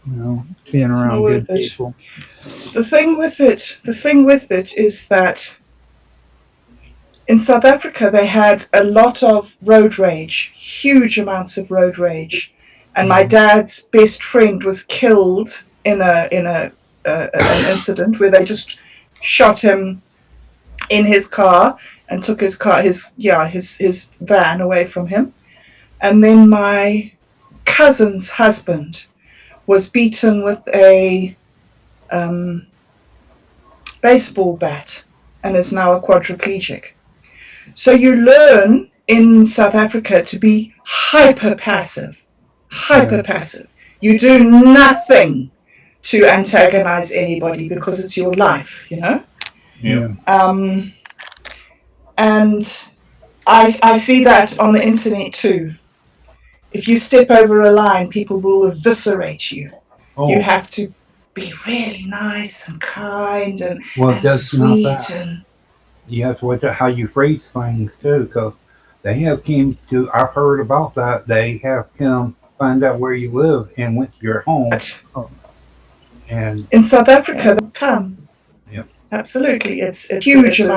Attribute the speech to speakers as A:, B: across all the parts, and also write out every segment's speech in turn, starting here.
A: being
B: It's not
A: around
B: worth
A: good
B: it.
A: people.
B: The thing with it is that in South Africa they had a lot of road rage, huge amounts of road rage, and my
A: Mhm.
B: dad's best friend was killed in a an incident where they just shot him in his car and took his van away from him. And then my cousin's husband was beaten with a um, baseball bat and is now a quadriplegic. So you learn in South Africa to be hyper passive,
A: Yeah.
B: hyper passive. You do nothing to antagonize anybody because it's your life, you know?
C: Yep.
A: Yeah.
B: Um, and I see that on the internet too. If you step over a line, people will eviscerate you. You
C: Oh,
B: have to be really nice and kind
C: well,
B: and
C: just not
B: sweet
C: that.
B: and
C: You have to watch out how you phrase things too, because they have came to. I've heard about that. They have come find out where you live and went to your home,
B: but
C: and
B: in South Africa they come.
C: yep.
B: Absolutely. It's a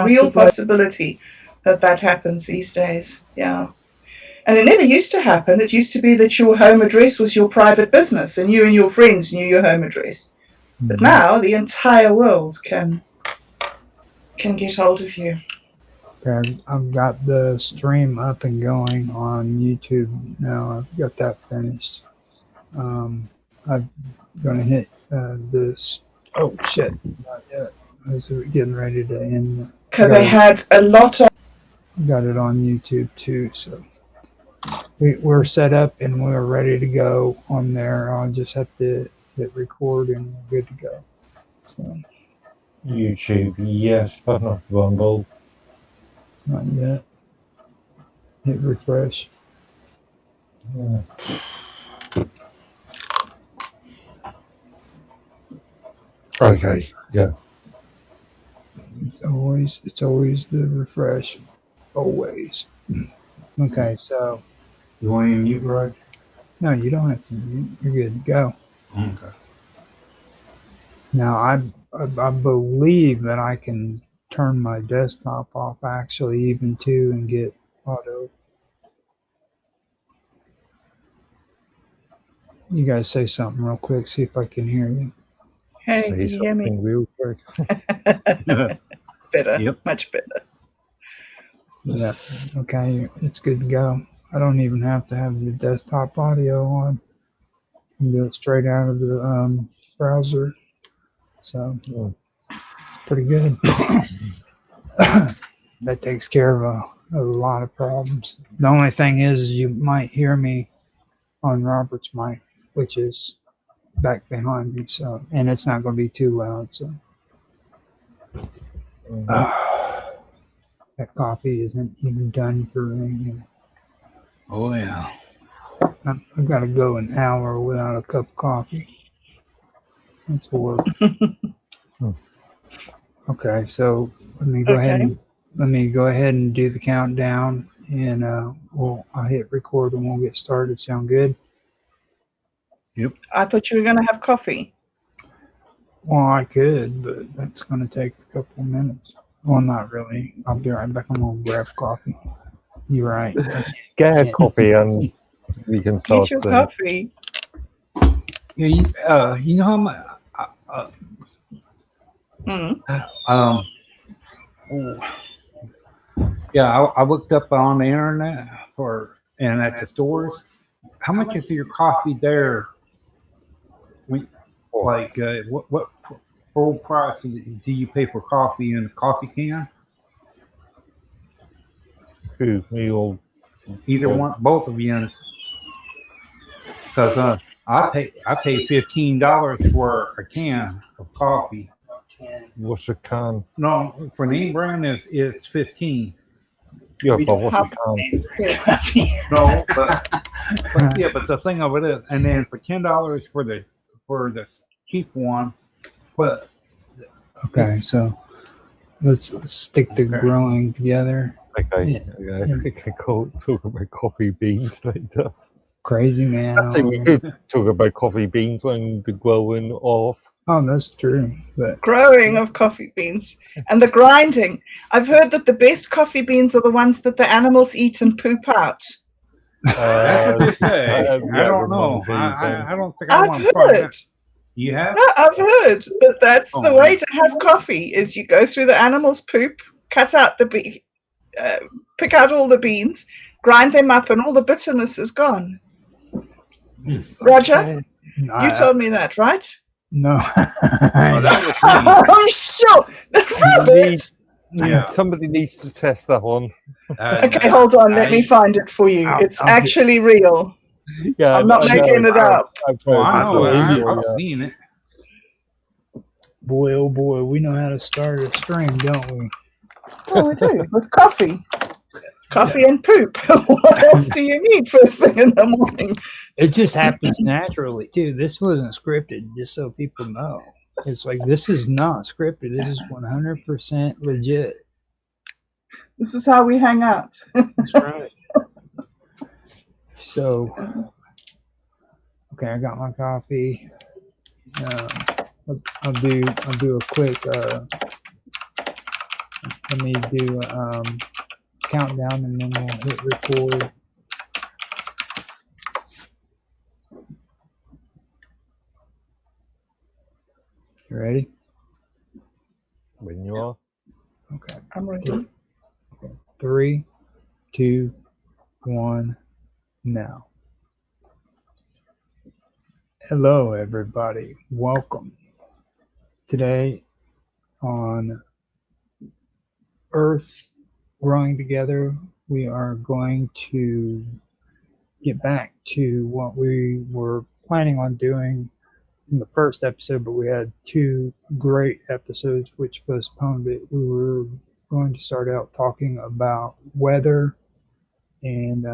B: real possibility that that happens these days. Yeah. And it never used to happen. It used to be that your home address was your private business and you and your friends knew your home address. But
A: Mhm.
B: now the entire world can get hold of you.
A: Okay, I've got the stream up and going on YouTube now. I've got that finished. Um, I'm gonna hit this. Oh shit! Not yet. I was getting ready to end.
B: Because
A: Got
B: they
A: it.
B: had a lot of
A: Got it on YouTube too. So we're set up and we're ready to go on there. I'll just have to hit record and we're good to go. So
D: YouTube, yes, but not Rumble.
A: not yet. Hit refresh.
D: Yeah. Okay, yeah.
A: It's always the refresh. Always. Okay, so
C: You want to mute, right?
A: no, you don't have to. You're good to go.
C: Okay.
A: Now I believe that I can turn my desktop off actually even too and get auto. You guys say something real quick. See if I can hear you.
B: hey,
D: Say
B: can you hear me?
D: something real quick.
B: Better,
C: Yep.
B: much better.
A: Yeah. Okay, it's good to go. I don't even have to have the desktop audio on. I can do it straight out of the browser. So
D: Oh,
A: pretty good. That takes care of a lot of problems. The only thing is you might hear me on Robert's mic, which is back behind me. So, and it's not going to be too loud. So,
D: oh.
A: that coffee isn't even done for me.
C: Oh yeah.
A: I've got to go an hour without a cup of coffee. That's horrible.
D: Hmm.
A: Okay, so
B: Okay.
A: let me go ahead and do the countdown, and I'll hit record and we'll get started. Sound good?
C: Yep.
B: I thought you were going to have coffee.
A: Well, I could, but that's going to take a couple of minutes. Well, not really. I'll be right back. I'm going to grab coffee. You're right.
D: Get a
A: Yeah.
D: coffee and we can
B: Get
D: start
B: your
D: then.
B: coffee.
C: Yeah. You know how much?
B: Mm.
C: Um. oh, Yeah. I looked up on the internet for and at the stores. How much is your coffee there? When, like, what full price do you pay for coffee in a coffee can?
D: Who, me or
C: Either one, both of you, because I pay $15 for a can of coffee.
D: what's a can?
C: No, for name brand is 15.
D: Yeah,
A: We
D: but
A: don't
D: what's a
B: How,
D: can?
A: coffee.
C: No, but yeah, but the thing of it is, and then for $10 for the cheap one, but
A: Okay, so let's stick to
C: okay,
A: growing together.
D: Okay,
A: Yeah.
D: okay. We can talk about coffee beans later.
A: Crazy man.
D: I think we could talk about coffee beans and the growing of.
A: Oh, that's true. But
B: Growing of coffee beans and the grinding. I've heard that the best coffee beans are the ones that the animals eat and poop out.
C: That's what they say. I
D: Yeah,
C: don't know.
D: reminds me
C: I don't think I
B: I've
C: want to try
B: heard.
C: that. You have?
B: No, I've heard that that's
C: Oh,
B: the way to have coffee is you go through the animal's poop, cut out pick out all the beans, grind them up, and all the bitterness is gone. Roger, you told me that, right?
A: no.
C: Oh, that was me.
B: I'm sure. Rabbit.
C: Yeah.
D: Somebody needs to test that one.
B: Okay, hold on. Let me find it for you. It's
A: I'll
B: actually real.
D: Yeah,
B: I'm not making it up.
C: Oh, I know.
D: Yeah.
C: I've seen it.
A: Boy, oh boy, we know how to start a stream, don't we?
B: Oh, we do. With coffee. Coffee and poop. What else do you need first thing in the morning?
A: It just happens naturally, too. This wasn't scripted, just so people know. It's like, this is not scripted. This is 100% legit.
B: This is how we hang out.
A: That's right. So, okay, I got my coffee. I'll do a quick. Let me do a countdown, and then we'll hit record. You ready?
D: When you are.
A: Okay.
B: I'm ready.
A: 3, 2, 1, now. Hello, everybody. Welcome. Today on Earth Growing Together, we are going to get back to what we were planning on doing in the first episode, but we had 2 great episodes which postponed it. We were going to start out talking about weather and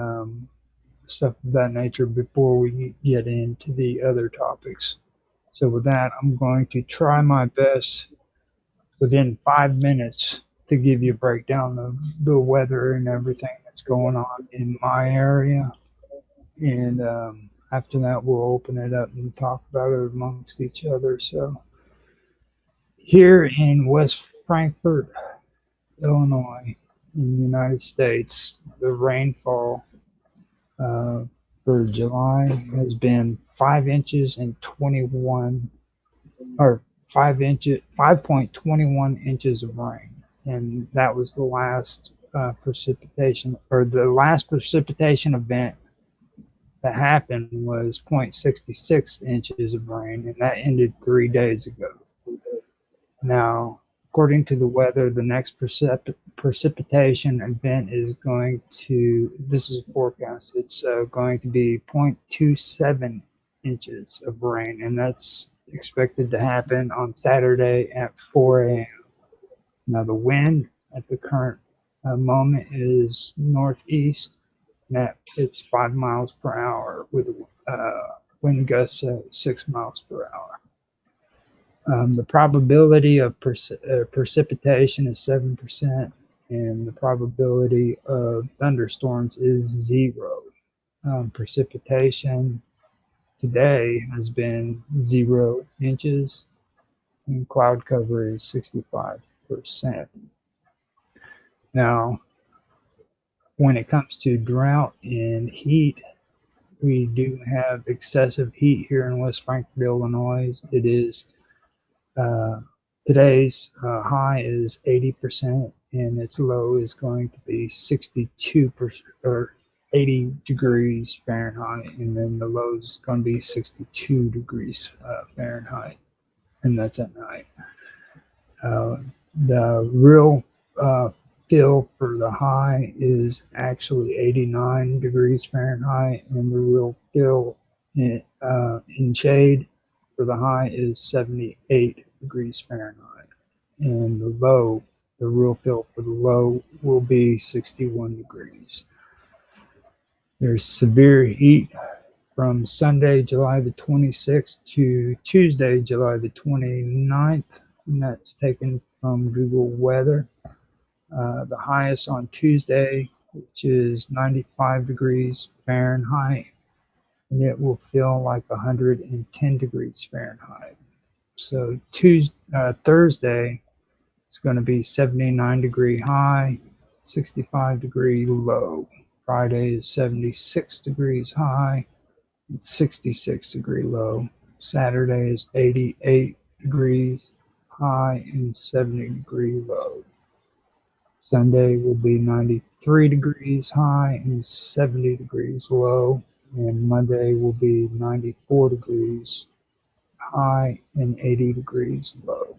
A: stuff of that nature before we get into the other topics. So with that, I'm going to try my best within 5 minutes to give you a breakdown of the weather and everything that's going on in my area. And after that, we'll open it up and talk about it amongst each other. So here in West Frankfort, Illinois, in the United States, the rainfall for July has been 5 inches and 21, or 5.21 inches of rain, and that was the last precipitation, or the last precipitation event that happened was 0.66 inches of rain, and that ended 3 days ago. Now, according to the weather, the next precipitation event is going to, this is a forecast, it's going to be 0.27 inches of rain, and that's expected to happen on Saturday at 4 a.m. Now, the wind at the current moment is northeast, and it's 5 miles per hour with wind gusts at 6 miles per hour. The probability of precipitation is 7%, and the probability of thunderstorms is 0. Precipitation today has been 0 inches, and cloud cover is 65%. Now, when it comes to drought and heat, we do have excessive heat here in West Frankfort, Illinois. It is today's high is 80%, and its low is going to be 62% or 80 degrees Fahrenheit, and then the low is going to be 62 degrees Fahrenheit, and that's at night. The real feel for the high is actually 89 degrees Fahrenheit, and the real feel in shade for the high is 78 degrees Fahrenheit, and the low, the real feel for the low will be 61 degrees. There's severe heat from Sunday, July the 26th to Tuesday, July the 29th, and that's taken from Google Weather. The highest on Tuesday, which is 95 degrees Fahrenheit, and it will feel like 110 degrees Fahrenheit. So Thursday, it's going to be 79-degree high, 65-degree low. Friday is 76 degrees high, 66-degree low. Saturday is 88 degrees high and 70-degree low. Sunday will be 93 degrees high and 70 degrees low. And Monday will be 94 degrees high and 80 degrees low.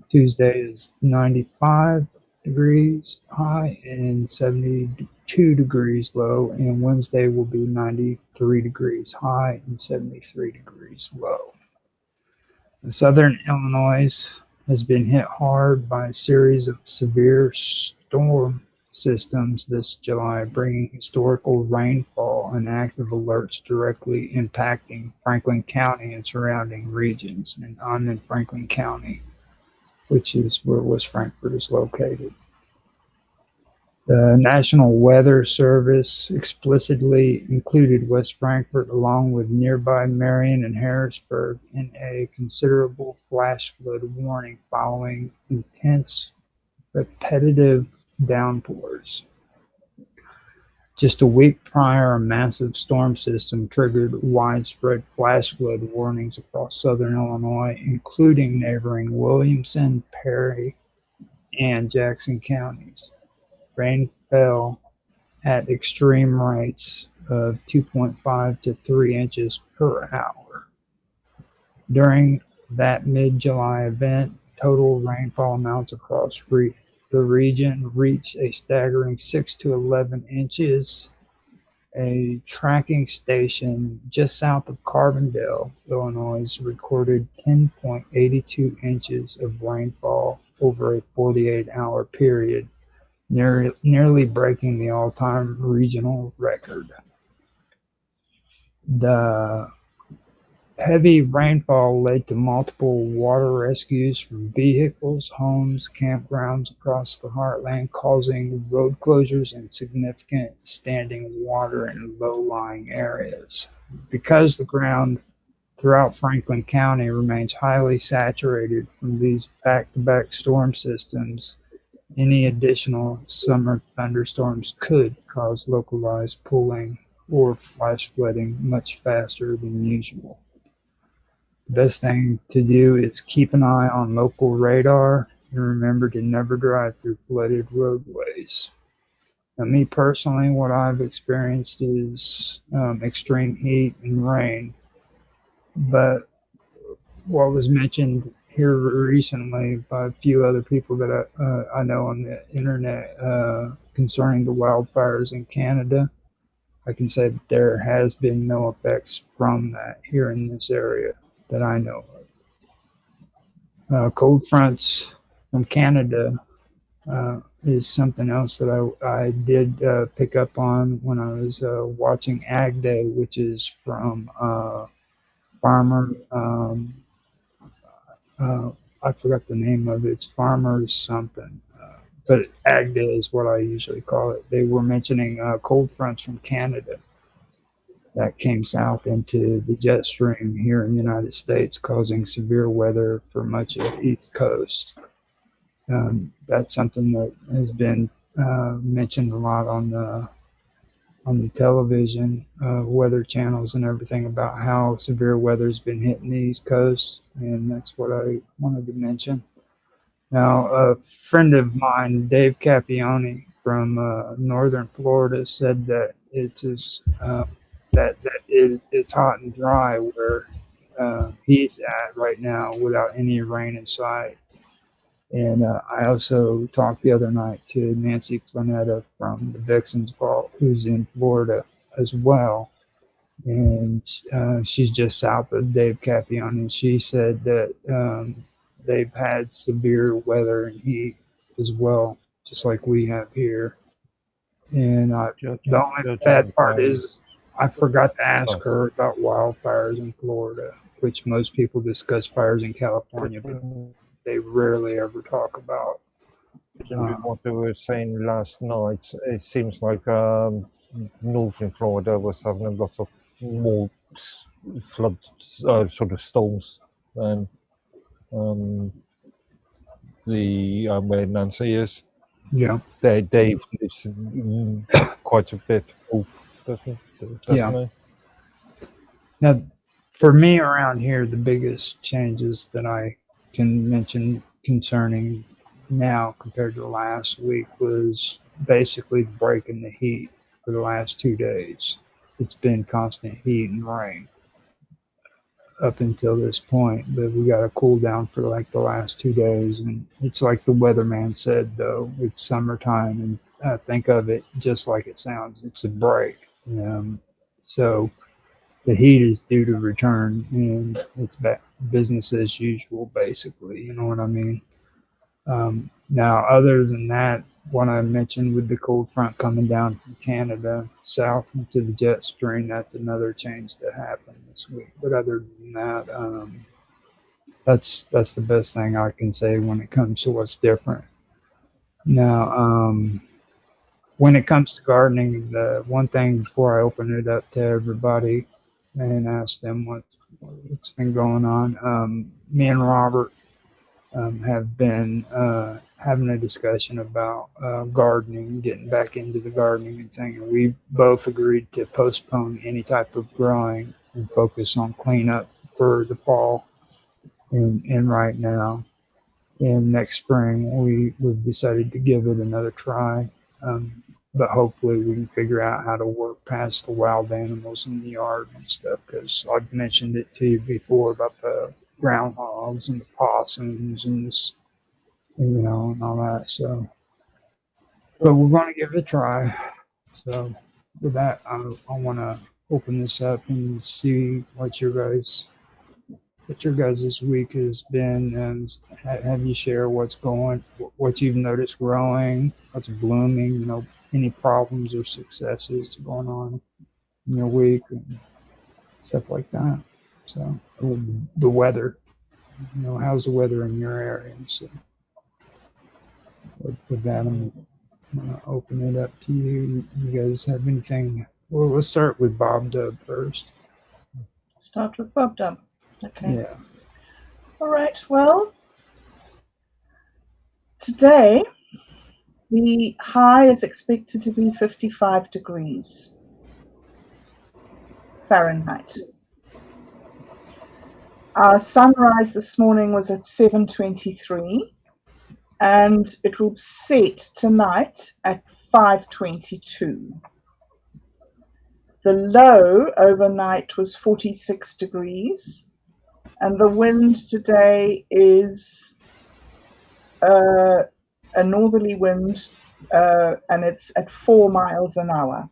A: Tuesday is 95 degrees high and 72 degrees low. And Wednesday will be 93 degrees high and 73 degrees low. Southern Illinois has been hit hard by a series of severe storm systems this July, bringing historical rainfall and active alerts directly impacting Franklin County and surrounding regions. And I'm in Franklin County, which is where West Frankfort is located. The National Weather Service explicitly included West Frankfort along with nearby Marion and Harrisburg in a considerable flash flood warning following intense, repetitive downpours. Just a week prior, a massive storm system triggered widespread flash flood warnings across southern Illinois, including neighboring Williamson, Perry, and Jackson counties. Rain fell at extreme rates of 2.5 to 3 inches per hour. During that mid-July event, total rainfall amounts across the region reached a staggering 6 to 11 inches. A tracking station just south of Carbondale, Illinois, recorded 10.82 inches of rainfall over a 48-hour period, nearly breaking the all-time regional record. The heavy rainfall led to multiple water rescues from vehicles, homes, campgrounds across the heartland, causing road closures and significant standing water in low-lying areas. Because the ground throughout Franklin County remains highly saturated from these back-to-back storm systems, any additional summer thunderstorms could cause localized pooling or flash flooding much faster than usual. The best thing to do is keep an eye on local radar and remember to never drive through flooded roadways. Now, me personally, what I've experienced is extreme heat and rain, but what was mentioned here recently by a few other people that I know on the internet concerning the wildfires in Canada, I can say that there has been no effects from that here in this area that I know of. Cold fronts from Canada is something else that I did pick up on when I was watching Ag Day, which is from Farmer. I forgot the name of it. It's Farmers something. But Ag Day is what I usually call it. They were mentioning cold fronts from Canada that came south into the jet stream here in the United States, causing severe weather for much of the East Coast. That's something that has been mentioned a lot on the television, weather channels and everything about how severe weather's been hitting the East Coast, and that's what I wanted to mention. Now, a friend of mine, Dave Capioni from northern Florida, said that it's hot and dry where he's at right now without any rain in sight. And I also talked the other night to Nancy Planetta from the Vixens Vault, who's in Florida as well. And she's just south of Dave Capioni. And she said that they've had severe weather and heat as well, just like we have here. And the only bad part is I forgot to ask her about wildfires in Florida, which most people discuss fires in California, but they rarely ever talk about.
D: What they were saying last night, it seems like northern Florida was having a lot of more flood sort of storms than the where Nancy is.
A: Yeah.
D: Dave lives quite a bit off, definitely.
A: Now, for me around here, the biggest changes that I can mention concerning now compared to last week was basically the break in the heat for the last 2 days. It's been constant heat and rain up until this point, but we got a cool down for like the last 2 days. And it's like the weatherman said, though, it's summertime, and think of it just like it sounds. It's a break. So the heat is due to return, and it's back business as usual, basically. You know what I mean? Now, other than that, what I mentioned with the cold front coming down from Canada south into the jet stream, that's another change that happened this week. But other than that, that's the best thing I can say when it comes to what's different. Now, when it comes to gardening, the one thing before I open it up to everybody and ask them what's been going on, me and Robert have been having a discussion about gardening, getting back into the gardening and thing. And we both agreed to postpone any type of growing and focus on cleanup for the fall and right now. And next spring, we've decided to give it another try. But hopefully we can figure out how to work past the wild animals in the yard and stuff, because I've mentioned it to you before about the groundhogs and the possums and this, and all that. So, but we're going to give it a try. So with that, I want to open this up and see what your guys' week has been, and have you share what's what you've noticed growing, what's blooming, any problems or successes going on in your week and stuff like that. So the weather, how's the weather in your area? So with that, I'm gonna open it up to you. You guys have anything? Well, let's start with Bob Dub first.
B: Start with Bob Dub. Okay.
A: Yeah.
B: All right. Well, today the high is expected to be 55 degrees Fahrenheit. Our sunrise this morning was at 7:23, and it will set tonight at 5:22. The low overnight was 46 degrees, and the wind today is a northerly wind, and it's at 4 miles an hour.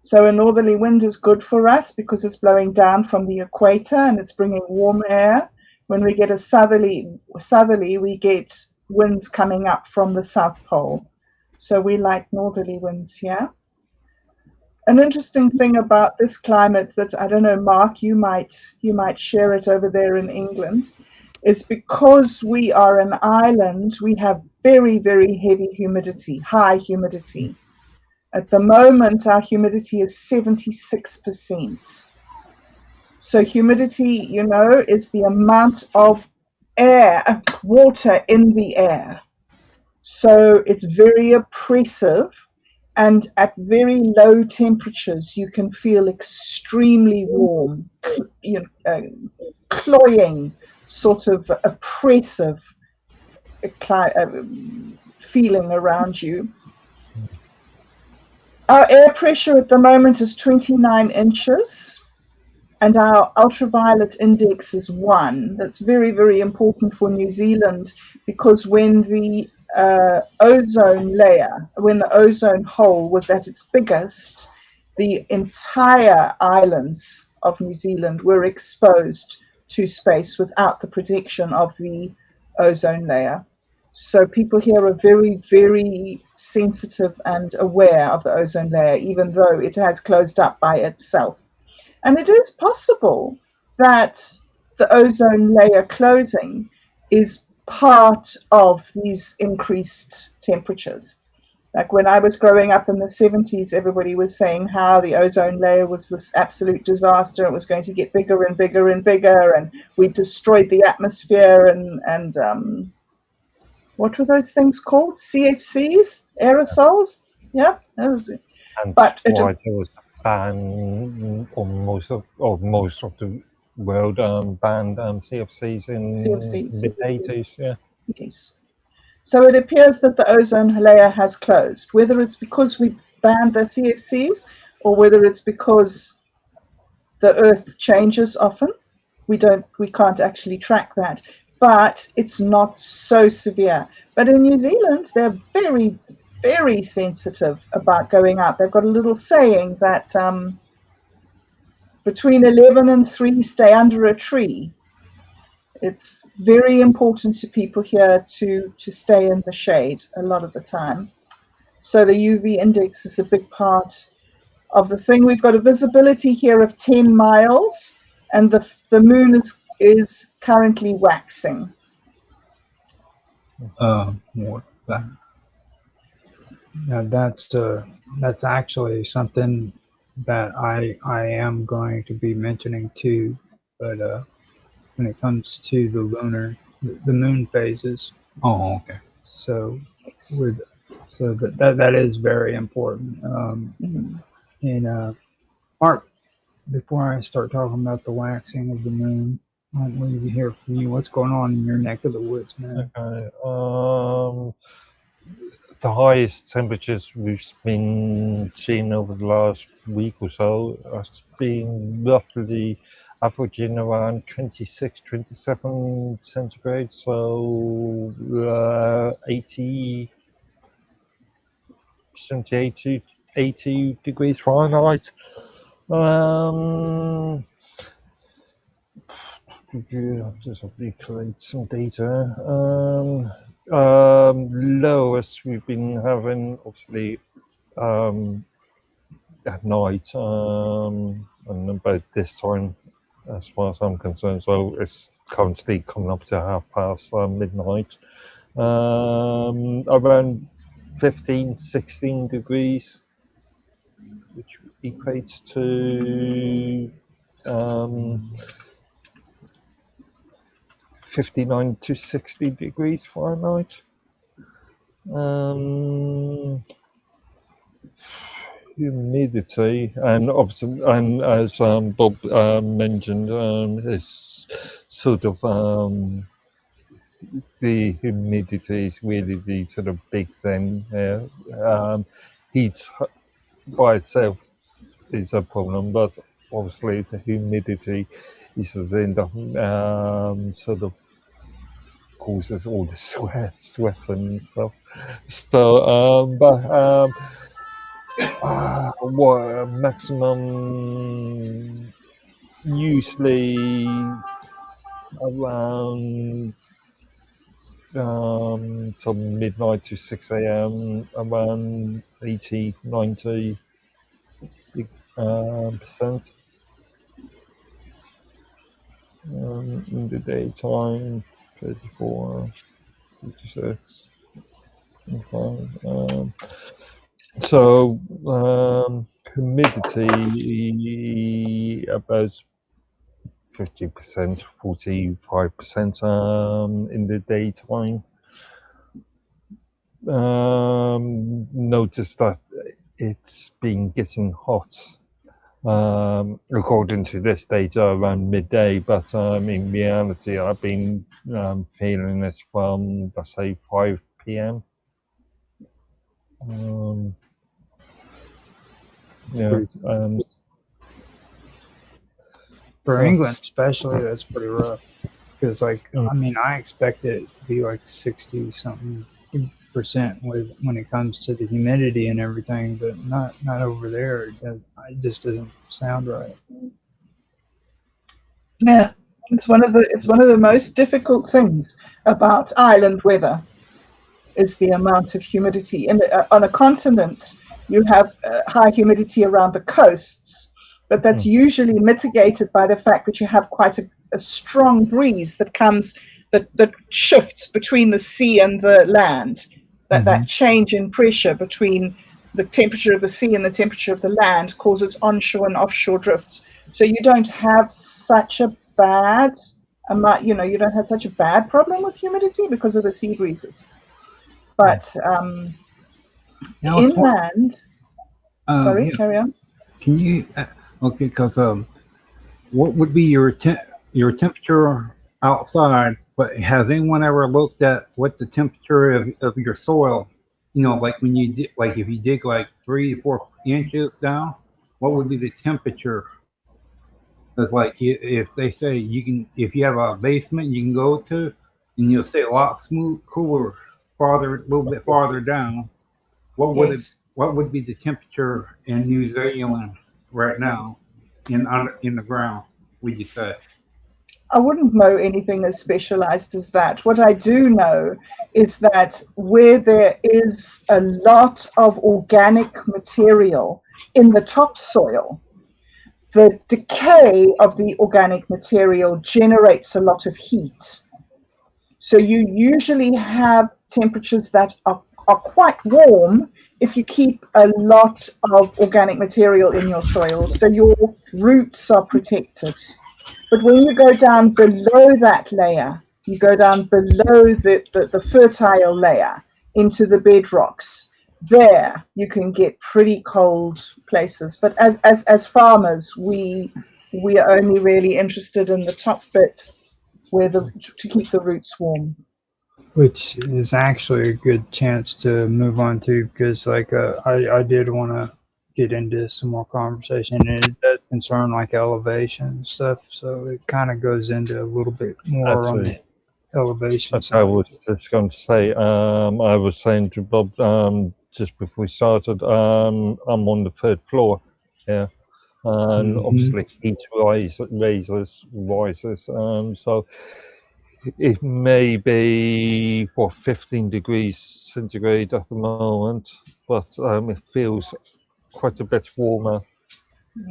B: So a northerly wind is good for us because it's blowing down from the equator and it's bringing warm air. When we get a southerly, we get winds coming up from the South Pole. So we like northerly winds here. An interesting thing about this climate that, I don't know, Mark, you might share it over there in England, is because we are an island, we have very, very heavy humidity, high humidity. At the moment, our humidity is 76%. So humidity, is the amount of water in the air. So it's very oppressive, and at very low temperatures, you can feel extremely warm, cloying, sort of oppressive feeling around you. Our air pressure at the moment is 29 inches, and our ultraviolet index is 1. That's very, very important for New Zealand, because when the ozone hole was at its biggest, the entire islands of New Zealand were exposed to space without the protection of the ozone layer. So people here are very, very sensitive and aware of the ozone layer, even though it has closed up by itself. And it is possible that the ozone layer closing is part of these increased temperatures. Like when I was growing up in the 70s, everybody was saying how the ozone layer was this absolute disaster. It was going to get bigger and bigger and bigger, and we destroyed the atmosphere. And what were those things called? CFCs, aerosols. Yeah, that was it.
D: And
B: But
D: why there was a ban on most of the world banned CFCs in
B: CFCs.
D: mid-80s. Yeah.
B: Yes. So it appears that the ozone layer has closed, whether it's because we banned the CFCs or whether it's because the Earth changes often. We can't actually track that, but it's not so severe. But in New Zealand, they're very, very sensitive about going out. They've got a little saying that between 11 and 3, stay under a tree. It's very important to people here to stay in the shade a lot of the time. So the UV index is a big part of the thing. We've got a visibility here of 10 miles, and the moon is currently waxing.
A: What that? Now that's actually something that I am going to be mentioning too, but when it comes to the moon phases.
C: Oh, okay.
A: So that is very important. And Mark, before I start talking about the waxing of the moon, I want to hear from you. What's going on in your neck of the woods, man?
D: Okay. The highest temperatures we've been seeing over the last week or so has been roughly averaging around 26, 27 centigrade, so 80, 70, 80 degrees Fahrenheit. Just have to collate some data. Lowest we've been having, obviously, at night, and about this time, as far as I'm concerned. So it's currently coming up to past midnight. Around 15, 16 degrees, which equates to 59 to 60 degrees Fahrenheit. Humidity, and obviously, and as Bob mentioned, is sort of the humidity is really the sort of big thing here. Heat by itself is a problem, but obviously the humidity is the thing that sort of causes all the sweat and stuff. So, what maximum? Usually around from midnight to 6 a.m. around 80, 90 percent. In the daytime, 34, 56, 25. So humidity about 50%, 45% in the daytime. Notice that it's been getting hot. According to this data, around midday, but in reality, I've been feeling this from, let's say, 5 p.m.
A: For England, especially, that's pretty rough. Because, I expect it to be like 60-something% when it comes to the humidity and everything, but not over there. It just doesn't sound right.
B: Yeah, it's one of the most difficult things about island weather is the amount of humidity. And on a continent, you have high humidity around the coasts, but that's usually mitigated by the fact that you have quite a strong breeze that shifts between the sea and the land. That change in pressure between the temperature of the sea and the temperature of the land causes onshore and offshore drifts. So you don't have such a bad you don't have such a bad problem with humidity because of the sea breezes. But inland, sorry, carry on.
C: Can you? Okay, because what would be your temperature outside? But has anyone ever looked at what the temperature of your soil? You know, like when you like if you dig like 3 or 4 inches down, what would be the temperature? It's like if they say you can, if you have a basement you can go to, and you'll stay a lot cooler a little bit farther down. What would it? What would be the temperature in New Zealand right now, in the ground? Would you say?
B: I wouldn't know anything as specialized as that. What I do know is that where there is a lot of organic material in the topsoil, the decay of the organic material generates a lot of heat. So you usually have temperatures that are quite warm if you keep a lot of organic material in your soil, so your roots are protected. But when you go down below that layer, you go down below the fertile layer into the bedrocks, there you can get pretty cold places. But as farmers, we are only really interested in the top bit where to keep the roots warm.
A: Which is actually a good chance to move on to, because like I did want to get into some more conversation, and it does concern like elevation and stuff, so it kind of goes into a little bit more on the elevation side.
D: I was just going to say, I was saying to Bob just before we started, I'm on the 3rd floor, and obviously heat rises, so it may be 15 degrees centigrade at the moment, but it feels quite a bit warmer.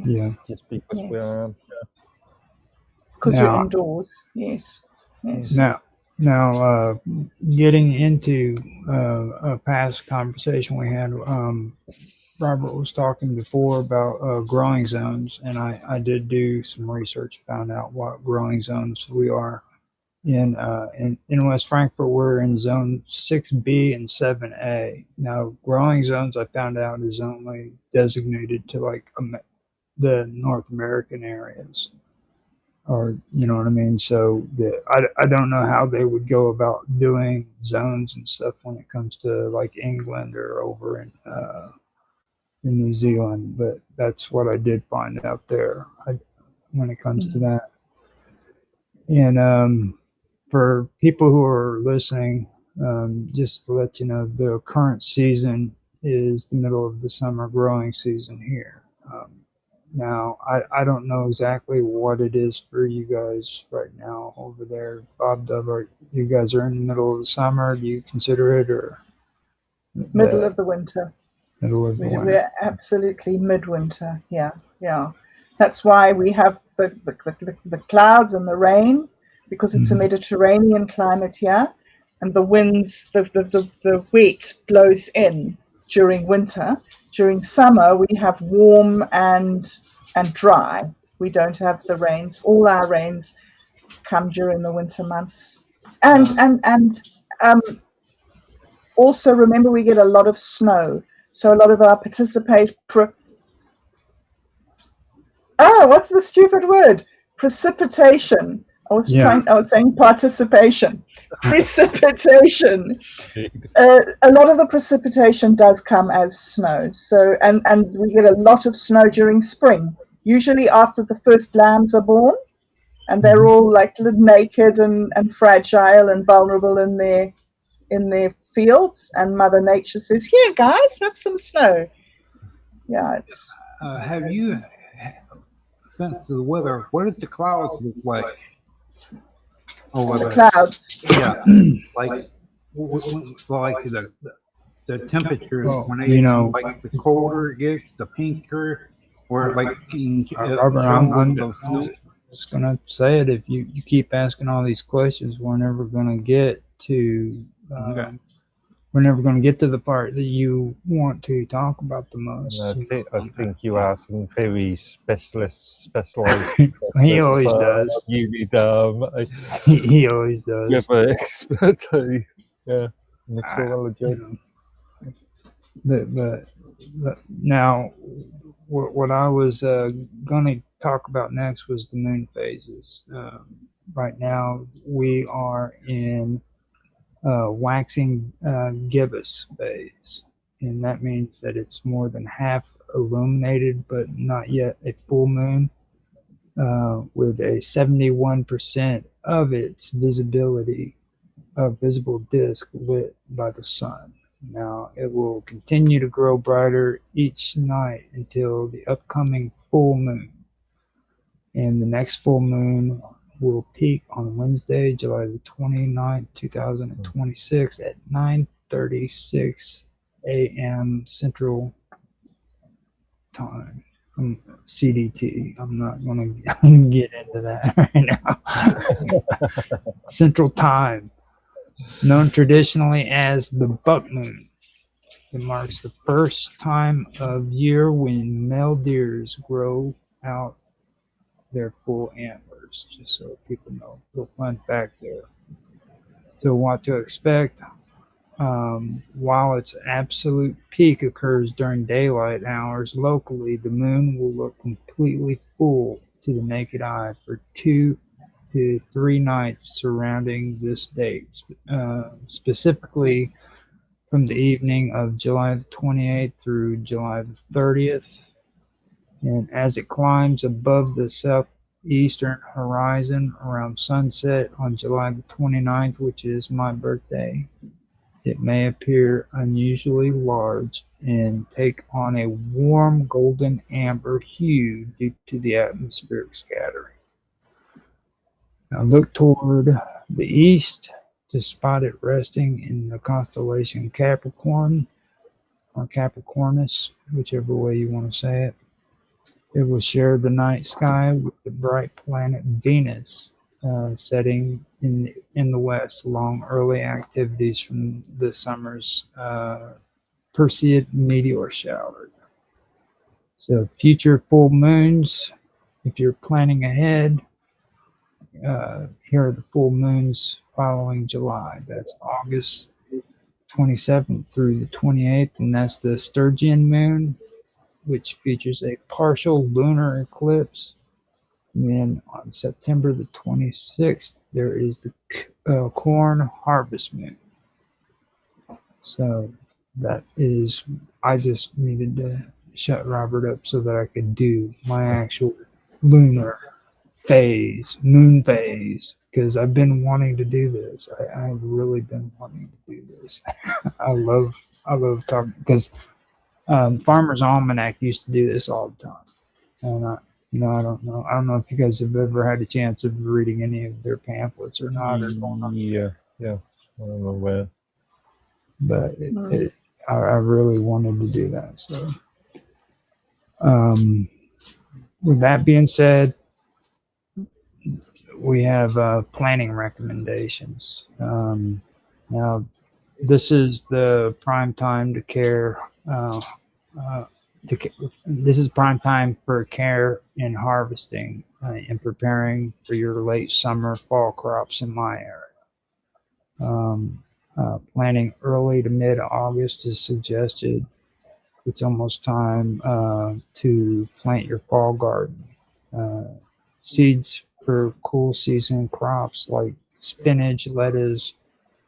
A: Yeah,
D: just because we are.
B: Because you're indoors. Yes.
A: Now, getting into a past conversation we had, Robert was talking before about growing zones, and I did do some research, found out what growing zones we are. In West Frankfort, we're in zone 6B and 7A. Now, growing zones, I found out, is only designated to like the North American areas, or you know what I mean. So I don't know how they would go about doing zones and stuff when it comes to like England or over in New Zealand, but that's what I did find out there when it comes to that. And for people who are listening, just to let you know, the current season is the middle of the summer growing season here. Now, I don't know exactly what it is for you guys right now over there. Bob, Dub, you guys are in the middle of the summer? Do you consider it, or
B: middle of the winter?
A: Middle of the winter.
B: We're absolutely midwinter. Yeah. That's why we have the clouds and the rain, because it's a Mediterranean climate here, and the winds, the wet blows in during winter. During summer, we have warm and dry. We don't have the rains. All our rains come during the winter months. And also remember, we get a lot of snow. So a lot of our what's the stupid word? Precipitation. I was saying participation. Precipitation. A lot of the precipitation does come as snow. So and we get a lot of snow during spring, usually after the first lambs are born, and they're all like naked and fragile and vulnerable in their fields, and Mother Nature says, "Here, guys, have some snow." Yeah, it's.
C: Have you, since the weather, what does the clouds look like?
B: The clouds.
C: Yeah, like the temperatures when they, like the colder it gets, the pinker, or like.
A: I'm just gonna say it. If you keep asking all these questions, we're never gonna get to. we're never going to get to the part that you want to talk about the most.
D: I think you are some very specialized
A: He always does.
D: You need
A: He always does.
D: with an expertise. Yeah, meteorology.
A: You know, but now, what I was going to talk about next was the moon phases. Right now, we are in waxing gibbous phase, and that means that it's more than half illuminated, but not yet a full moon, with a 71% of its visibility of visible disk lit by the sun. Now, it will continue to grow brighter each night until the upcoming full moon. And the next full moon will peak on Wednesday, July the 29th, 2026 at 9:36 a.m. Central Time. CDT. I'm not going to get into that right now. Central Time, known traditionally as the buck moon. It marks the first time of year when male deers grow out their full antlers, just so people know. Little fun fact there. So what to expect? While its absolute peak occurs during daylight hours locally, the moon will look completely full to the naked eye for 2 to 3 nights surrounding this date, specifically from the evening of July the 28th through July the 30th. And as it climbs above the southeastern horizon around sunset on July the 29th, which is my birthday, it may appear unusually large and take on a warm golden amber hue due to the atmospheric scattering. Now look toward the east to spot it resting in the constellation Capricorn, or Capricornus, whichever way you want to say it. It will share the night sky with the bright planet Venus, setting in the west along early activities from the summer's Perseid meteor shower. So future full moons, if you're planning ahead, here are the full moons following July. That's August 27th through the 28th, and that's the Sturgeon moon, which features a partial lunar eclipse. And then on September the 26th, there is the corn harvest moon. So that is, I just needed to shut Robert up so that I could do my actual lunar phase, moon phase, because I've been wanting to do this. I've really been wanting to do this. I love talking, because Farmer's Almanac used to do this all the time. And I don't know if you guys have ever had a chance of reading any of their pamphlets or not.
D: Yeah, I'm aware.
A: But I really wanted to do that. So, with that being said, we have planning recommendations. Now, this is the prime time to care. This is prime time for care and harvesting and preparing for your late summer fall crops in my area. Planting early to mid-August is suggested. It's almost time to plant your fall garden. Seeds for cool season crops like spinach, lettuce,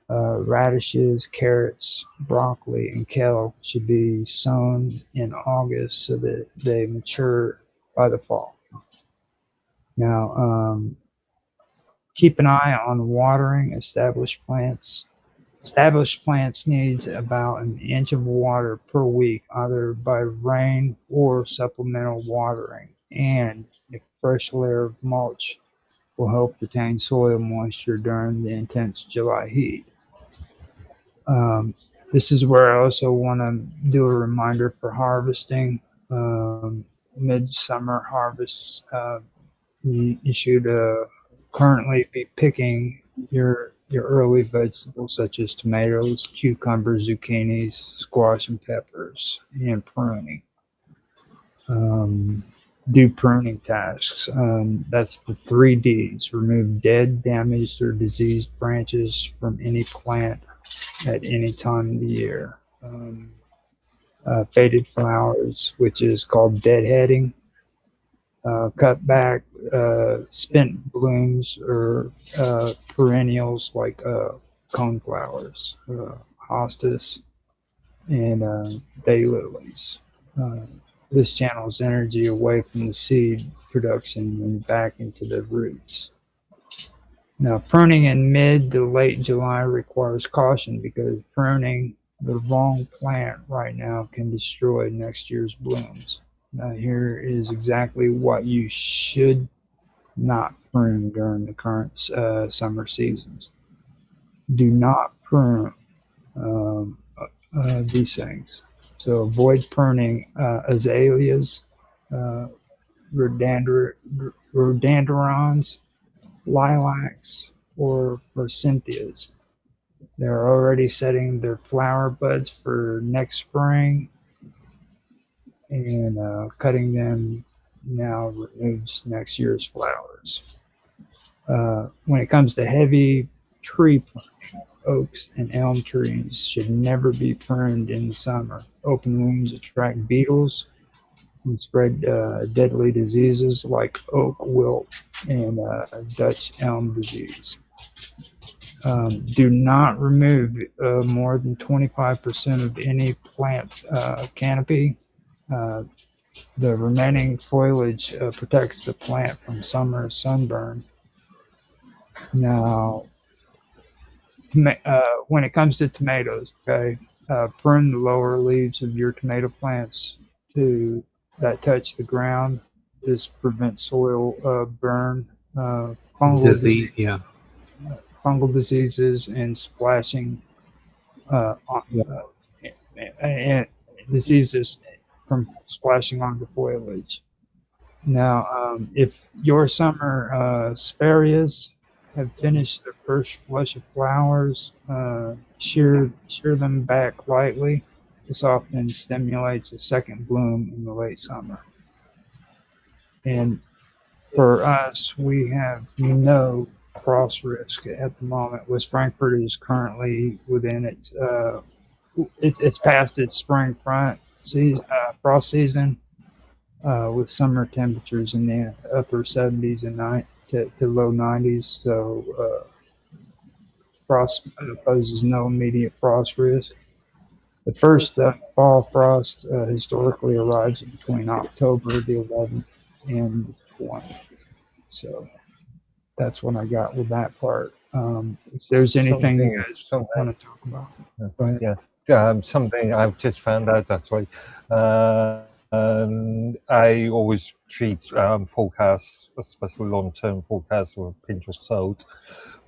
A: radishes, carrots, broccoli, and kale should be sown in August so that they mature by the fall. Now, keep an eye on watering established plants. Established plants needs about an inch of water per week, either by rain or supplemental watering, and a fresh layer of mulch will help retain soil moisture during the intense July heat. This is where I also want to do a reminder for harvesting. Midsummer harvests, you should currently be picking your your early vegetables such as tomatoes, cucumbers, zucchinis, squash, and peppers, and pruning. Do pruning tasks. That's the 3 Ds. Remove dead, damaged, or diseased branches from any plant at any time of the year. Faded flowers, which is called deadheading. Cut back spent blooms or perennials like coneflowers, hostas, and daylilies. Uh, this channels energy away from the seed production and back into the roots. Now, pruning in mid to late July requires caution because pruning the wrong plant right now can destroy next year's blooms. Now, here is exactly what you should not prune during the current summer seasons. Do not prune these things. So avoid pruning azaleas, rhododendrons, lilacs, or forsythias. They're already setting their flower buds for next spring, and cutting them now removes next year's flowers. When it comes to heavy tree planting, oaks and elm trees should never be pruned in the summer. Open wounds attract beetles and spread deadly diseases like oak wilt and Dutch elm disease. Do not remove more than 25% of any plant canopy. The remaining foliage protects the plant from summer sunburn. Now, when it comes to tomatoes, okay, prune the lower leaves of your tomato plants that touch the ground. This prevents soil burn, fungal diseases, and splashing and diseases from splashing onto foliage. Now, if your summer asparagus have finished their first flush of flowers, shear them back lightly. This often stimulates a second bloom in the late summer. And for us, we have no frost risk at the moment. West Frankfurt is currently within it's past its spring frost season, with summer temperatures in the upper 70s and to low 90s. So frost poses no immediate frost risk. The first fall frost historically arrives between October the 11th and the 20th. So that's what I got with that part. If there's anything you guys want to talk about, go ahead.
D: Yeah, something I've just found out actually. I always treat forecasts, especially long-term forecasts, with a pinch of salt.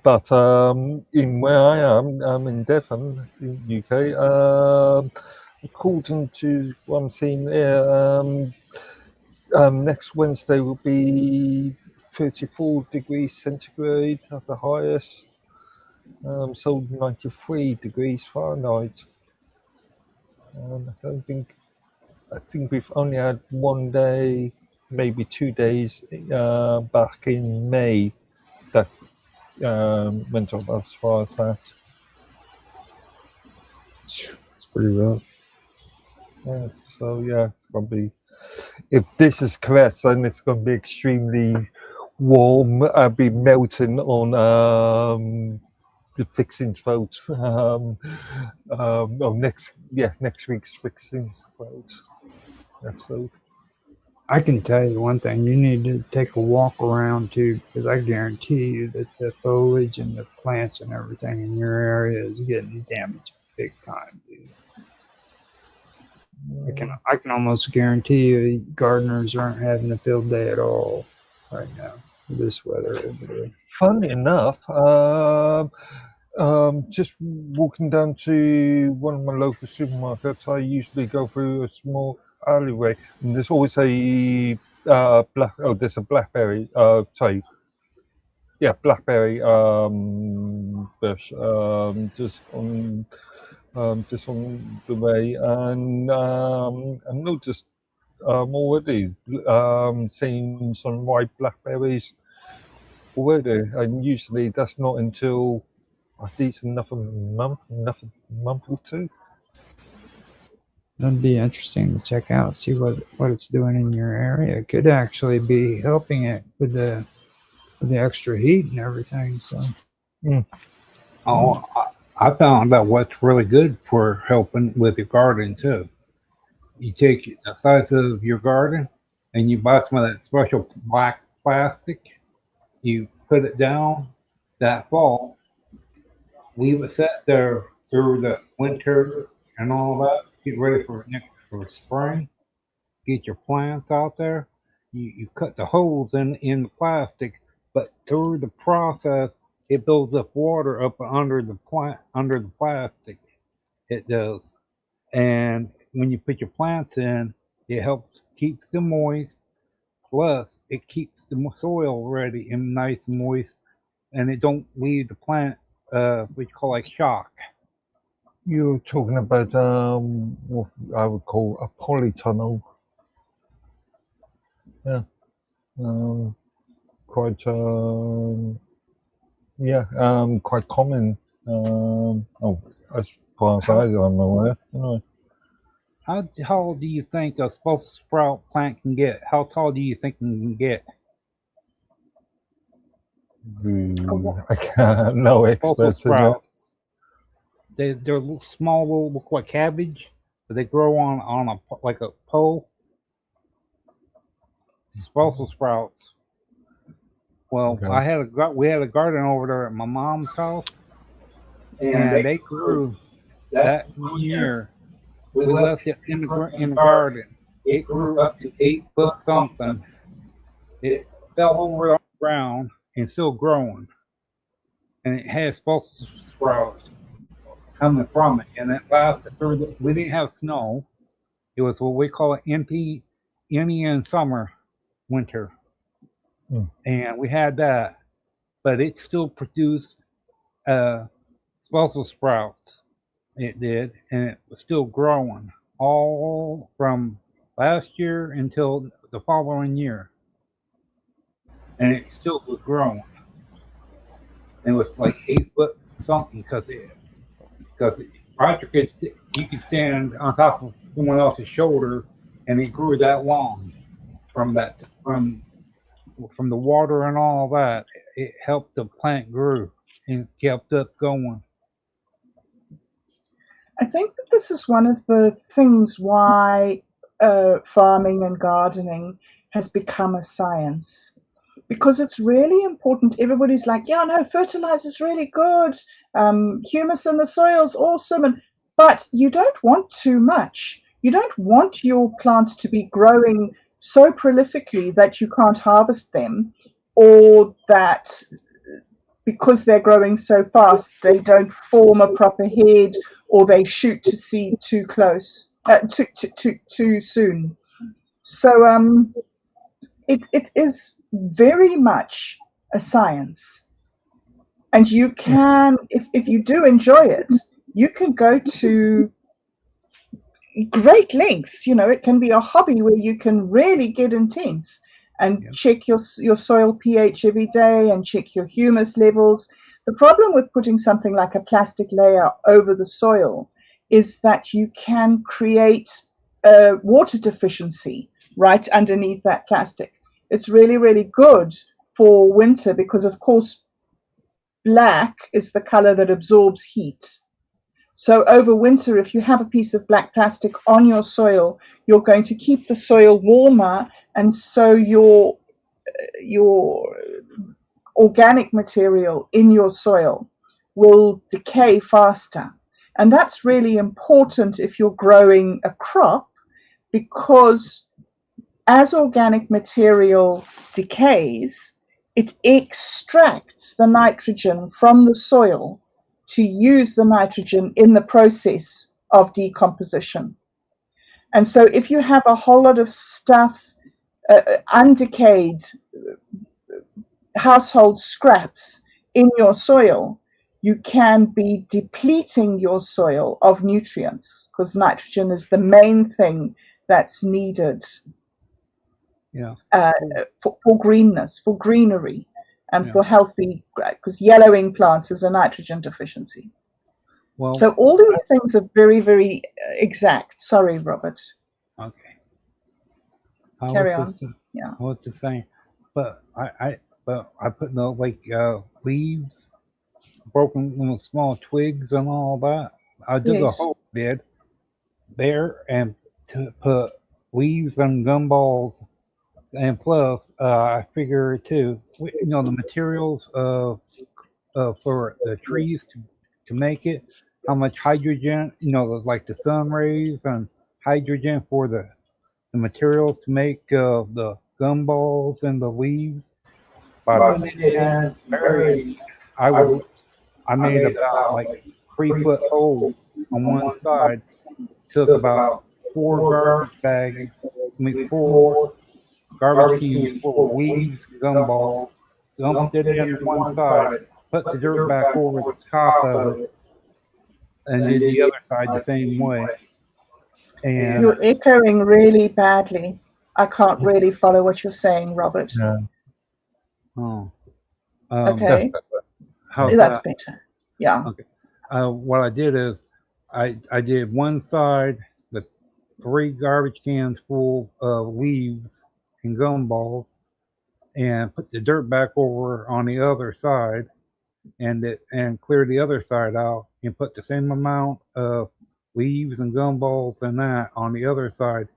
D: But in where I am, in Devon, in UK, according to what I'm seeing there, next Wednesday will be 34 degrees centigrade at the highest, so 93 degrees Fahrenheit. I think we've only had one day, maybe 2 days back in May that went up as far as that.
A: It's pretty rough.
D: Yeah, so yeah, it's gonna be. If this is correct, then it's gonna be extremely warm. I'll be melting on the fixing vote of next week's fixing vote episode.
A: I can tell you one thing: you need to take a walk around too, because I guarantee you that the foliage and the plants and everything in your area is getting damaged big time, dude. I can almost guarantee you gardeners aren't having a field day at all right now with this weather over there.
D: Funny enough, just walking down to one of my local supermarkets, I usually go through a small alleyway, and there's always a there's a blackberry blackberry bush just on the way, and I noticed already seeing some ripe blackberries already, and usually that's not until at least another month or two.
A: That'd be interesting to check out, see what it's doing in your area. It could actually be helping it with the extra heat and everything. So
C: Oh, I found out what's really good for helping with your garden too. You take the size of your garden and you buy some of that special black plastic. You put it down that fall, leave it set there through the winter and all that. Get ready for spring. Get your plants out there. You cut the holes in the plastic, but through the process, it builds up water up under the plastic. It does, and when you put your plants in, it helps keeps them moist. Plus, it keeps the soil ready and nice and moist, and it don't leave the plant what you call like shock.
D: You're talking about what I would call a polytunnel. Yeah. Quite quite common. As far as I'm aware. Anyway.
C: How tall do you think a Brussels sprout plant can get? How tall do you think it can get?
D: I can't. No
C: Brussels
D: experts in that.
C: sprouts. They're little, small, little, look like cabbage, but they grow on a pole. Brussels sprouts. Well,
D: Okay.
C: we had a garden over there at my mom's house, and they grew that one year. We left it in the garden. It grew up to 8 foot something. It fell over on the ground and still growing, and it has Brussels sprouts coming from it, and it lasted through the. We didn't have snow. It was what we call an Indian summer, winter, and we had that, but it still produced Brussels sprouts. It did, and it was still growing all from last year until the following year, and it still was growing. It was like 8 foot something because you could stand on top of someone else's shoulder, and it grew that long from the water and all that. It helped the plant grow and kept up going.
B: I think that this is one of the things why farming and gardening has become a science, because it's really important. Everybody's like, yeah, no, fertilizer's really good, humus in the soil's awesome, but you don't want too much. You don't want your plants to be growing so prolifically that you can't harvest them, or that because they're growing so fast they don't form a proper head, or they shoot to seed too close, too soon. So it is very much a science, and you can, if you do enjoy it, you can go to great lengths. It can be a hobby where you can really get intense and check your soil pH every day and check your humus levels. The problem with putting something like a plastic layer over the soil is that you can create a water deficiency right underneath that plastic. It's really, really good for winter because, of course, black is the color that absorbs heat. So over winter, if you have a piece of black plastic on your soil, you're going to keep the soil warmer, and so your organic material in your soil will decay faster. And that's really important if you're growing a crop, because as organic material decays, it extracts the nitrogen from the soil to use the nitrogen in the process of decomposition. And so if you have a whole lot of stuff, undecayed household scraps in your soil, you can be depleting your soil of nutrients, because nitrogen is the main thing that's needed
C: Yeah.
B: for greenness, for greenery, and
C: Yeah.
B: for healthy, because yellowing plants is a nitrogen deficiency.
C: Well,
B: So all these things are very, very exact. Sorry, Robert.
C: okay.
B: Carry on. Yeah.
C: I was just saying, but I put the leaves, broken little small twigs and all that. I dug a
B: Yes.
C: hole bed there and to put leaves and gumballs, and plus I figure too, the materials for the trees to make it, how much hydrogen, like the sun rays and hydrogen for the materials to make the gumballs and the leaves. By putting it in very, I made about like 3 foot holes on one side. Took about 4 garbage cans full of leaves, gumballs, dumped it in one side, put the dirt back over the top of it, and did the other side the same way. And
B: You're echoing really badly. I can't really follow what you're saying, Robert.
D: Yeah.
B: Okay.
C: How's
B: That's
C: that?
B: better. Yeah.
C: Okay. What I did is I did one side with 3 garbage cans full of leaves and gumballs, and put the dirt back over on the other side, and clear the other side out, and put the same amount of leaves and gumballs and that on the other side,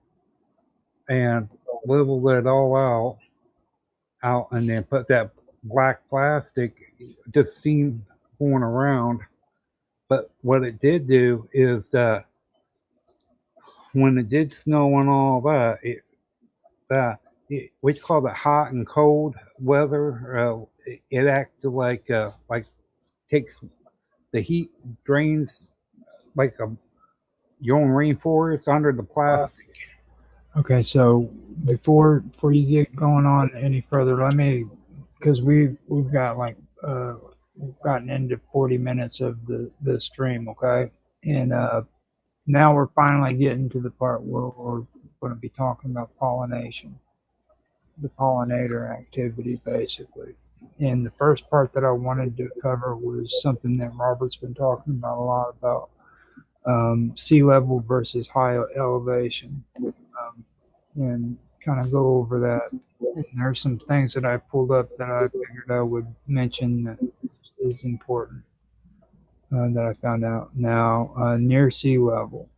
C: and leveled it all out, and then put that black plastic just seen going around. But what it did do is that when it did snow and all that, we call it hot and cold weather. It acted like takes the heat, drains like your own rainforest under the plastic.
A: Okay, so before you get going on any further, let me, because we've got we've gotten into 40 minutes of the stream, okay, and now we're finally getting to the part where we're going to be talking about pollination, the pollinator activity, basically. And the first part that I wanted to cover was something that Robert's been talking about a lot about sea level versus high elevation, and kind of go over that. And there's some things that I pulled up that I figured I would mention that is important that I found out. Now, near sea level.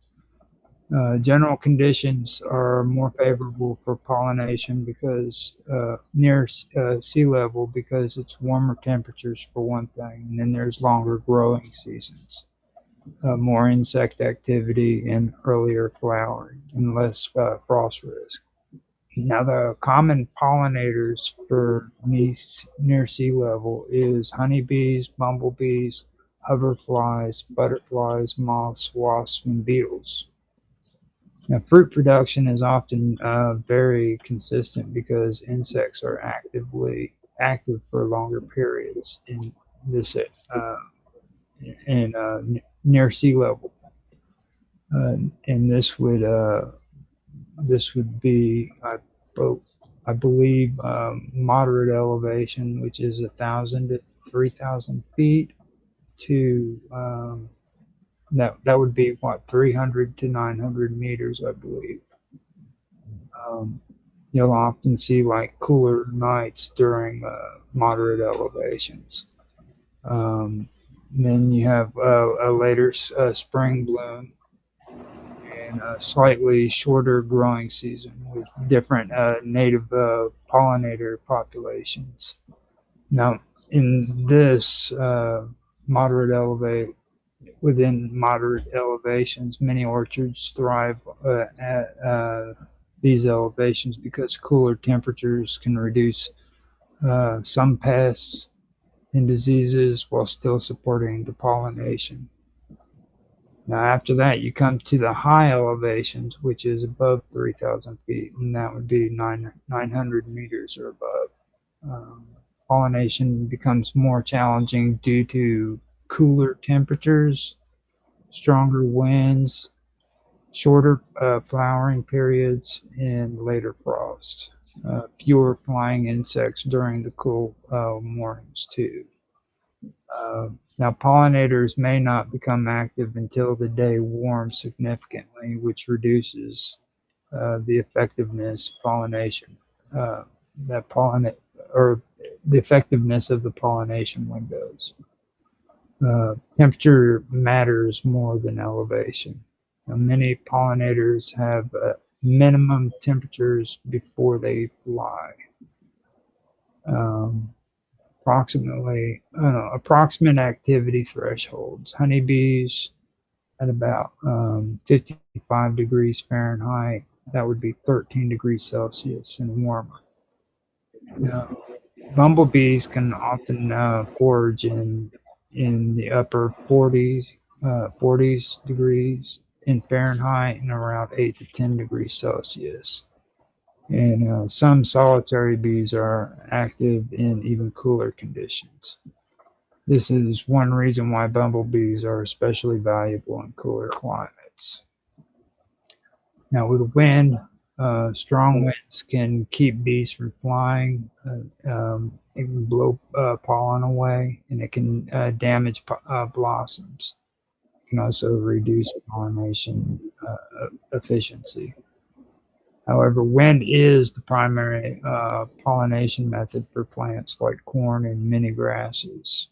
A: General conditions are more favorable for pollination because near sea level, because it's warmer temperatures for one thing, and then there's longer growing seasons, more insect activity, and earlier flowering, and less frost risk. Now, the common pollinators for near sea level is honeybees, bumblebees, hoverflies, butterflies, moths, wasps, and beetles. Now, fruit production is often very consistent because insects are active for longer periods in this near sea level, and this would be, I believe, moderate elevation, which is 1,000 to 3,000 feet, to that would be what, 300 to 900 meters, I believe. You'll often see like cooler nights during moderate elevations. Then you have a later spring bloom and a slightly shorter growing season with different native pollinator populations. Now, in this within moderate elevations, many orchards thrive at these elevations because cooler temperatures can reduce some pests and diseases while still supporting the pollination. Now, after that, you come to the high elevations, which is above 3,000 feet, and that would be 900 meters or above. Pollination becomes more challenging due to cooler temperatures, stronger winds, shorter flowering periods, and later frost. Fewer flying insects during the cool mornings, too. Now, pollinators may not become active until the day warms significantly, which reduces the effectiveness of pollination. That pollinate or the effectiveness of the pollination windows. Temperature matters more than elevation. Now, many pollinators have minimum temperatures before they fly. Um, approximate activity thresholds. Honeybees at about 55 degrees Fahrenheit, that would be 13 degrees Celsius and warmer. Now, bumblebees can often forage in the upper 40s degrees in Fahrenheit and around 8 to 10 degrees Celsius. And some solitary bees are active in even cooler conditions. This is one reason why bumblebees are especially valuable in cooler climates. Now, with wind, strong winds can keep bees from flying. It can blow pollen away, and it can damage blossoms. It can also reduce pollination efficiency. However, wind is the primary pollination method for plants like corn and many grasses.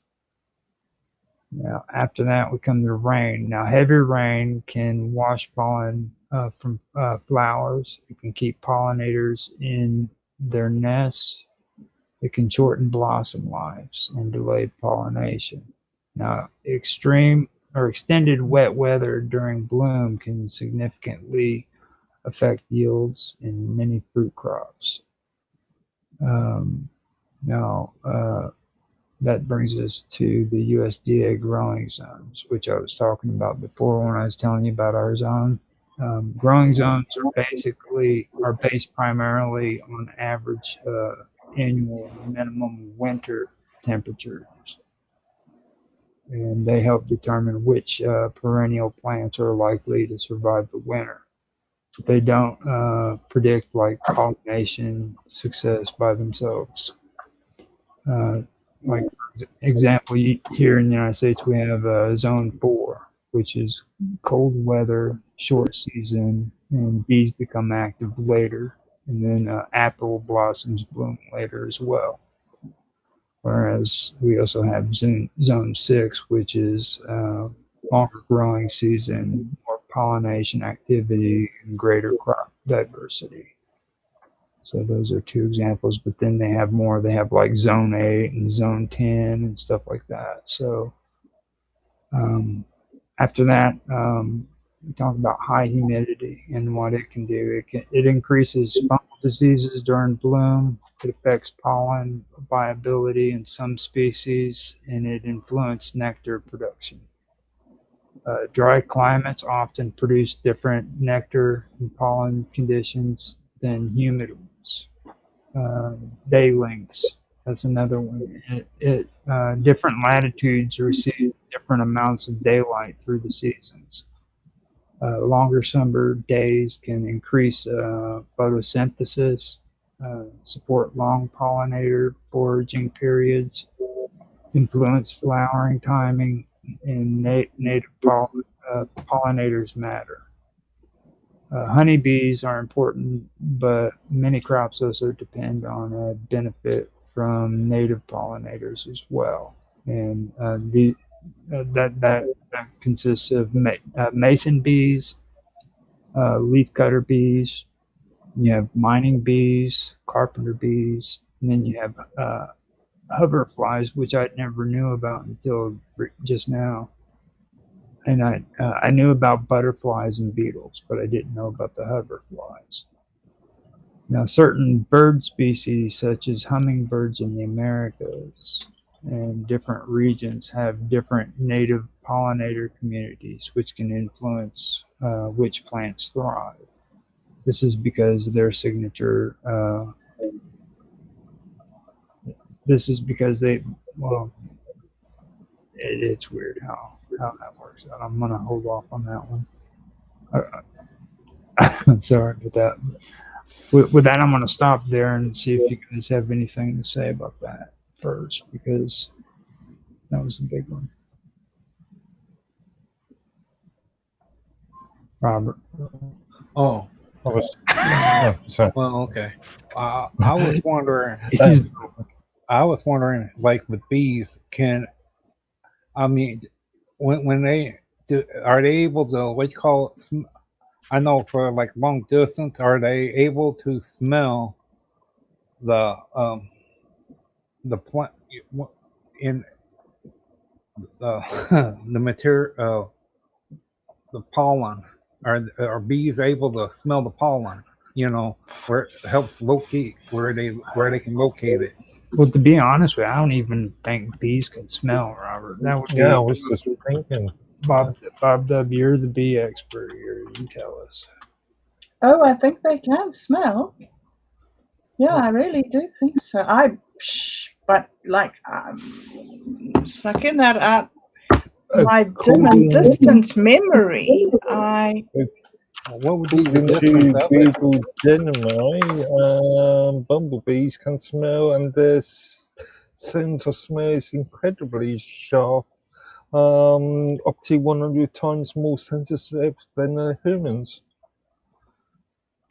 A: Now, after that, we come to rain. Now, heavy rain can wash pollen from flowers. It can keep pollinators in their nests. It can shorten blossom lives and delay pollination. Now, extreme or extended wet weather during bloom can significantly affect yields in many fruit crops. Now, that brings us to the USDA growing zones, which I was talking about before when I was telling you about our zone. Growing zones are based primarily on average annual minimum winter temperatures, and they help determine which perennial plants are likely to survive the winter. They don't predict like pollination success by themselves. Like for example, here in the United States, we have Zone 4, which is cold weather, short season, and bees become active later, and then apple blossoms bloom later as well. Whereas we also have Zone 6, which is longer growing season, more pollination activity, and greater crop diversity. So those are two examples, but then they have more. They have like Zone 8 and Zone 10 and stuff like that. So after that, we talk about high humidity and what it can do. It increases fungal diseases during bloom. It affects pollen viability in some species, and it influences nectar production. Dry climates often produce different nectar and pollen conditions than humid ones. Day lengths, that's another one. Different latitudes receive different amounts of daylight through the seasons. Longer summer days can increase photosynthesis, support long pollinator foraging periods, influence flowering timing, and native pollinators matter. Honeybees are important, but many crops also depend on a benefit from native pollinators as well. And that consists of mason bees, leafcutter bees. You have mining bees, carpenter bees, and then you have hoverflies, which I never knew about until just now. And I knew about butterflies and beetles, but I didn't know about the hoverflies. Now, certain bird species, such as hummingbirds in the Americas and different regions, have different native pollinator communities, which can influence which plants thrive. This is because their signature. This is because it's weird how that works out. I'm gonna hold off on that one. Sorry about that. With that, I'm gonna stop there and see if you guys have anything to say about that first, because that was a big one. Robert.
C: Oh,
D: Sorry.
C: well, okay. I was wondering.
A: He's-
C: Like with bees, I mean, when they do, are they able to what you call it? I know for like long distance, are they able to smell the plant in the material, the pollen? Are bees able to smell the pollen? You know, where it helps locate where they can locate it.
A: Well, to be honest with you, I don't even think bees can smell, Robert. That would be
D: Yeah, I was just thinking.
A: Bob W. You're the bee expert here. You tell us.
B: Oh, I think they can smell. Yeah, I really do think so. But like, sucking that up, my dim and distant memory,
C: What would be the
D: According
C: difference
D: to
C: of it?
D: Google Gemini, bumblebees can smell, and their sense of smell is incredibly sharp, up to 100 times more sensitive than humans.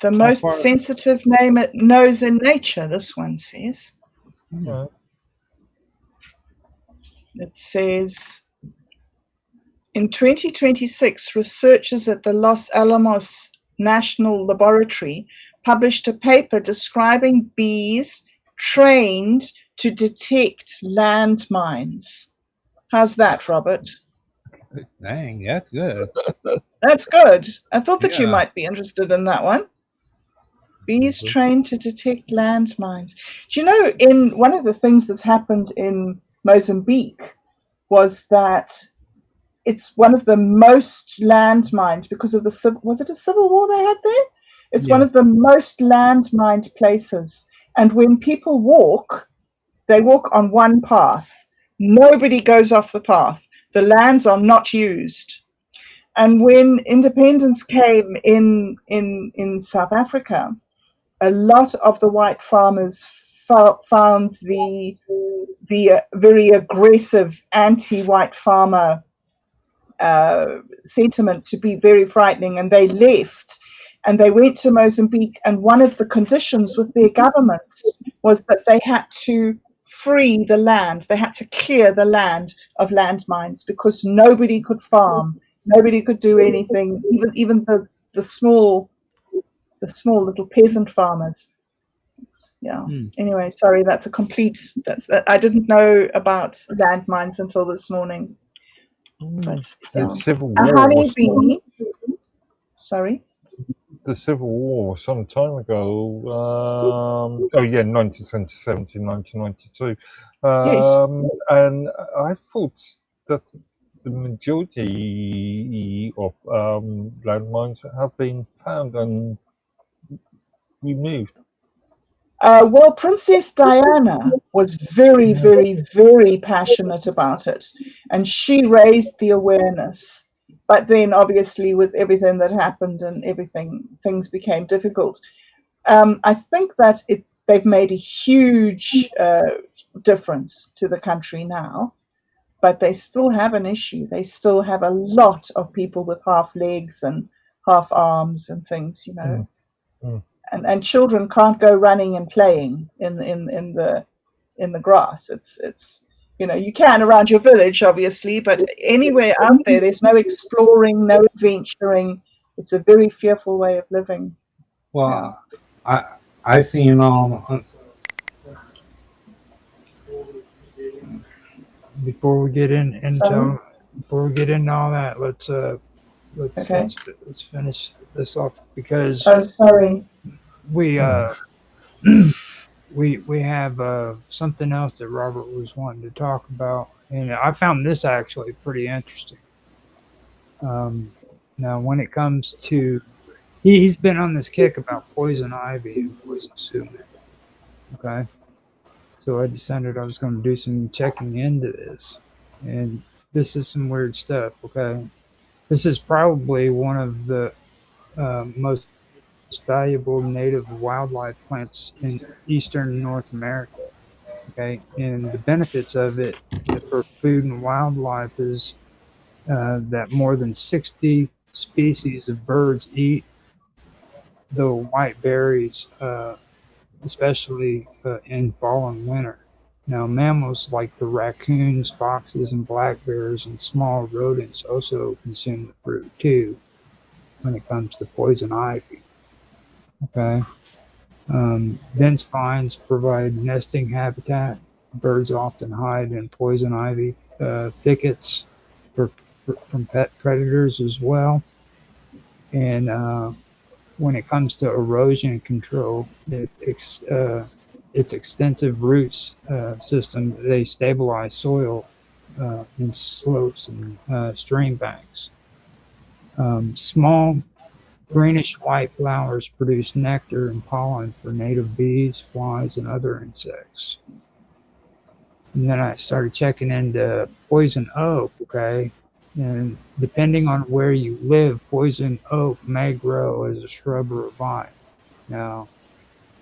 B: the most
C: far-
B: sensitive nose in nature, this one says.
D: Right.
B: It says, in 2026, researchers at the Los Alamos National Laboratory published a paper describing bees trained to detect landmines. How's that, Robert?
C: Dang, that's good.
B: That's good. I thought that you
C: Yeah.
B: might be interested in that one. Bees trained to detect landmines. Do you know, in one of the things that's happened in Mozambique was that it's one of the most landmined because of was it a civil war they had there? It's one
A: Yeah.
B: of the most landmined places. And when people walk, they walk on one path. Nobody goes off the path. The lands are not used. And when independence came in South Africa, a lot of the white farmers found the very aggressive anti-white farmer sentiment to be very frightening, and they left and they went to Mozambique, and one of the conditions with their government was that they had to free the land, they had to clear the land of landmines, because nobody could farm, nobody could do anything, even the small little peasant farmers. Yeah. Anyway, sorry, that's I didn't know about landmines until this morning. But yeah.
D: The Civil
B: A
D: War was
B: honeybee. Sorry.
D: the Civil War was some time ago. 1977 to 1992. And I thought that the majority of landmines have been found and removed.
B: Well, Princess Diana was very, very, very passionate about it, and she raised the awareness. But then, obviously, with everything that happened and things became difficult. I think that they've made a huge difference to the country now, but they still have an issue. They still have a lot of people with half legs and half arms and things, you know. And children can't go running and playing in the grass. It's you can around your village, obviously, but anywhere out there, there's no exploring, no adventuring. It's a very fearful way of living.
C: Well, I seen all.
A: Before we get into all that, let's finish this off, because
B: sorry.
A: we have something else that Robert was wanting to talk about, and I found this actually pretty interesting. Now, when it comes to, he's been on this kick about poison ivy and poison sumac. Okay, so I decided I was going to do some checking into this, and this is some weird stuff. Okay, this is probably one of the most valuable native wildlife plants in eastern North America. Okay, and the benefits of it for food and wildlife is that more than 60 species of birds eat the white berries, especially in fall and winter. Now, mammals like the raccoons, foxes, and black bears and small rodents also consume the fruit too when it comes to poison ivy. Okay. Dense pines provide nesting habitat. Birds often hide in poison ivy thickets from pet predators as well. And when it comes to erosion control, its extensive roots system, they stabilize soil in slopes and stream banks. Small greenish white flowers produce nectar and pollen for native bees, flies, and other insects. And then I started checking into poison oak, okay? And depending on where you live, poison oak may grow as a shrub or a vine. Now,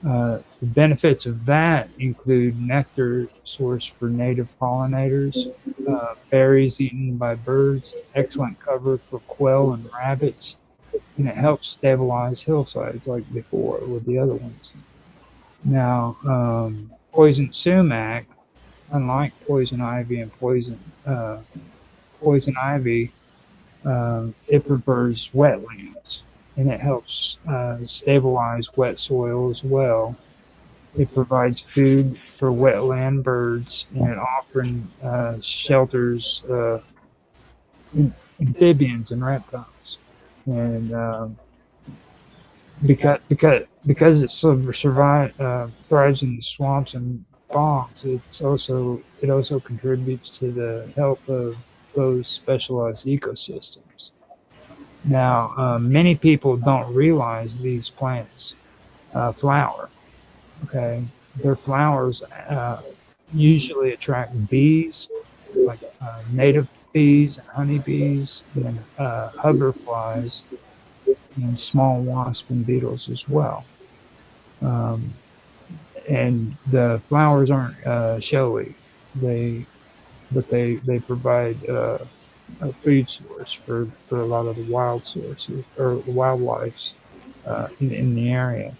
A: the benefits of that include nectar source for native pollinators, berries eaten by birds, excellent cover for quail and rabbits, and it helps stabilize hillsides like before with the other ones. Now, poison sumac, unlike poison ivy and poison ivy, it prefers wetlands, and it helps stabilize wet soil as well. It provides food for wetland birds, and it often shelters amphibians and reptiles. And because it thrives in the swamps and bogs, it also contributes to the health of those specialized ecosystems. Now, many people don't realize these plants flower. Okay, their flowers usually attract bees, like native bees and honeybees, and hoverflies, and small wasps and beetles as well. And the flowers aren't showy. They provide a food source for a lot of the wild sources or wildlife in the area.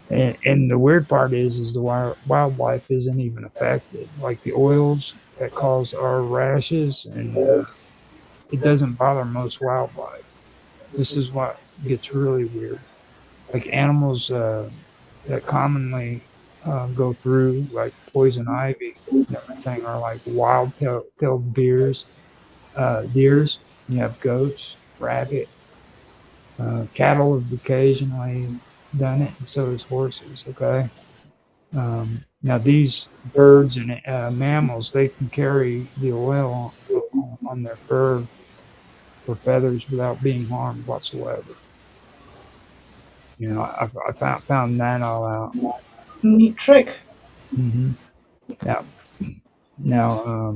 A: And the weird part is the wildlife isn't even affected. Like the oils that cause our rashes, and it doesn't bother most wildlife. This is what gets really weird. Like animals that commonly go through, like poison ivy and everything, are like wild-tailed deers. You have goats, rabbit, cattle have occasionally done it, and so does horses. Okay. Now these birds and mammals, they can carry the oil on their fur or feathers without being harmed whatsoever. I found that all out.
B: Neat trick.
A: Mm-hmm. Yeah. Now,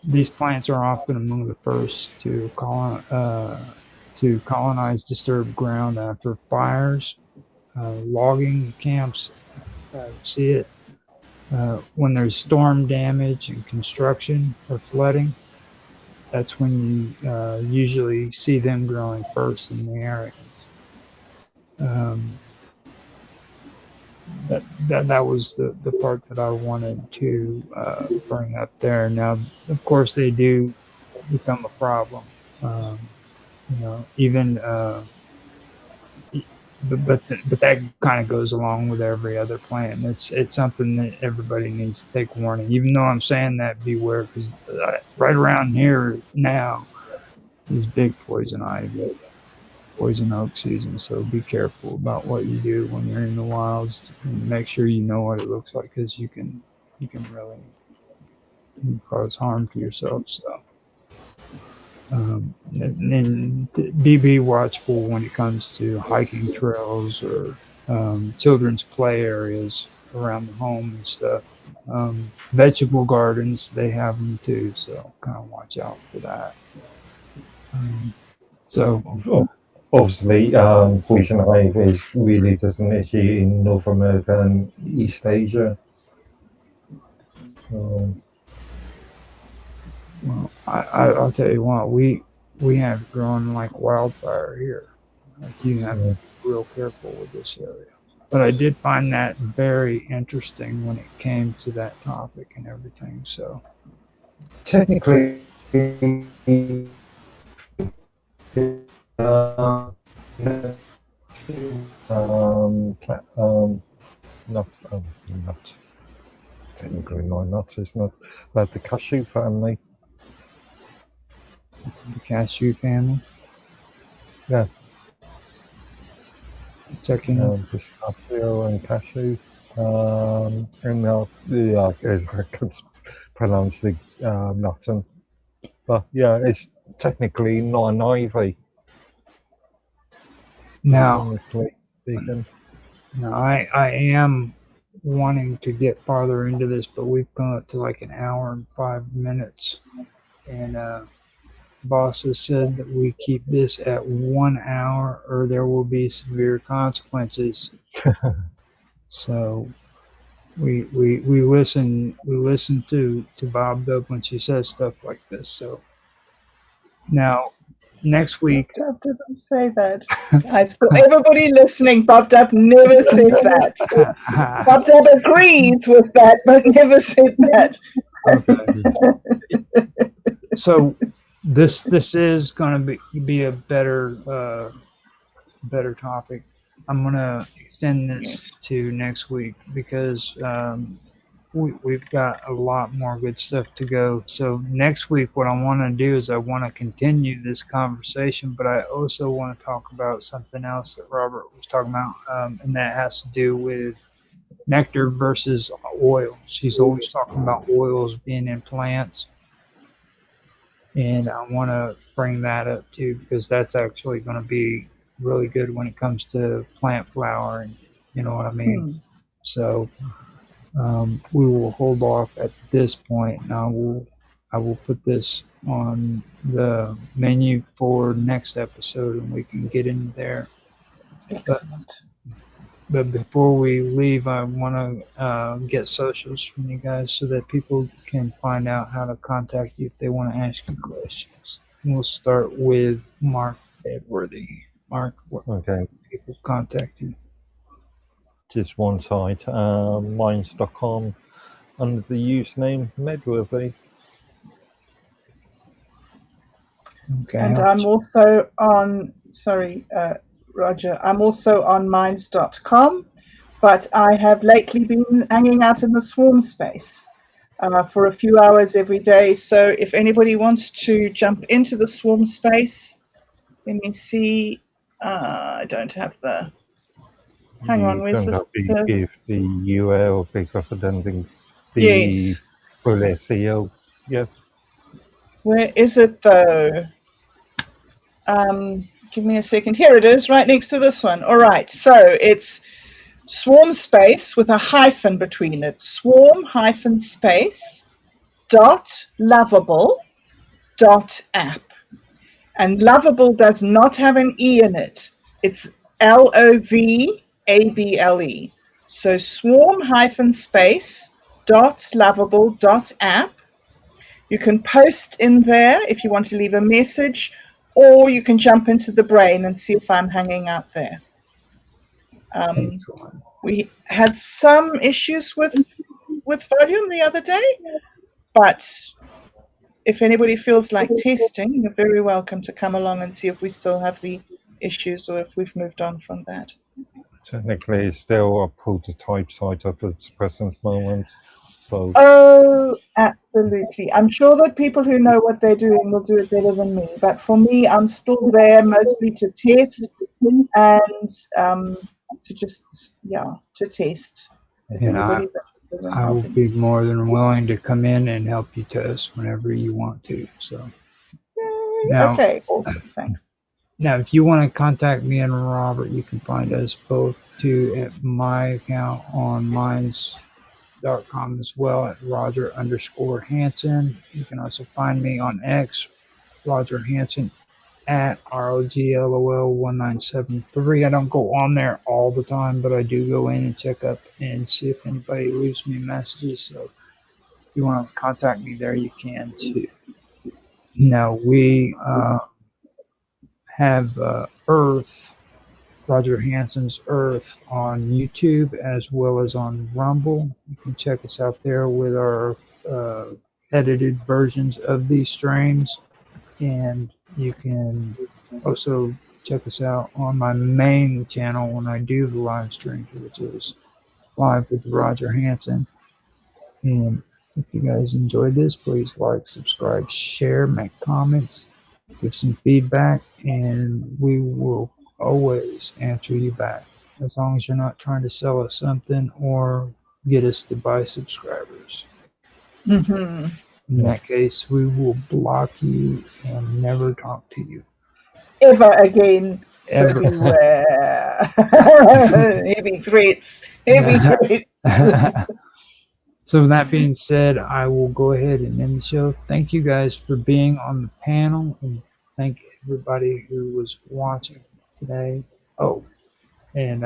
A: these plants are often among the first to colonize disturbed ground after fires, logging camps. See it when there's storm damage and construction or flooding. That's when you usually see them growing first in the areas. That was the part that I wanted to bring up there. Now, of course, they do become a problem. Even but that kind of goes along with every other plant. It's something that everybody needs to take warning. Even though I'm saying that, beware, because right around here now is big poison ivy, poison oak season. So be careful about what you do when you're in the wilds, and make sure you know what it looks like, because you can really cause harm to yourself. So. And be watchful when it comes to hiking trails or children's play areas around the home and stuff. Vegetable gardens, they have them too, so kind of watch out for that. So
D: Well, obviously, poison ivy is really just an issue in North America and East Asia. So,
A: well, I'll tell you what, we have it growing like wildfire here. Like you have to be real careful with this area. But I did find that very interesting when it came to that topic and everything. So
D: technically, not not technically nuts. It's not about the cashew family.
A: the cashew family.
D: Yeah.
A: Checking
D: Pistachio and cashew. And yeah, I can't pronounce the nutton. But yeah, it's technically not an ivy.
A: now.
D: Technically speaking.
A: Now I am wanting to get farther into this, but we've gone up to like an hour and 5 minutes, and boss has said that we keep this at 1 hour or there will be severe consequences. So we listen to Bob Dub when she says stuff like this. So now next week
B: Bob Dub doesn't say that. Guys, for everybody listening, Bob Dub never said that. Bob Dub agrees with that, but never said that.
A: So this is going to be a better topic. I'm going to extend this to next week because we've got a lot more good stuff to go. So next week, what I want to do is I want to continue this conversation, but I also want to talk about something else that Robert was talking about, and that has to do with nectar versus oil. She's always talking about oils being in plants. And I want to bring that up too, because that's actually going to be really good when it comes to plant flowering. You know what I mean? So we will hold off at this point. And I will put this on the menu for next episode, and we can get into there.
B: Excellent.
A: But before we leave, I want to get socials from you guys so that people can find out how to contact you if they want to ask you questions. And we'll start with Mark Edworthy. Mark, what can people contact you?
D: Just one site, minds.com, under the username Medworthy.
A: Okay.
B: And I'm also on, Roger, I'm also on minds.com, but I have lately been hanging out in the swarm space for a few hours every day. So if anybody wants to jump into the swarm space, let me see. I don't have the. Hang on, where's
D: the give the URL because I don't think the
B: yes.
D: full SEO. Yes.
B: Where is it though? Give me a second. Here it is, right next to this one. All right, so it's swarm space with a hyphen between it. Swarm hyphen space dot lovable dot app. And lovable does not have an E in it. It's LOVABLE. So swarm hyphen space dot lovable dot app. You can post in there if you want to leave a message, or you can jump into the brain and see if I'm hanging out there. We had some issues with volume the other day, but if anybody feels like testing, you're very welcome to come along and see if we still have the issues or if we've moved on from that.
D: Technically, it's still a prototype site at the present moment. So.
B: Oh, absolutely. I'm sure that people who know what they're doing will do it better than me. But for me, I'm still there mostly to test and to just, to test.
A: And I will be more than willing to come in and help you test whenever you want to. So. Now,
B: okay, awesome. Thanks.
A: Now, if you want to contact me and Robert, you can find us both too at my account on Minds facebook.com as well at Roger_Hanson. You can also find me on X, Roger Hanson at ROGLOL1973. I don't go on there all the time, but I do go in and check up and see if anybody leaves me messages. So if you want to contact me there, you can too. Now we have Earth, Roger Hanson's Earth on YouTube as well as on Rumble. You can check us out there with our edited versions of these streams. And you can also check us out on my main channel when I do the live streams, which is Live with Roger Hanson. And if you guys enjoyed this, please like, subscribe, share, make comments, give some feedback, and we will always answer you back, as long as you're not trying to sell us something or get us to buy subscribers.
B: Mm-hmm.
A: In that case, we will block you and never talk to you.
B: Ever again. So
A: Ever.
B: beware. Heavy threats. Heavy threats.
A: So with that being said, I will go ahead and end the show. Thank you guys for being on the panel, and thank everybody who was watching today. Oh, and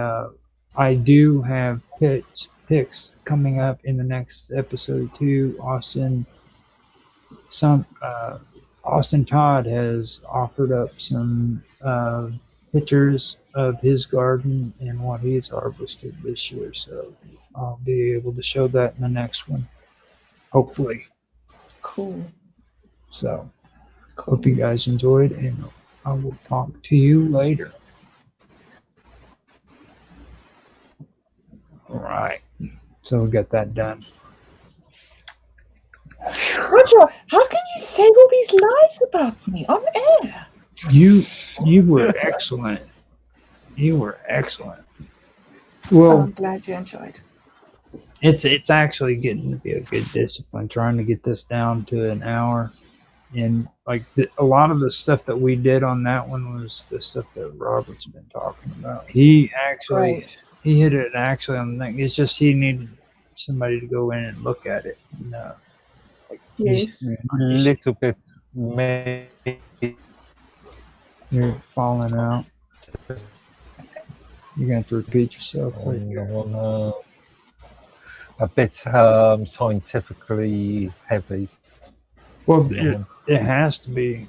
A: I do have picks coming up in the next episode too. Austin Todd has offered up some pictures of his garden and what he's harvested this year, so I'll be able to show that in the next one, hopefully.
B: Cool.
A: So hope you guys enjoyed, and I will talk to you later. All right, so we got that done.
B: Roger, how can you say all these lies about me on air?
A: You were excellent. You were excellent. Well,
B: I'm glad you enjoyed.
A: it's actually getting to be a good discipline, trying to get this down to an hour. And like a lot of the stuff that we did on that one was the stuff that Robert's been talking about. He actually he hit it actually on the thing. It's just he needed somebody to go in and look at it. And,
B: Yes.
D: A little bit maybe.
A: You're falling out. You're going to have to repeat yourself.
D: A bit scientifically heavy.
A: Well, it has to be.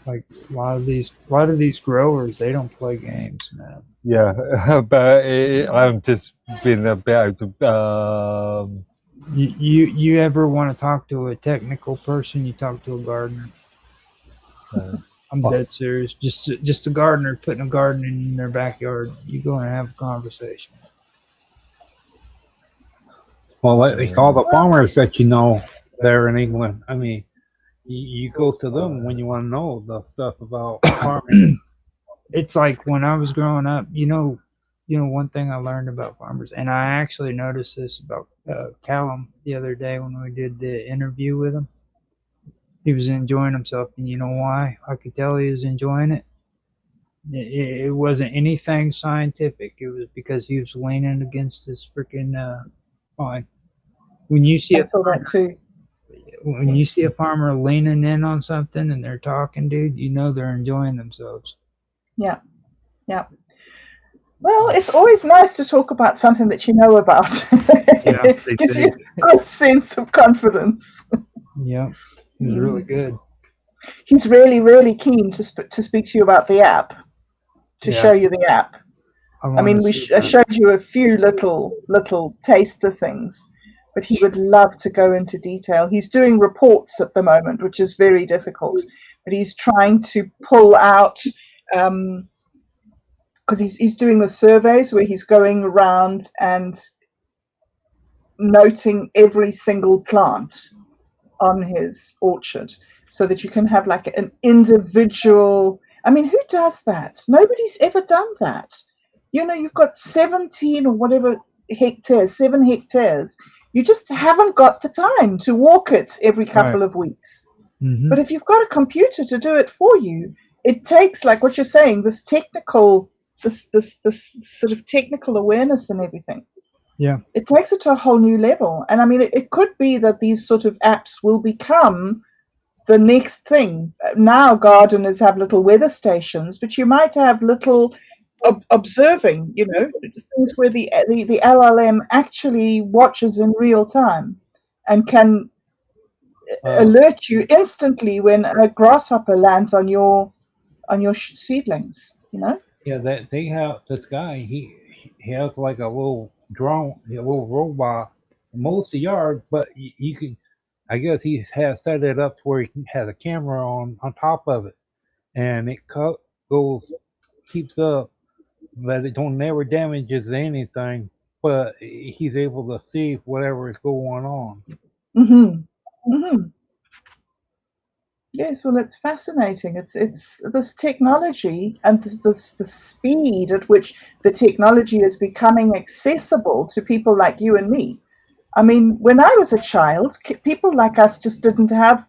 A: Like a lot of these growers, they don't play games, man.
D: Yeah, but I'm just been a bit out of.
A: You ever want to talk to a technical person? You talk to a gardener. I'm dead serious. Just a gardener putting a garden in their backyard. You go and have a conversation.
C: Well, like all the farmers that you know there in England, I mean, you go to them when you want to know the stuff about farming.
A: It's like when I was growing up, you know, one thing I learned about farmers, and I actually noticed this about Callum the other day when we did the interview with him. He was enjoying himself, and you know why? I could tell he was enjoying it. It wasn't anything scientific. It was because he was leaning against his freaking pine. When you see when you see a farmer leaning in on something and they're talking, dude, you know they're enjoying themselves.
B: Yeah. Well, it's always nice to talk about something that you know about.
A: Yeah,
B: it gives you a good sense of confidence.
A: Yeah, he was really good.
B: He's really, really keen to speak to you about the app, to show you the app. I mean, I showed you a few little taster things, but he would love to go into detail. He's doing reports at the moment, which is very difficult, but he's trying to pull out, because he's doing the surveys where he's going around and noting every single plant on his orchard, so that you can have like an individual. I mean, who does that? Nobody's ever done that. You know, you've got 17 or whatever hectares, 7 hectares. You just haven't got the time to walk it every couple of weeks.
A: Mm-hmm.
B: But if you've got a computer to do it for you, it takes, like what you're saying, this sort of technical awareness and everything. It takes it to a whole new level. And I mean, it could be that these sort of apps will become the next thing. Now gardeners have little weather stations, but you might have little observing, things where the LLM actually watches in real time and can alert you instantly when a grasshopper lands on your seedlings.
C: Yeah, that they have this guy. He has like a little drone, a little robot, mows the yard. But you can, I guess he has set it up to where he has a camera on top of it, and it goes keeps up, but it don't never damages anything. But he's able to see whatever is going on.
B: Mm-hmm. Mm-hmm. Yes, well, it's fascinating. It's this technology and the speed at which the technology is becoming accessible to people like you and me. I mean, when I was a child, people like us just didn't have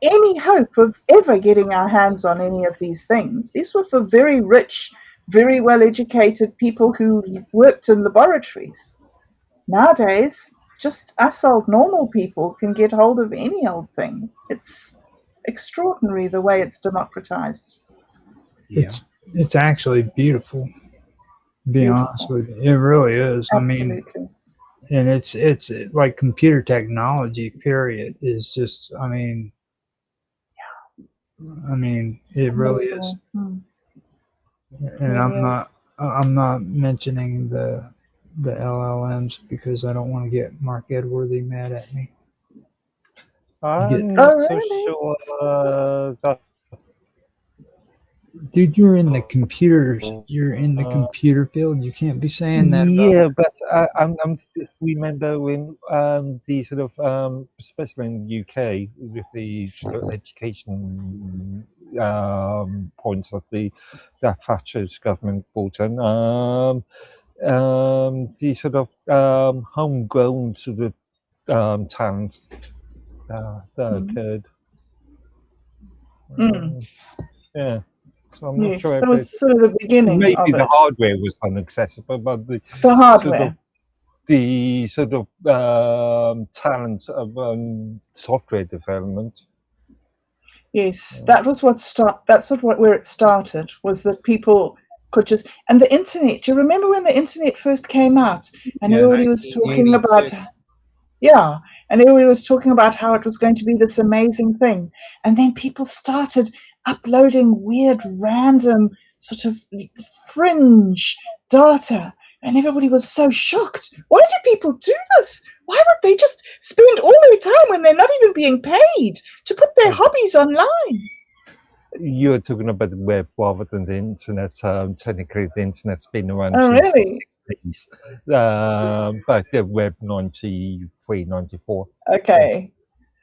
B: any hope of ever getting our hands on any of these things. These were for very rich, very well-educated people who worked in laboratories. Nowadays, just us old normal people can get hold of any old thing. It's extraordinary the way it's democratized.
C: Yeah,
A: It's actually beautiful. To be honest with you, it really is.
B: Absolutely.
A: I mean, and it's like computer technology. Period is just. I mean, it really is.
B: Mm.
A: And
B: Really
A: I'm not mentioning the LLMs because I don't want to get Mark Edworthy mad at me.
D: I'm
A: get-
D: not
B: Oh,
D: so
B: really?
D: sure that
A: Dude, you're in the computer field. You can't be saying that.
D: yeah, but I'm just remember when the sort of especially in the UK with the sort of education points of that Thatcher's government brought in, the sort of homegrown sort of talent that occurred.
B: Mm.
D: Yeah, so I'm not
B: Yes,
D: sure
B: that
D: if
B: was sort of the beginning
D: maybe
B: of
D: the
B: it.
D: hardware was inaccessible, but the
B: The
D: sort
B: hardware.
D: of the sort of talent of software development.
B: Yes, that was that's where it started, was that people could just, and the internet. Do you remember when the internet first came out and
C: yeah,
B: everybody was talking about,
C: 1986.
B: yeah, and everybody was talking about how it was going to be this amazing thing, and then people started uploading weird random sort of fringe data, and everybody was so shocked. Why do people do this? Why would they just spend all their time when they're not even being paid to put their hobbies online?
D: You're talking about the web rather than the internet. Technically, the internet's been around
B: Oh,
D: since
B: really?
D: the 60s, but the web 93, 94.
B: Okay.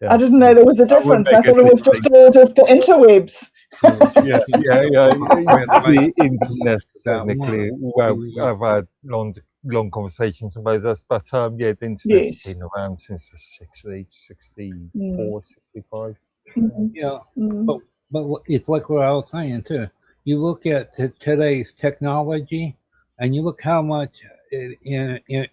D: Yeah.
B: I didn't know there was a
D: I would
B: difference. I
D: make
B: thought
D: it
B: it was just all just the interwebs.
D: yeah. The internet
C: That
D: technically.
C: one.
D: Well, I've had long conversations about this, but yeah, the internet's
B: Yes.
D: been around since the 60s, 64, 65.
B: Mhm.
C: Yeah,
B: Mm.
C: but it's like what I was saying too. You look at today's technology, and you look how much in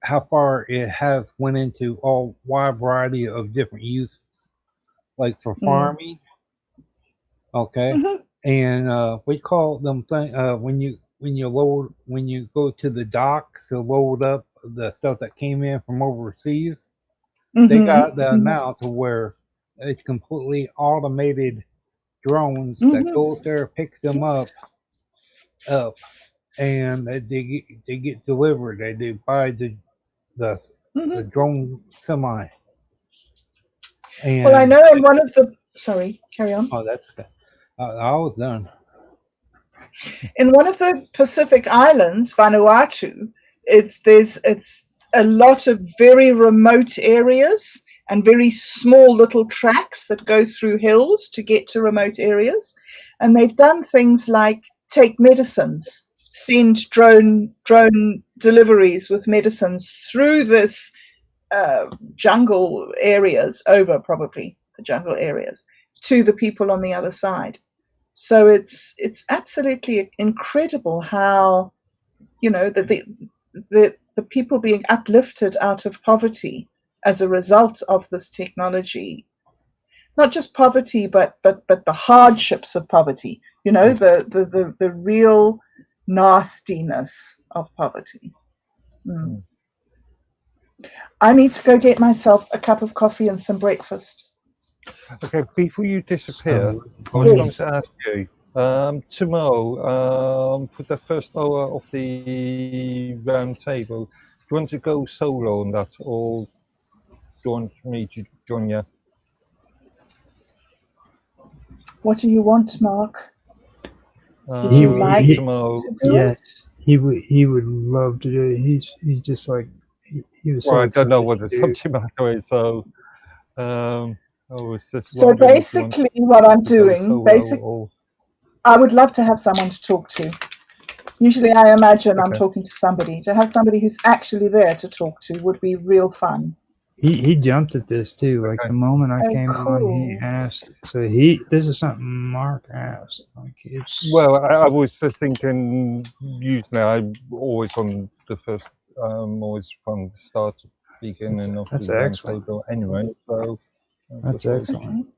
C: how far it has went into all wide variety of different uses, like for farming. Okay,
B: Mhm.
C: and we call them when you go to the docks to load up the stuff that came in from overseas. They got that now to where it's completely automated drones that goes there, picks them up, and they get delivered. They buy the the
B: Mhm.
C: drone semi,
B: Well, I
C: and
B: know in one of the, sorry, carry on.
C: oh, that's okay. I was done.
B: In one of the Pacific islands, Vanuatu, it's a lot of very remote areas and very small little tracks that go through hills to get to remote areas. And they've done things like take medicines, send drone deliveries with medicines through this jungle areas, over probably the jungle areas, to the people on the other side. So it's absolutely incredible how, that the the people being uplifted out of poverty as a result of this technology. Not just poverty, but the hardships of poverty. You know, the real nastiness of poverty. Mm. I need to go get myself a cup of coffee and some breakfast.
D: Okay, before you disappear,
A: So,
D: I was going
B: Yes.
D: to ask you, tomorrow, for the first hour of the round table, do you want to go solo on that, or do you want me to join you?
B: What do you want, Mark? Would
A: He-
B: you like
A: he-
D: tomorrow?
B: to do
A: yes, he would love to do it. He's just like he was so
D: Well, I don't know
A: excited
D: what the
A: to do.
D: subject matter is, so I was just
B: So
D: wondering if you want
B: basically, what I'm
D: to go
B: doing,
D: solo or
B: I would love to have someone to talk to. Usually, I imagine I'm
D: Okay.
B: talking to somebody. To have somebody who's actually there to talk to would be real fun.
A: He jumped at this too. Like
D: Okay.
A: the moment I
B: Oh,
A: came on, he
B: cool.
A: asked. So this is something Mark asked. Like it's
D: Well, I was just thinking. Usually, I'm always on the first. Always from the start, beginning of
A: that's
D: the round
A: excellent.
D: table. Anyway, so
A: That's
D: just always-
A: excellent.
B: Okay.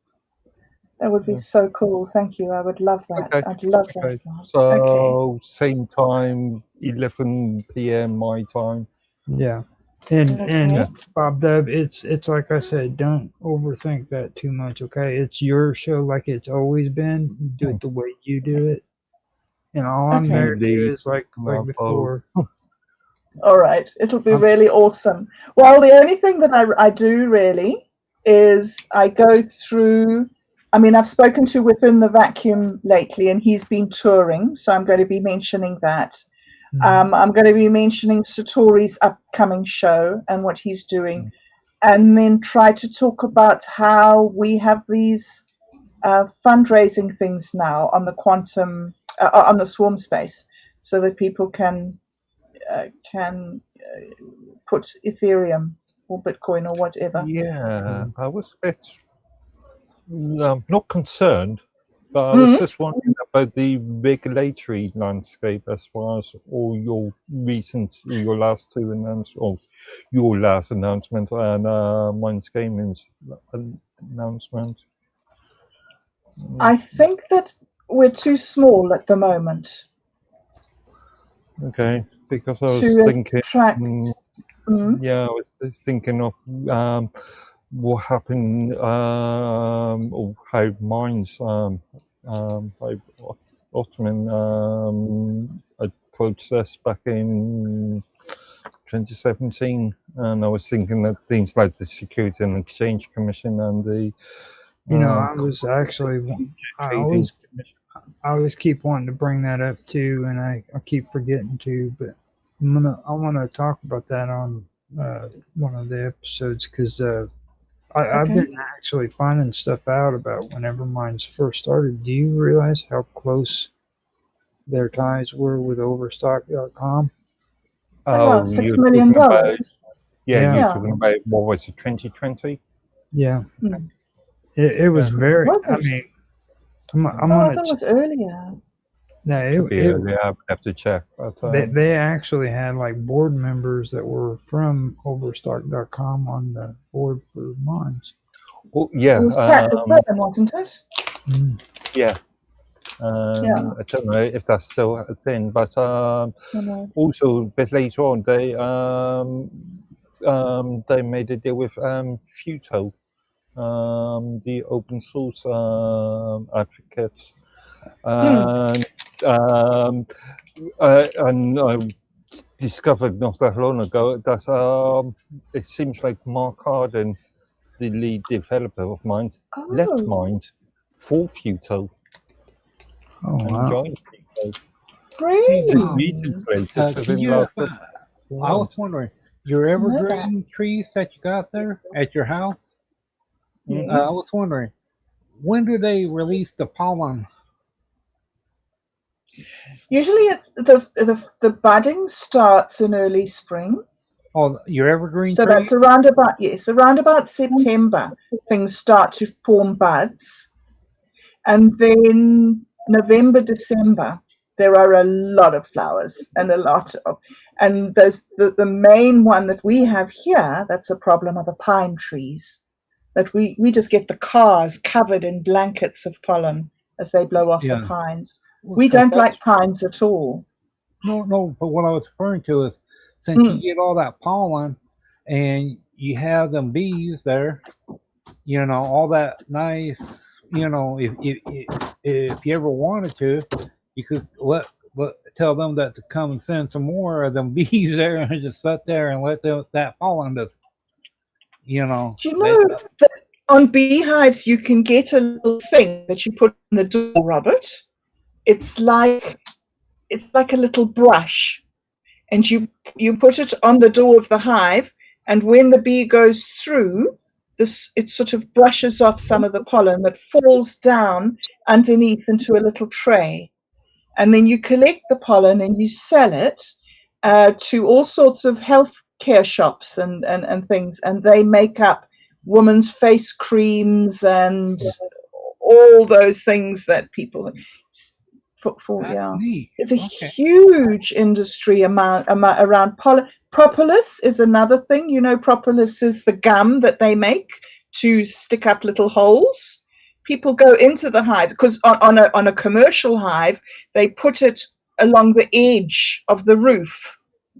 B: That would be
D: Yeah.
B: so cool. Thank you. I would love that.
D: Okay.
B: I'd love
D: Okay.
B: that. Mark.
D: So
B: Okay.
D: same time, 11 p.m. my time.
A: Yeah. And
B: Okay.
A: Bob Dub, it's like I said, don't overthink that too much, okay? It's your show like it's always been. Do it the way you do it. And all I'm
B: Okay.
A: there to do is like
D: Well,
A: before.
B: All right. It'll be
A: Um,
B: really awesome. Well, the only thing that I do really is I go through. I mean, I've spoken to Within the Vacuum lately, and he's been touring, so I'm going to be mentioning that. I'm going to be mentioning Satori's upcoming show and what he's doing, and then try to talk about how we have these fundraising things now on the quantum, on the swarm space, so that people can put Ethereum or Bitcoin or whatever.
D: Yeah, I was a bit not concerned, but I was just wondering about the regulatory landscape as far as all your last two announcements, or your last announcement and Minds Gaming's announcement.
B: I think that we're too small at the moment
D: Okay, because I was
B: to
D: thinking.
B: attract.
D: Yeah, I was just thinking of what happened, or how Minds, how Ottoman approached us back in 2017, and I was thinking that things like the Security and Exchange Commission and the
A: I was actually, I always keep wanting to bring that up too, and I keep forgetting to, but I want to talk about that on one of the episodes because I've been actually finding stuff out about whenever mine first started. Do you realize how close their ties were with Overstock.com?
B: Oh,
D: you're
B: $6 million.
D: talking about,
A: Yeah.
D: you're talking about, what was it, 2020?
A: Yeah.
B: Hmm.
A: It was very,
B: Was
A: I
B: it?
A: mean, I'm
B: Oh, I
A: on
B: thought
A: it.
B: it was earlier.
A: No,
D: Could be earlier, I would have to check. But,
A: they actually had like board members that were from Overstock.com on the board for mines.
D: oh, yeah,
B: It was Patrick Byrne, wasn't it?
D: yeah.
B: Yeah.
D: I don't know if that's still a thing, but
B: I know.
D: also a bit later on, they made a deal with Futo, the open source advocates, and I discovered not that long ago that it seems like Mark Harden, the lead developer of Minds, left Minds for Futo.
A: Oh,
D: And
A: wow.
D: joined Futo.
B: Really?
D: Just recently, just
C: Can
D: within
C: you,
D: last
C: I was wondering, your evergreen trees that you got there at your house,
B: Yes.
C: I was wondering, when do they release the pollen?
B: Usually, it's the budding starts in early spring.
C: Oh, your evergreen
B: So
C: tree?
B: that's around about September. Things start to form buds, and then November, December, There are a lot of flowers and there's the main one that we have here that's a problem are the pine trees. That we just get the cars covered in blankets of pollen as they blow off the pines.
C: Well,
B: We
C: 'cause
B: don't
C: that's-
B: like pines at all.
C: No, but what I was referring to is since you get all that pollen and you have them bees there, all that nice, if you ever wanted to, you could tell them that to come and send some more of them bees there and just sit there and let that pollen just,
B: Do you know that on beehives you can get a little thing that you put on the door, Robert? It's like a little brush, and you put it on the door of the hive, and when the bee goes through, it sort of brushes off some of the pollen that falls down underneath into a little tray. And then you collect the pollen and you sell it to all sorts of health care shops and things, and they make up women's face creams and all those things that people
C: neat.
B: It's a huge industry around pollen. Propolis is another thing. Propolis is the gum that they make to stick up little holes. People go into the hive because on a commercial hive they put it along the edge of the roof.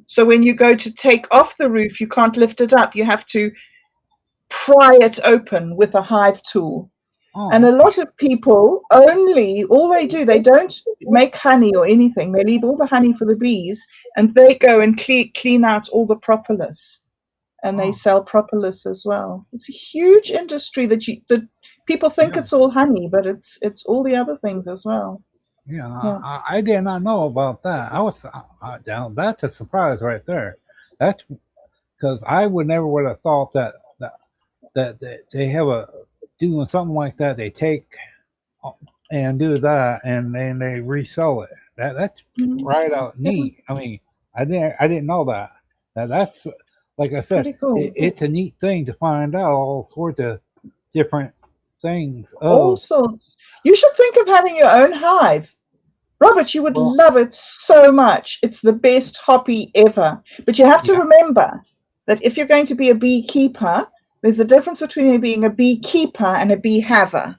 B: So when you go to take off the roof, you can't lift it up. You have to pry it open with a hive tool. And a lot of people all they do, they don't make honey or anything. They leave all the honey for the bees, and they go and clean out all the propolis, and they sell propolis as well. It's a huge industry that people think it's all honey, but it's all the other things as well.
C: I did not know about that. I was that's a surprise right there. That's because I would have thought that they have doing something like that. They take and do that, and then they resell it. That's right out neat. I mean, I didn't know that. That's like I said,
B: cool.
C: it's a neat thing to find out all sorts of different things.
B: All sorts. You should think of having your own hive. Robert, you would love it so much. It's the best hobby ever. But you have to remember that if you're going to be a beekeeper, there's a difference between being a beekeeper and a bee haver.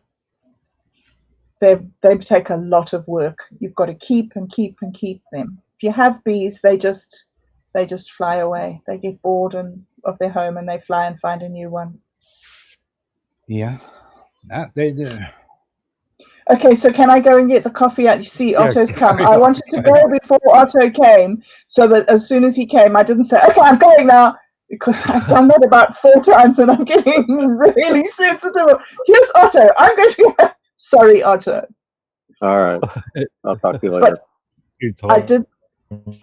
B: They take a lot of work. You've got to keep and keep and keep them. If you have bees, they just fly away. They get bored of their home and they fly and find a new one.
C: Yeah, that they do.
B: Okay, so can I go and get the coffee out? You see, Otto's come. I wanted to go before Otto came, so that as soon as he came, I didn't say, okay, I'm going now, because I've done that about 4 times and I'm getting really sensitive. Here's Otto. I'm going to go. Sorry, Otto.
E: All right. I'll talk to you later.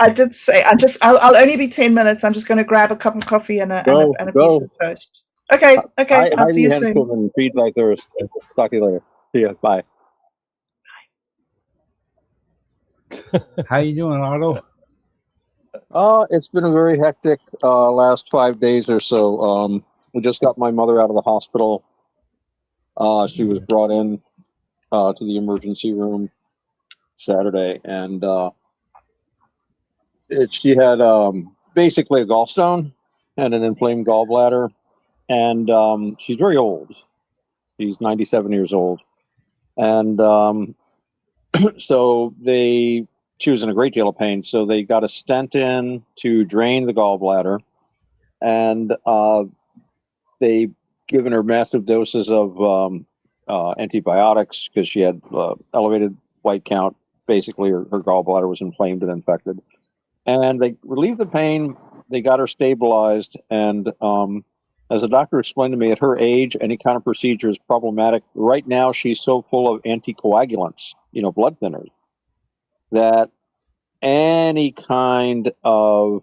B: I did say, I'll only be 10 minutes. I'm just going to grab a cup of coffee and a piece of toast. Okay. I'll see you soon.
E: And feed like there's. Talk to you later. See ya. Bye.
C: How you doing, Otto?
E: It's been a very hectic last 5 days or so. We just got my mother out of the hospital. She was brought in to the emergency room Saturday, and she had basically a gallstone and an inflamed gallbladder, and she's very old. She's 97 years old, and so she was in a great deal of pain. So they got a stent in to drain the gallbladder, and they given her massive doses of antibiotics because she had elevated white count. Basically, her gallbladder was inflamed and infected. And they relieved the pain. They got her stabilized. And as the doctor explained to me, at her age, any kind of procedure is problematic. Right now, she's so full of anticoagulants, blood thinners, that any kind of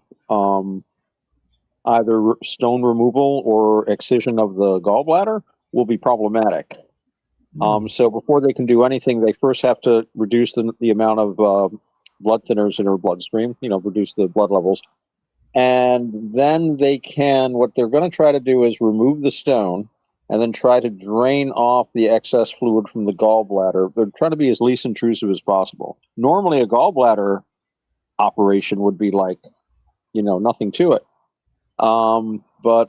E: either stone removal or excision of the gallbladder will be problematic. So before they can do anything, they first have to reduce the amount of blood thinners in her bloodstream, reduce the blood levels. And then what they're going to try to do is remove the stone and then try to drain off the excess fluid from the gallbladder. They're trying to be as least intrusive as possible. Normally, a gallbladder operation would be like, nothing to it. But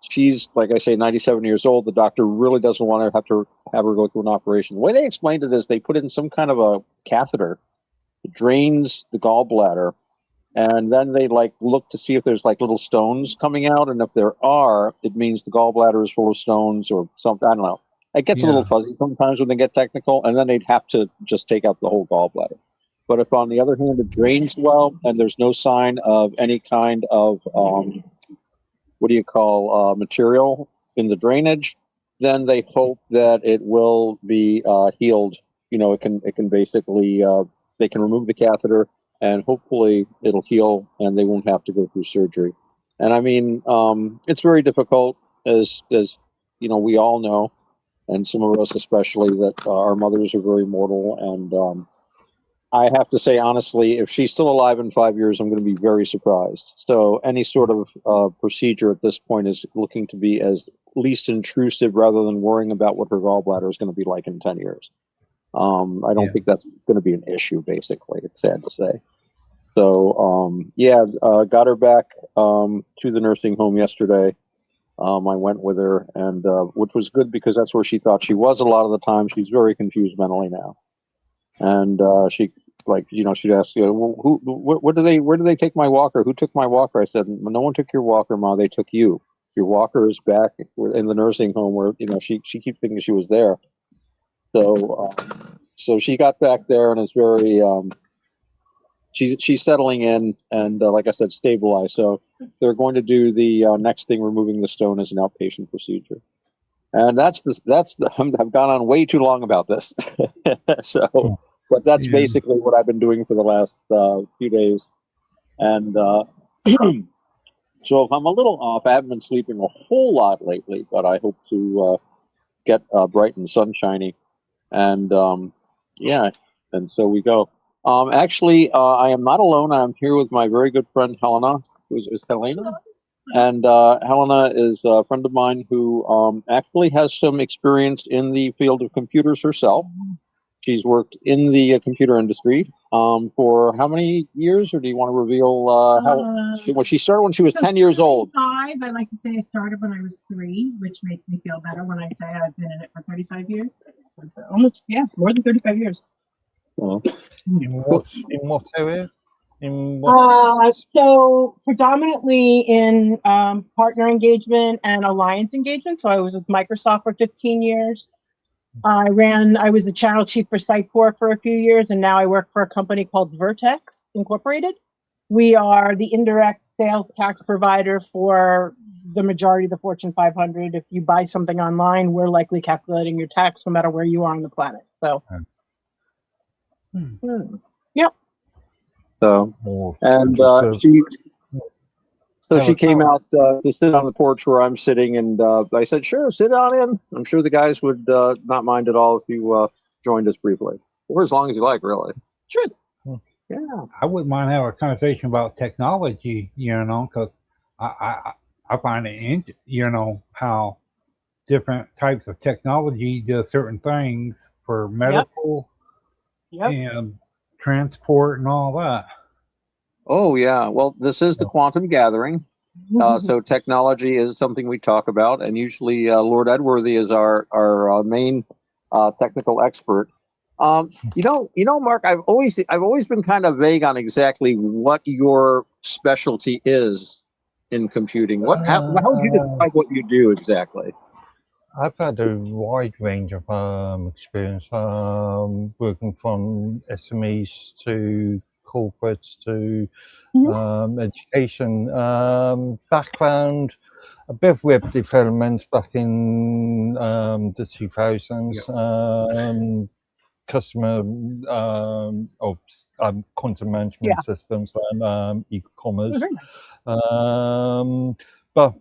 E: she's, like I say, 97 years old. The doctor really doesn't want to have her go through an operation. The way they explained it is they put in some kind of a catheter that drains the gallbladder, and then they look to see if there's little stones coming out, and if there are, it means the gallbladder is full of stones or something. I don't know. It gets a little fuzzy sometimes when they get technical, and then they'd have to just take out the whole gallbladder. But if, on the other hand, it drains well and there's no sign of any kind of material in the drainage, then they hope that it will be healed. It can basically they can remove the catheter and hopefully it'll heal and they won't have to go through surgery. And I mean, it's very difficult, as we all know, and some of us especially, that our mothers are very mortal. And I have to say, honestly, if she's still alive in 5 years, I'm going to be very surprised. So any sort of procedure at this point is looking to be as least intrusive rather than worrying about what her gallbladder is going to be like in 10 years. I don't think that's going to be an issue, basically. It's sad to say. So, got her back to the nursing home yesterday. I went with her, and which was good because that's where she thought she was a lot of the time. She's very confused mentally now. And she'd ask, where do they take my walker? Who took my walker? I said, no one took your walker, Ma. They took you. Your walker is back in the nursing home where, she keeps thinking she was there. So she got back there and is very, she's settling in and, like I said, stabilized. So they're going to do the next thing, removing the stone, as an outpatient procedure. And I've gone on way too long about this. But that's basically what I've been doing for the last few days. And so if I'm a little off, I haven't been sleeping a whole lot lately, but I hope to get bright and sunshiny. And and so we go. Actually, I am not alone. I'm here with my very good friend Helena. Is Helena? And Helena is a friend of mine who actually has some experience in the field of computers herself. She's worked in the computer industry for how many years, or do you want to reveal how she started when she was 10 years old?
F: 5. I like to say I started when I was 3, which makes me feel better when I say I've been in it for 35 years. Almost, more than 35 years.
D: In what area?
F: So predominantly in partner engagement and alliance engagement. So I was with Microsoft for 15 years. I was the channel chief for Sitecore for a few years, and now I work for a company called Vertex Incorporated. We are the indirect sales tax provider for the majority of the Fortune 500. If you buy something online, we're likely calculating your tax no matter where you are on the planet. So, yep.
E: So, and she came out to sit on the porch where I'm sitting, and I said, "Sure, sit on in. I'm sure the guys would not mind at all if you joined us briefly, or as long as you like, really."
F: Sure.
E: Yeah,
C: I wouldn't mind having a conversation about technology, because I find it, how different types of technology do certain things for medical and transport and all that.
E: Oh, yeah. Well, this is the Quantum Gathering. So technology is something we talk about, and usually Lord Edworthy is our main technical expert. Mark, I've always been kind of vague on exactly what your specialty is in computing. How would you describe what you do exactly?
D: I've had a wide range of experience, working from SMEs to corporates to education. Background, a bit of web development back in the 2000s. Customer of content management systems and e-commerce. But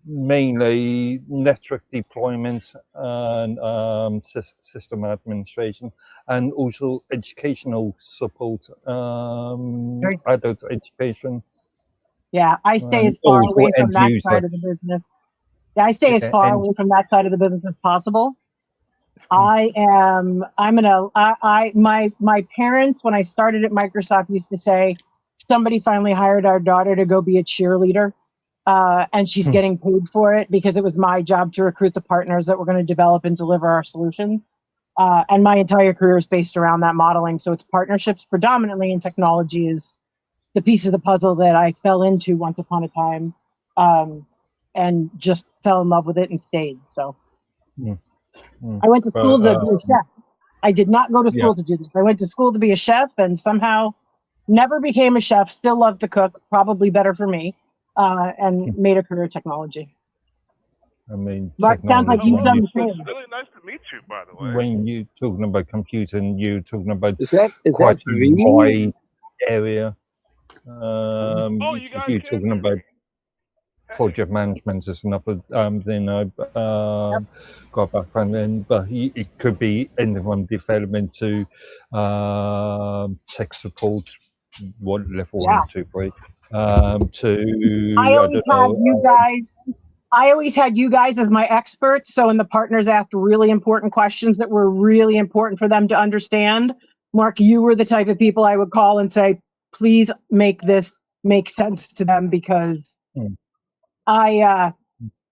D: mainly network deployment and system administration, and also educational support, adult education.
F: Yeah, I stay as far away from that side of the business. Yeah, I stay as
D: Okay,
F: far
D: and
F: away from that side of the business as possible. My parents, when I started at Microsoft, used to say, somebody finally hired our daughter to go be a cheerleader. And she's getting paid for it because it was my job to recruit the partners that were going to develop and deliver our solutions. And my entire career is based around that modeling. So it's partnerships predominantly, and technology is the piece of the puzzle that I fell into once upon a time, and just fell in love with it and stayed. So I went to school to be a chef. I did not go to
D: yeah.
F: school to do this. I went to school to be a chef and somehow never became a chef, still love to cook, probably better for me, and made a career in technology.
D: I mean,
F: Mark, sounds like you've done the same.
G: It's really nice to meet you, by the way.
D: when you're talking about computing, you're talking about
E: Is that
D: quite a
E: V?
D: wide area.
G: Oh, you guys
D: you're
G: can
D: talking
G: hear
D: about
G: me.
D: project management is another thing I've got background in, but it could be anything from development to tech support, what level
F: Yeah.
D: 1, 2, 3, to
F: I always
D: don't
F: had
D: know,
F: you guys. I always had you guys as my experts. So when the partners asked really important questions that were really important for them to understand, Mark, you were the type of people I would call and say, please make this make sense to them, because I've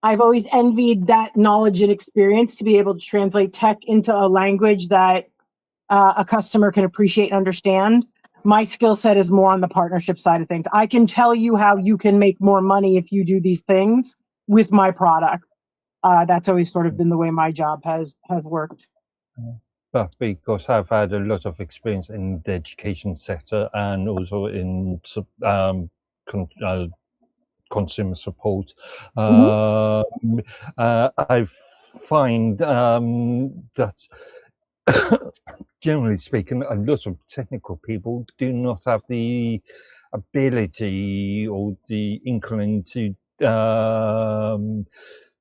F: always envied that knowledge and experience to be able to translate tech into a language that a customer can appreciate and understand. My skill set is more on the partnership side of things. I can tell you how you can make more money if you do these things with my product. That's always sort of been the way my job has worked.
D: but because I've had a lot of experience in the education sector and also in consumer support, I find that generally speaking, a lot of technical people do not have the ability or the inkling to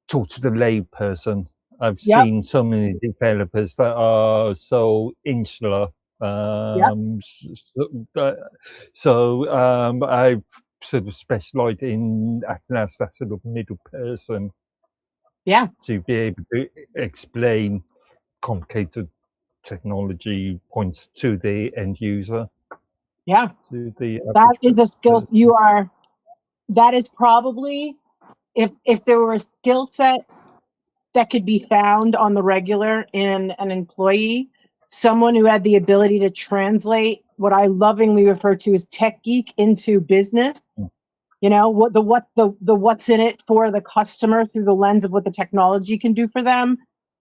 D: talk to the lay person. I've seen so many developers that are so insular. So I've sort of specialized in acting as that sort of middle person.
F: Yeah.
D: To be able to explain complicated technology points to the end user.
F: Yeah.
D: To the
F: that is a skill that is probably, if there were a skill set that could be found on the regular in an employee, someone who had the ability to translate what I lovingly refer to as tech geek into business. You know, what's in it for the customer through the lens of what the technology can do for them.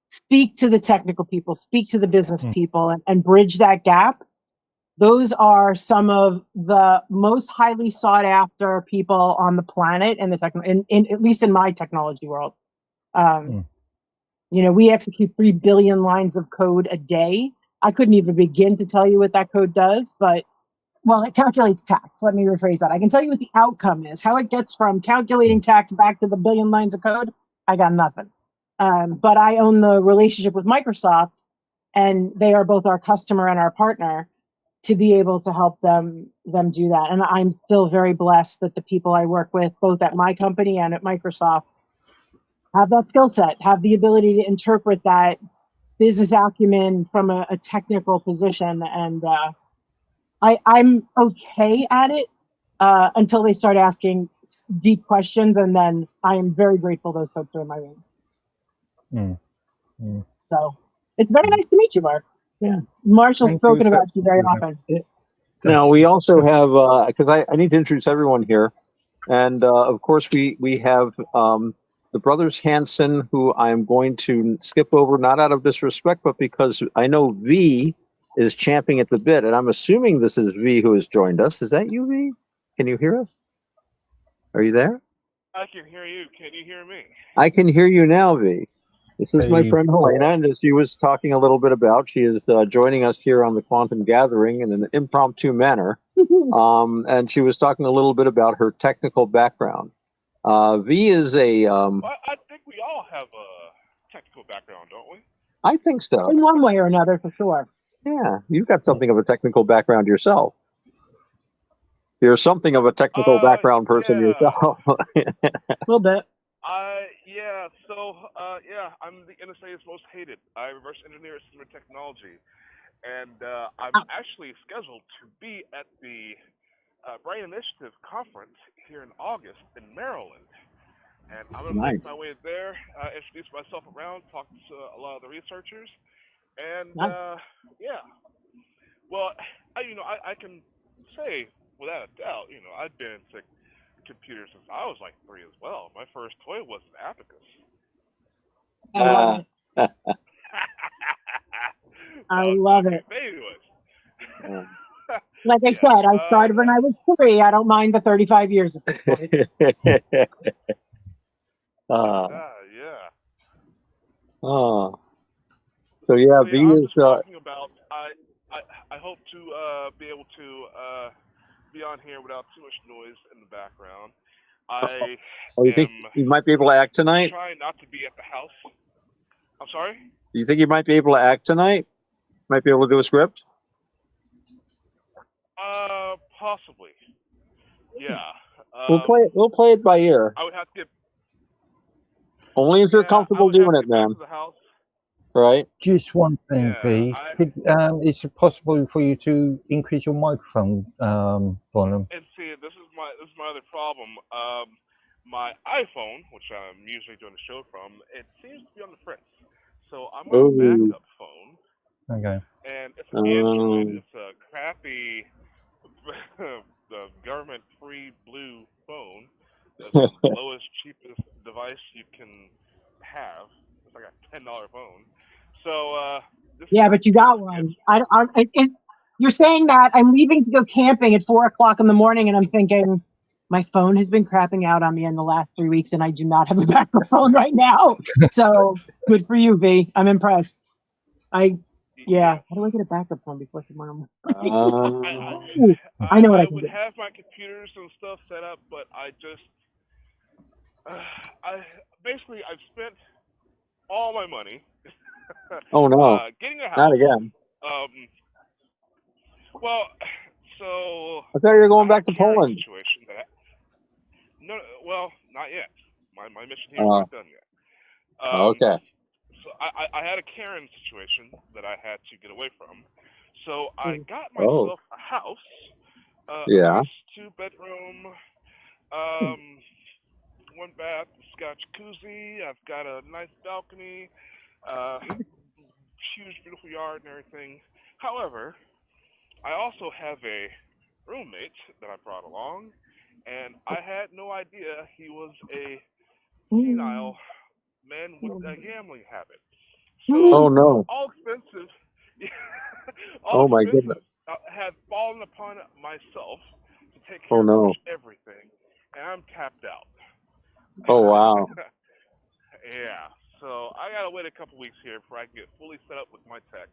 F: Speak to the technical people, speak to the business people, and bridge that gap. Those are some of the most highly sought after people on the planet in the at least in my technology world. You know, we execute 3 billion lines of code a day. I couldn't even begin to tell you what that code does, but well, it calculates tax. Let me rephrase that. I can tell you what the outcome is, how it gets from calculating tax back to the billion lines of code. I got nothing. But I own the relationship with Microsoft, and they are both our customer and our partner, to be able to help them do that. And I'm still very blessed that the people I work with, both at my company and at Microsoft, have that skill set, have the ability to interpret that business acumen from a technical position. And I'm okay at it until they start asking deep questions, and then I am very grateful those folks are in my room. So it's very nice to meet you, Mark. Yeah, Marshall's spoken about you very often.
E: Now we also have, because I need to introduce everyone here, and of course we have the brothers Hanson, who I'm going to skip over, not out of disrespect, but because I know V is champing at the bit, and I'm assuming this is V who has joined us. Is that you, V? Can you hear us? Are you there?
G: I can hear you. Can you hear me?
E: I can hear you now, V. This is my friend Helena, and as she was talking a little bit about, she is joining us here on the Quantum Gathering in an impromptu manner, and she was talking a little bit about her technical background. V is a...
G: Well, I think we all have a technical background, don't we?
E: I think so.
F: In one way or another, for sure.
E: Yeah, you've got something of a technical background yourself. You're something of a technical background person yourself.
F: A little bit.
G: Yeah, so, I'm the NSA's most hated. I reverse engineer system technology. And I'm actually scheduled to be at the Brain Initiative conference here in August in Maryland. And I'm going to
H: Nice.
G: make my way there, introduce myself around, talk to a lot of the researchers. And,
F: Nice.
G: yeah. Well, I can say without a doubt, I've been into computers since I was like 3 as well. My first toy was an abacus.
F: I love it. I love it.
G: Baby was.
F: Like I said, I started when I was 3. I don't mind the 35 years at this point.
G: Yeah.
H: Oh. So yeah, V
G: I'm
H: is
G: just talking about. I hope to be able to be on here without too much noise in the background. I
H: you think you might be able to act tonight?
G: trying not to be at the house. I'm sorry?
H: You think you might be able to act tonight? Might be able to do a script?
G: Possibly. Yeah.
H: We'll play it by ear.
G: I would have to get.
H: Only if you're comfortable doing it, man. Right?
D: Just one thing, V. Is it possible for you to increase your microphone volume?
G: And see, this is my other problem. My iPhone, which I'm usually doing the show from, it seems to be on the fritz. So I'm on a backup phone.
D: Okay.
G: And it's an Android. It's a crappy, the government-free blue phone. It's the lowest, cheapest device you can have. It's like a $10 phone. So,
F: yeah, but you got one. You're saying that I'm leaving to go camping at 4:00 in the morning, and I'm thinking my phone has been crapping out on me in the last 3 weeks, and I do not have a backup phone right now. So good for you, V. I'm impressed. How do I get a backup phone before tomorrow morning? I know what I can
G: would
F: do.
G: have my computers and stuff set up, but I just, I've spent all my money.
H: Oh no!
G: Getting a house.
H: Not again.
G: Well, so
H: I thought you were going back to Poland.
G: Situation no, well, not yet. My mission here is not done yet.
H: Okay.
G: So I had a Karen situation that I had to get away from. So I got myself a house. A nice 2-bedroom, 1 bath. It's got a jacuzzi. I've got a nice balcony. Huge, beautiful yard and everything. However, I also have a roommate that I brought along, and I had no idea he was a senile man with a gambling habit. So all expenses,
H: my goodness,
G: have fallen upon myself to take care of pretty much everything, and I'm tapped out.
H: Oh wow.
G: Yeah. So I gotta wait a couple weeks here before I can get fully set up with my tech.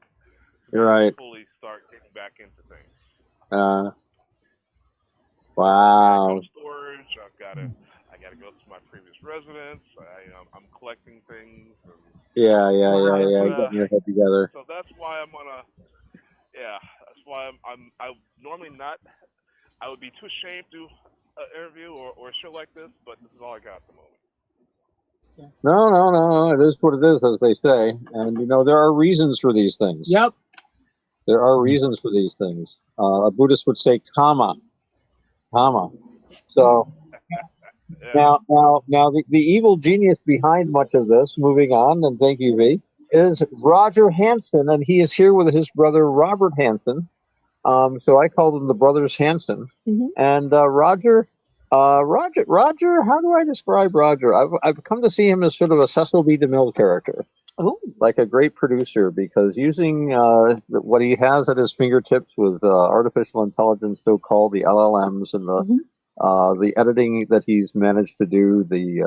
H: You're right.
G: Fully start getting back into things.
H: Wow.
G: Storage. I gotta go to my previous residence. I'm collecting things. And,
H: yeah. Getting your head together.
G: So that's why I'm on a. Yeah, that's why I normally not. I would be too ashamed to do an interview or a show like this, but this is all I got at the moment.
H: No. It is what it is, as they say. And there are reasons for these things.
F: Yep.
H: There are reasons for these things. A Buddhist would say karma. So now the evil genius behind much of this, moving on, and thank you, V, is Roger Hanson, and he is here with his brother Robert Hanson. So I call them the brothers Hanson. And Roger, how do I describe Roger? I've come to see him as sort of a Cecil B. DeMille character. Like a great producer, because using what he has at his fingertips with artificial intelligence, so-called the LLMs, and the editing that he's managed to do, the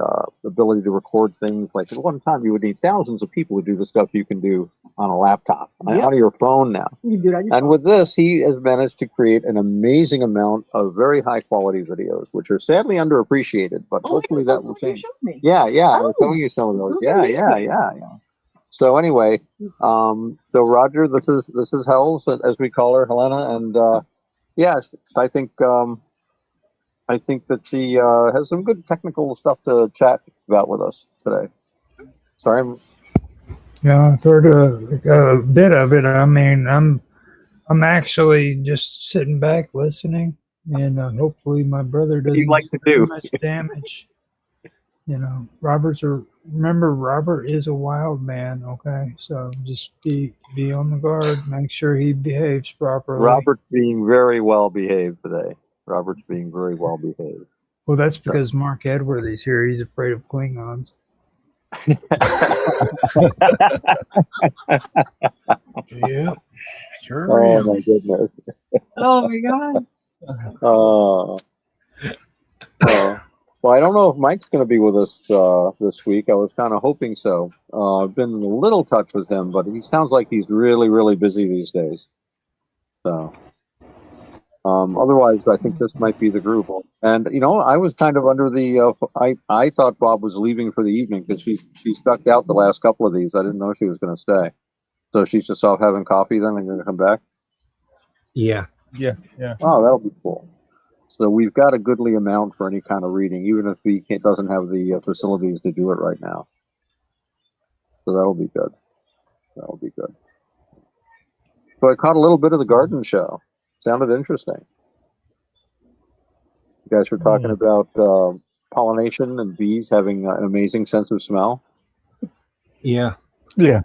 H: ability to record things. Like at one time, you would need thousands of people to do the stuff you can do on a laptop, on your phone now. And with this, he has managed to create an amazing amount of very high-quality videos, which are sadly underappreciated, but hopefully that will change. Yeah, I'm showing you some of those. Yeah. So anyway, so Roger, this is Hells, as we call her, Helena, and yes, I think I think that she has some good technical stuff to chat about with us today. Sorry.
A: Yeah, I've heard a bit of it. I mean, I'm actually just sitting back listening, and hopefully my brother
H: What do you
A: doesn't
H: like
A: do
H: to do?
A: too much damage. You know, remember Robert is a wild man. Okay, so just be on the guard. Make sure he behaves properly.
H: Robert's being very well behaved today. Robert's being very well behaved.
A: Well, that's because Mark Edward is here. He's afraid of Klingons.
C: Yeah, sure.
H: Oh my goodness.
F: Oh my god.
H: Well, I don't know if Mike's going to be with us this week. I was kind of hoping so. I've been in a little touch with him, but he sounds like he's really, really busy these days. So, otherwise, I think this might be the group. And I was kind of under the. I thought Bob was leaving for the evening because she stuck out the last couple of these. I didn't know she was going to stay. So she's just off having coffee then and going to come back.
C: Yeah.
D: Yeah.
H: Oh, that'll be cool. So we've got a goodly amount for any kind of reading, even if he doesn't have the facilities to do it right now. So that'll be good. That'll be good. So I caught a little bit of the garden show. Sounded interesting. You guys were talking about pollination and bees having an amazing sense of smell.
C: Yeah.
D: Yeah.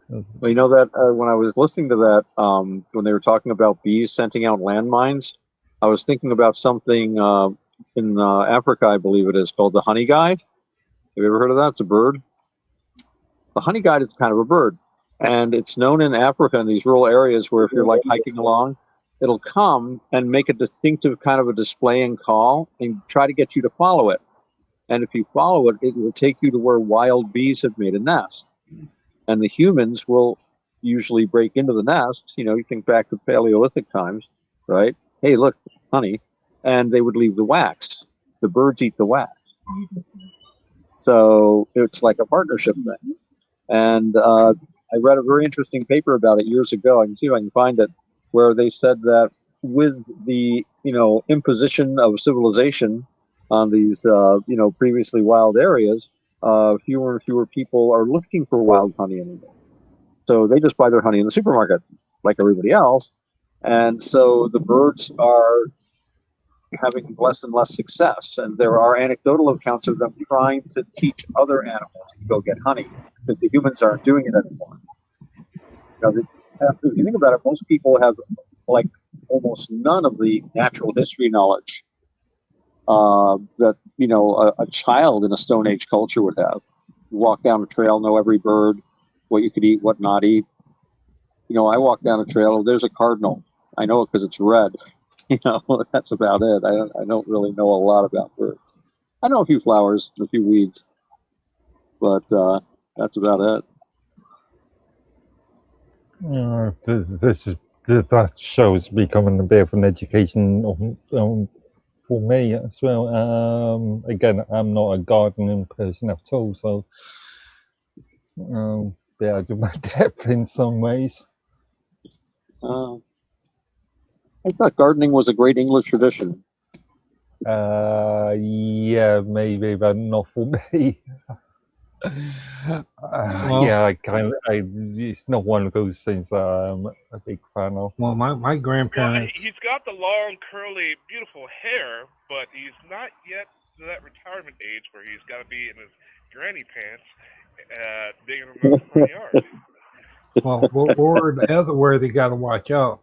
H: Well, you know that when I was listening to that, when they were talking about bees sending out landmines, I was thinking about something in Africa, I believe it is, called the honey guide. Have you ever heard of that? It's a bird. The honey guide is kind of a bird, and it's known in Africa in these rural areas where if you're like hiking along, it'll come and make a distinctive kind of a display and call and try to get you to follow it. And if you follow it, it will take you to where wild bees have made a nest. And the humans will usually break into the nest. You think back to Paleolithic times, right? Hey, look, honey. And they would leave the wax. The birds eat the wax. So it's like a partnership thing. And I read a very interesting paper about it years ago. I can see if I can find it, where they said that with the, imposition of civilization on these, previously wild areas, fewer and fewer people are looking for wild honey anymore. So they just buy their honey in the supermarket, like everybody else. And so the birds are having less and less success. And there are anecdotal accounts of them trying to teach other animals to go get honey because the humans aren't doing it anymore. If you think about it, most people have like almost none of the natural history knowledge that a child in a Stone Age culture would have. You walk down a trail, know every bird, what you could eat, what not eat. I walk down a trail. There's a cardinal. I know it because it's red. That's about it. I don't really know a lot about birds. I know a few flowers, a few weeds, but that's about it.
D: That show is becoming a bit of an education for me as well. Again, I'm not a gardening person at all, so I do my depth in some ways.
H: I thought gardening was a great English tradition.
D: Yeah, maybe, but not for me. It's not one of those things that I'm a big fan of.
C: Well, my grandparents.
G: Well, he's got the long, curly, beautiful hair, but he's not yet to that retirement age where he's got to be in his granny pants, digging around the front yard.
C: Well, or the other where they got to watch out,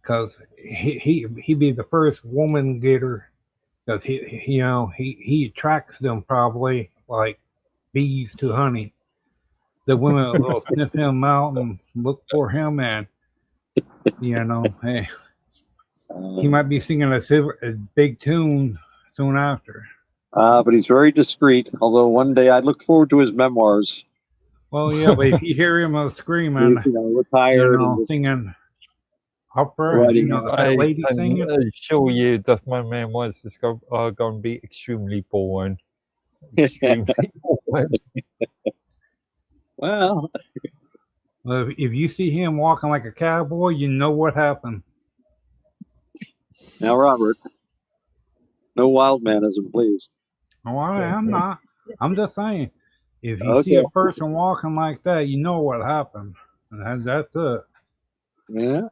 C: because he be the first woman getter, because he attracts them probably like bees to honey. The women will sniff him out and look for him, and hey, he might be singing a big tune soon after.
H: But he's very discreet. Although one day I look forward to his memoirs.
C: Well, yeah, but if you hear him screaming,
H: retired,
C: singing opera, that lady singing.
D: I assure you that my memoirs are going to be extremely boring. Extremely boring.
H: Well,
C: if you see him walking like a cowboy, you know what happened.
H: Now, Robert,
E: No wild manism, please.
C: Oh, I'm not. I'm just saying, if you
E: Okay.
C: see a person walking like that, you know what happened. And that's it.
E: Yeah.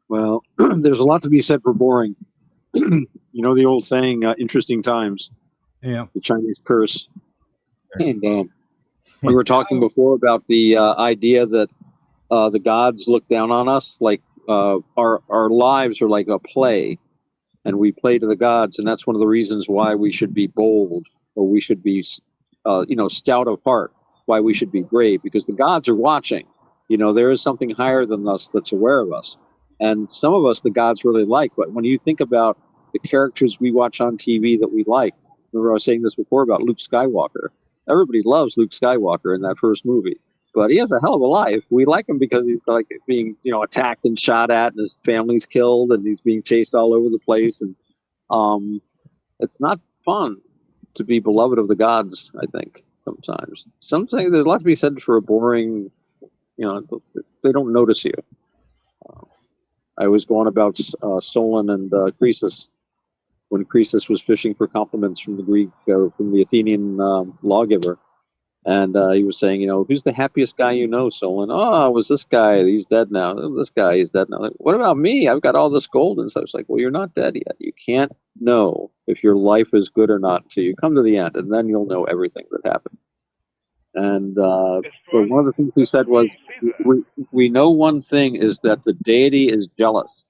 E: Well, there's a lot to be said for boring. You know the old saying, interesting times,
C: Yeah.
E: the Chinese curse. And we were talking before about the idea that the gods look down on us, like our lives are like a play, and we play to the gods, and that's one of the reasons why we should be bold, or we should be, stout of heart. Why we should be brave, because the gods are watching. There is something higher than us that's aware of us, and some of us the gods really like. But when you think about the characters we watch on TV that we like, remember I was saying this before about Luke Skywalker. Everybody loves Luke Skywalker in that first movie, but he has a hell of a life. We like him because he's like being, attacked and shot at, and his family's killed, and he's being chased all over the place. And it's not fun to be beloved of the gods. I think sometimes there's a lot to be said for a boring. They don't notice you. I was going about Solon and Croesus, when Croesus was fishing for compliments from from the Athenian lawgiver. And he was saying, who's the happiest guy you know, Solon? Oh, it was this guy. He's dead now. Oh, this guy, he's dead now. Like, what about me? I've got all this gold. And so I was like, well, you're not dead yet. You can't know if your life is good or not until you come to the end, and then you'll know everything that happens. And but one of the things he said was, we know one thing is that the deity is jealous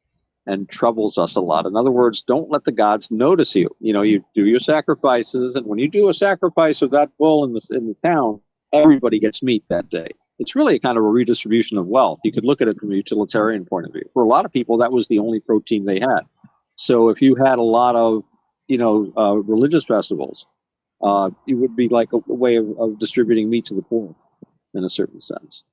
E: and troubles us a lot. In other words, don't let the gods notice you. You do your sacrifices, and when you do a sacrifice of that bull in the town, everybody gets meat that day. It's really a kind of a redistribution of wealth. You could look at it from a utilitarian point of view. For a lot of people, that was the only protein they had. So if you had a lot of, religious festivals, it would be like a way of distributing meat to the poor, in a certain sense.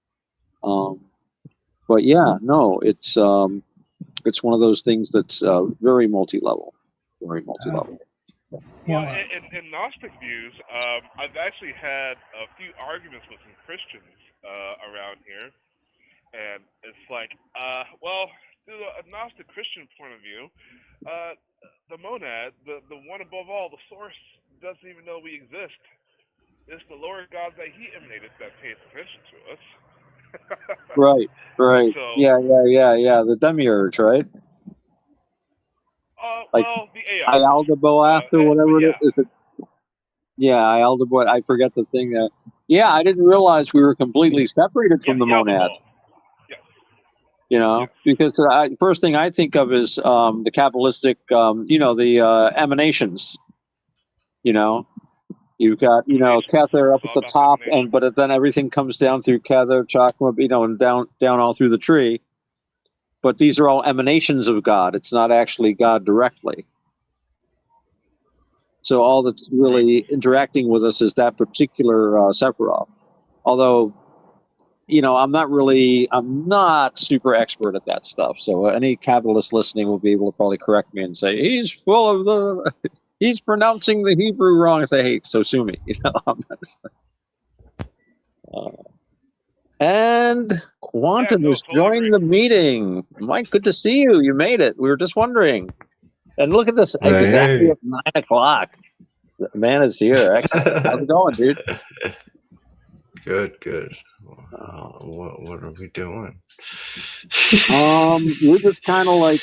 E: But yeah, no, it's one of those things that's very multi-level.
G: Well, in Gnostic views, I've actually had a few arguments with some Christians around here, and it's like, through a Gnostic Christian point of view, the monad, the one above all, the source, doesn't even know we exist. It's the lower gods that he emanated that pays attention to us.
E: Right.
G: So,
E: Yeah. The demiurge, right?
G: the AI.
E: Ialdabaoth or whatever it is. Ialdabaoth. I forget the thing. I didn't realize we were completely separated from the monad.
G: Yes.
E: Because the first thing I think of is the Kabbalistic, the emanations. You've got, Kether up at the top, but then everything comes down through Kether, Chakma, and down all through the tree. But these are all emanations of God. It's not actually God directly. So all that's really interacting with us is that particular Sephiroth. Although, I'm not super expert at that stuff. So any Kabbalist listening will be able to probably correct me and say, he's pronouncing the Hebrew wrong. I say, hey, so sue me. And Quantum is joining the meeting. Mike, good to see you. You made it. We were just wondering. And look at this. Exactly at 9 o'clock. The man is here. Excellent. How's it going, dude?
I: Good. What are we doing?
E: We're just kind of like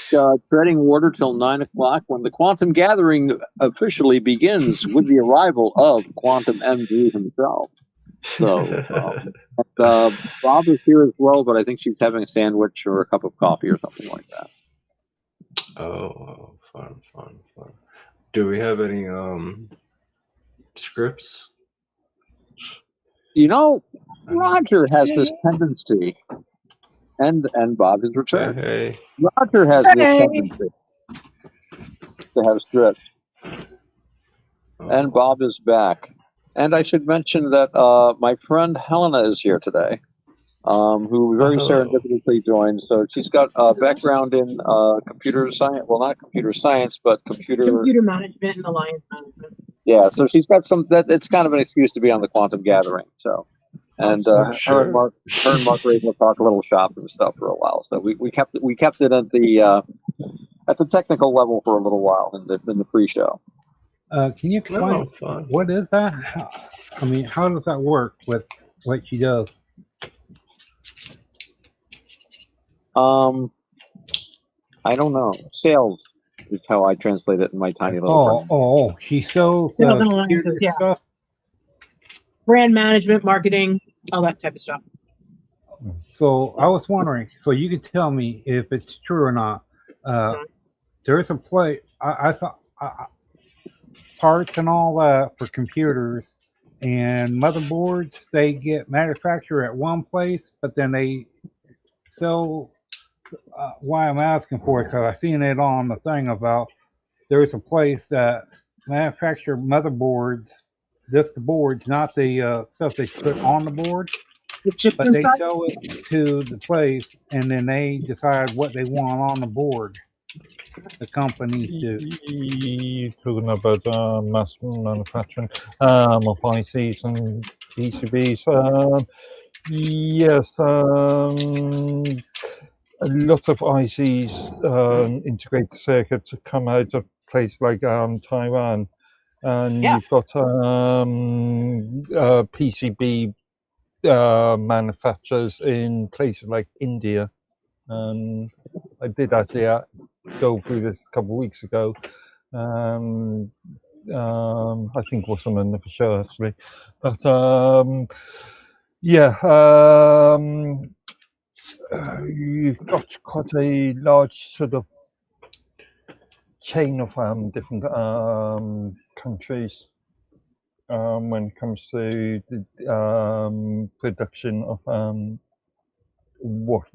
E: treading water till 9 o'clock, when the Quantum Gathering officially begins with the arrival of Quantum MD himself. So Bob is here as well, but I think she's having a sandwich or a cup of coffee or something like that.
I: Oh, fun. Do we have any scripts?
E: Roger has this tendency, and Bob has returned.
I: Hey.
E: Roger has this tendency to have scripts, and Bob is back. And I should mention that my friend Helena is here today, who very serendipitously joined. So she's got a background in computer science. Well, not computer science, but computer
F: management and alliance management.
E: Yeah, so she's got it's kind of an excuse to be on the Quantum Gathering. So, and her and Mark were able to talk a little shop and stuff for a while. So we kept it at the at the technical level for a little while in the pre-show.
C: Can you explain
I: Oh, fun.
C: what is that? I mean, how does that work with what she does?
E: I don't know. Sales is how I translate it in my tiny little brain.
C: Oh, she sells
F: Sales and
C: computer
F: alliances, yeah.
C: stuff.
F: Brand management, marketing, all that type of stuff.
C: So I was wondering, so you could tell me if it's true or not. There's a place I saw parts and all that for computers and motherboards. They get manufactured at one place, but then they sell. Why I'm asking for it because I've seen it on the thing about there's a place that manufacture motherboards, just the boards, not the stuff they put on the board. But they sell it to the place, and then they decide what they want on the board. The companies do.
D: You're talking about mass manufacturing of ICs and PCBs. Yes, a lot of ICs integrated circuits come out of places like Taiwan, and you've got PCB manufacturers in places like India. And I did actually go through this a couple of weeks ago. I think it was on another show actually, but you've got quite a large sort of chain of different countries when it comes to the production of what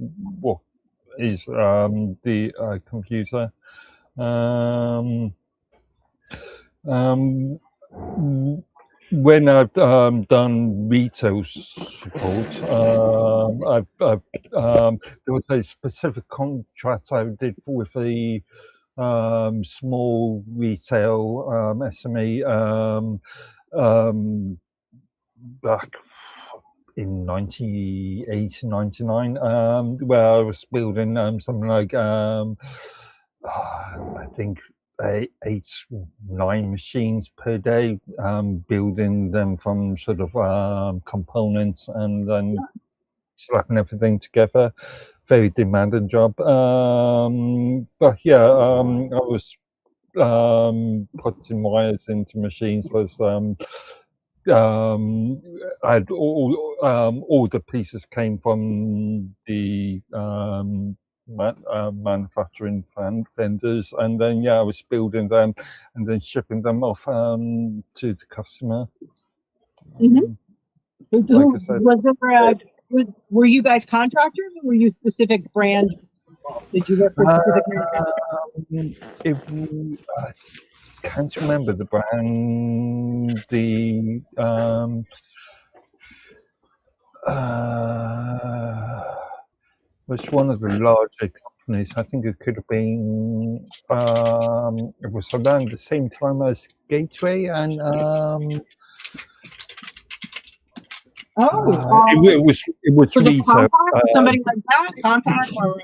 D: is the computer. When I've done retail support, there was a specific contract I did with a small retail SME back in 98, 99, where I was building something like I think 8-9 machines per day, building them from sort of components and then slapping everything together. Very demanding job. But yeah, I was putting wires into machines. Was I had all the pieces came from the manufacturing vendors, and then I was building them and then shipping them off to the customer.
F: Mm-hmm.
D: Like I said,
F: were you guys contractors, or were you specific brand? Did you work for specific manufacturers?
D: I can't remember the brand. The was one of the larger companies. I think it could have been. It was around the same time as Gateway, and it was retail.
F: Somebody like that, Compact, or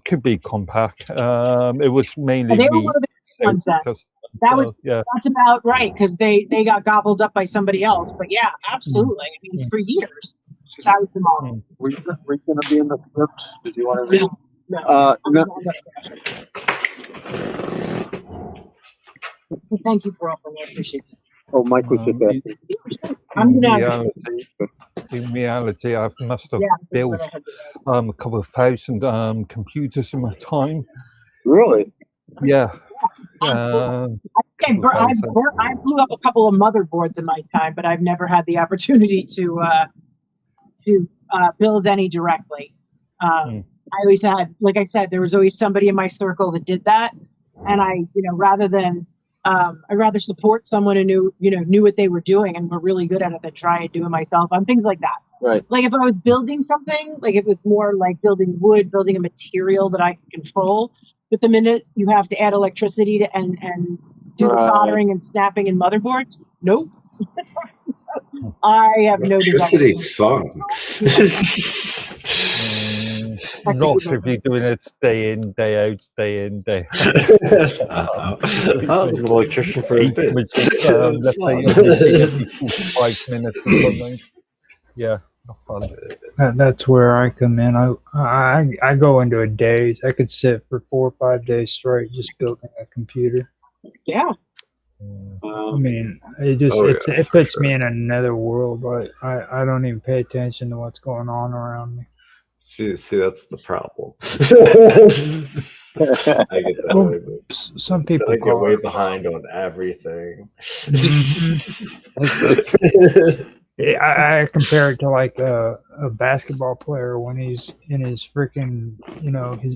D: could be Compact. It was mainly.
F: They were one of the ones then. That's about right, because they got gobbled up by somebody else. But yeah, absolutely. I mean, for years, that was the model.
E: Were you going to be in the script? Did you want to read?
F: Well, thank you for offering. I appreciate it.
E: Oh, Mike was just
D: in reality, I must have built a couple of thousand computers in my time.
E: Really?
D: Yeah.
F: I blew up a couple of motherboards in my time, but I've never had the opportunity to build any directly. I always had, like I said, there was always somebody in my circle that did that, and I'd rather support someone who knew what they were doing and were really good at it than try and do it myself on things like that.
E: Right.
F: Like if I was building something, like it was more like building wood, building a material that I could control. But the minute you have to add electricity to and do the soldering and snapping in motherboards, nope. I have no desire.
I: Electricity's fun.
D: Lots if you're doing it day in, day out, day in, day out.
I: I was an electrician for a
D: Each
I: bit.
D: machine,
I: It's
D: let's say
I: fun.
D: a machine every 45 minutes or something. Yeah, not fun.
A: That's where I come in. I go into a daze. I could sit for 4 or 5 days straight just building a computer.
F: Yeah.
A: I mean, it puts me in another world. I don't even pay attention to what's going on around me.
I: See, that's the problem. I get that
A: Well,
I: way, but
A: some people
I: then I get
A: call
I: way
A: it.
I: behind on everything.
A: I compare it to like a basketball player when he's in his freaking,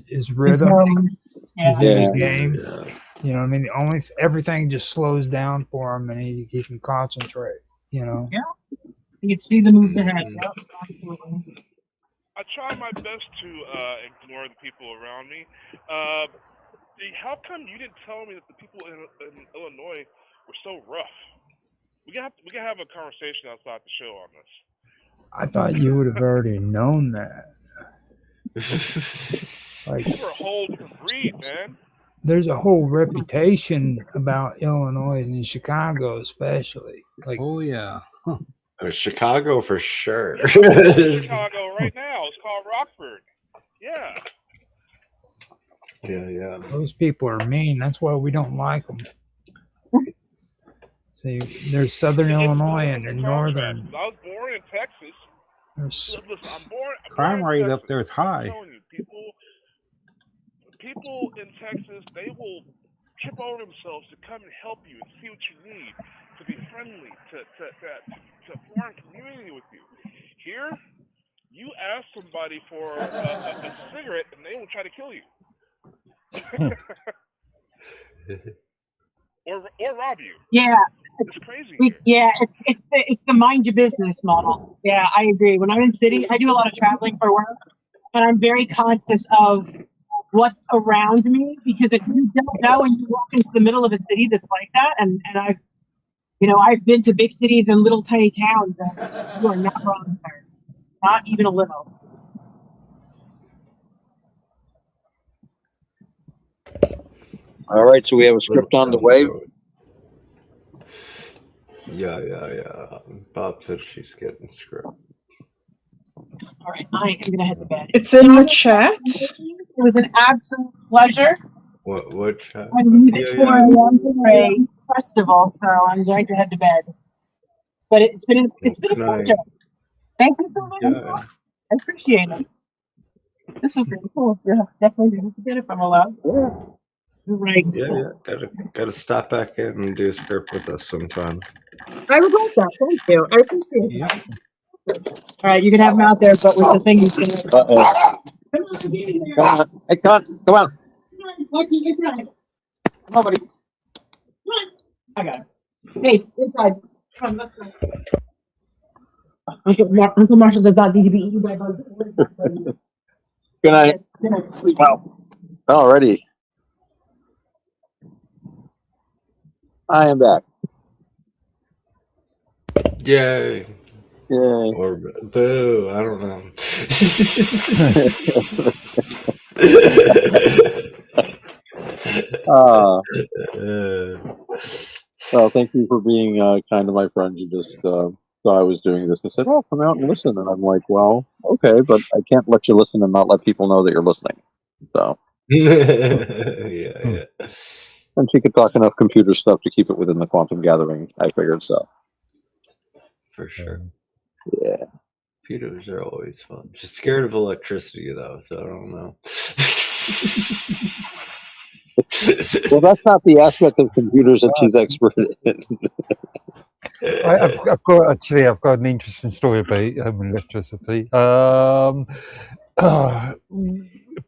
A: his rhythm. He's in his game.
I: Yeah.
A: You know what I mean? Everything just slows down for him, and he can concentrate.
F: Yeah. You can see the moves ahead. Yep, absolutely.
G: I try my best to ignore the people around me. How come you didn't tell me that the people in Illinois were so rough? We can have a conversation outside the show on this.
A: I thought you would have already known that. Like,
G: We're a whole different breed, man.
A: There's a whole reputation about Illinois and Chicago, especially. Like,
C: Oh yeah.
I: Chicago for sure.
G: Chicago right now. It's called Rockford. Yeah.
I: Yeah.
A: Those people are mean. That's why we don't like them. See, there's Southern Illinois and there's Northern.
G: I was born in Texas. Listen, I'm born.
C: Crime rate
G: Texas.
C: up there is high.
G: I'm telling you, people in Texas, they will trip over themselves to come and help you and see what you need, to be friendly, to form community with you. Here, you ask somebody for a cigarette and they will try to kill you. or rob you.
F: Yeah.
G: It's crazy.
F: It's the mind your business model. Yeah, I agree. When I'm in city, I do a lot of traveling for work, and I'm very conscious of what's around me, because if you don't know and you walk into the middle of a city that's like that, and I've been to big cities and little tiny towns, and you are not wrong, sir. Not even a little.
H: All right, so we have a script on the way.
I: Yeah. Bob said she's getting script.
F: All right, I am going to head to bed.
B: It's in the chat.
F: It was an absolute pleasure.
I: What chat?
F: I'm leaving for a Monterey festival, so I'm going to head to bed. But it's been a pleasure. Thank you so much.
I: Yeah.
F: I appreciate it. This was really cool. Yeah, definitely going to get if I'm allowed. Yeah. Right.
I: Yeah. Gotta stop back in and do a script with us sometime.
F: I would like that. Thank you. I appreciate it. All right, you can have him out there, but with the thing he's going to.
H: Come on. Hey, come on.
F: Come on, buddy. I got it. Hey, inside. Come on, let's go. Uncle Marshall does not need to be eaten by bugs.
H: Good night. Wow. Alrighty. I am back.
I: Yay.
H: Yay.
I: Or boo, I don't know.
H: Well, thank you for being kind to my friends. You just saw I was doing this and said, "Oh, come out and listen." And I'm like, "Well, okay, but I can't let you listen and not let people know that you're listening." So,
I: yeah.
H: And she could talk enough computer stuff to keep it within the quantum gathering. I figured so.
I: For sure.
H: Yeah.
I: Computers are always fun. She's scared of electricity though, so I don't know.
H: Well, that's not the aspect of computers that she's expert in.
D: I've got an interesting story about electricity.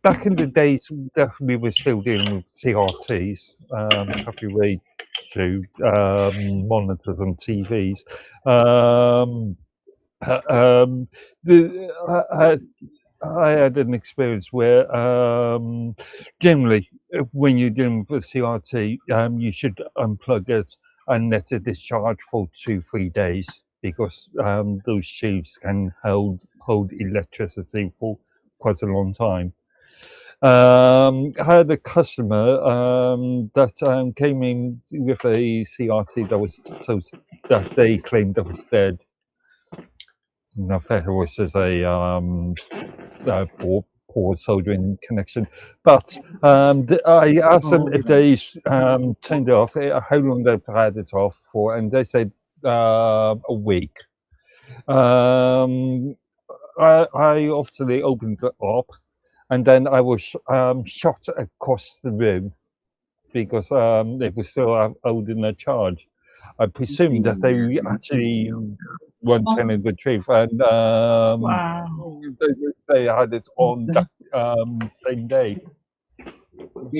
D: Back in the days that we were still dealing with CRTs, copy to monitors and TVs. I had an experience where generally when you're dealing with a CRT, you should unplug it and let it discharge for 2-3 days, because those tubes can hold electricity for quite a long time. I had a customer that came in with a CRT that was that they claimed that was dead. I think it was just a poor soldering connection. But I asked them if they turned it off, how long they've had it off for, and they said a week. I obviously opened it up, and then I was shot across the room because they were still holding a charge. I presume that they actually weren't telling the truth, and
B: Wow.
D: they had it on that same day.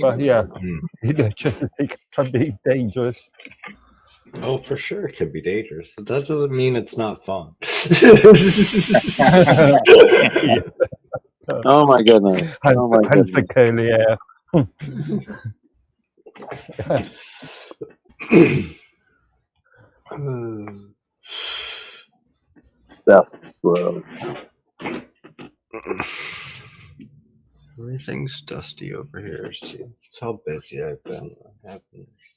D: But yeah, electricity can be dangerous.
I: Oh, for sure, it can be dangerous. That doesn't mean it's not fun.
H: Oh my goodness! Oh my
D: Hence the
H: goodness!
D: curly hair.
H: Death row.
I: Everything's dusty over here. See, that's how busy I've been. My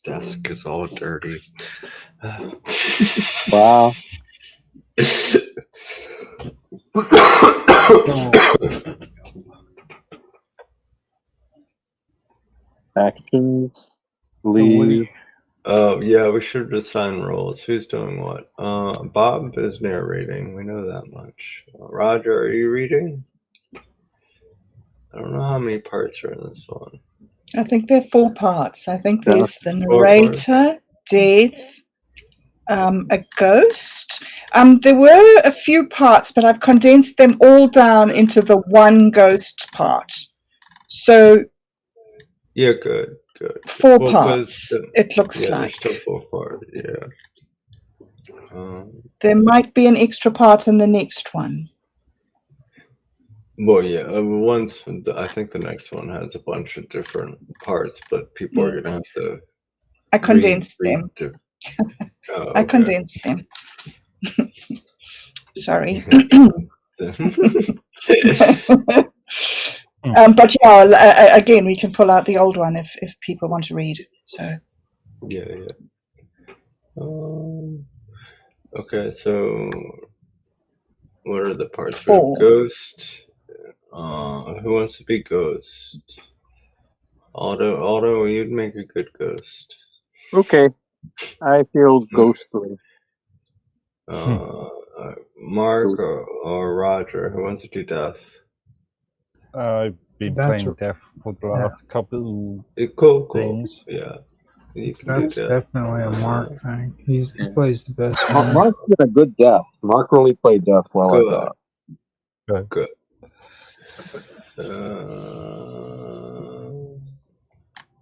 I: desk is all dirty.
H: Wow. Actions. Leave.
I: Oh, yeah, we should assign roles. Who's doing what? Bob is narrating. We know that much. Roger, are you reading? I don't know how many parts are in this one.
B: I think there are 4 parts. I think
H: Yeah.
B: there's the narrator, death, a ghost. There were a few parts, but I've condensed them all down into the one ghost part. So
I: Yeah, good.
B: 4
I: Well,
B: parts, it looks
I: yeah,
B: like.
I: there's still 4 parts, yeah.
B: There might be an extra part in the next one.
I: Well, yeah, I think the next one has a bunch of different parts, but people are gonna have to.
B: I condensed them. I condensed them. Sorry. But yeah, again, we can pull out the old one if people want to read. So.
I: Yeah. Okay, so what are the parts?
B: 4.
I: Ghost. Who wants to be ghost? Aldo, you'd make a good ghost.
H: Okay. I feel ghostly.
I: Mark or Roger, who wants to do death?
D: I've been playing death for the last couple
I: Cool.
D: things.
I: Yeah.
A: That's definitely a Mark thing. He plays the best one.
H: Mark's been a good death. Mark really played death well, I thought.
I: Good.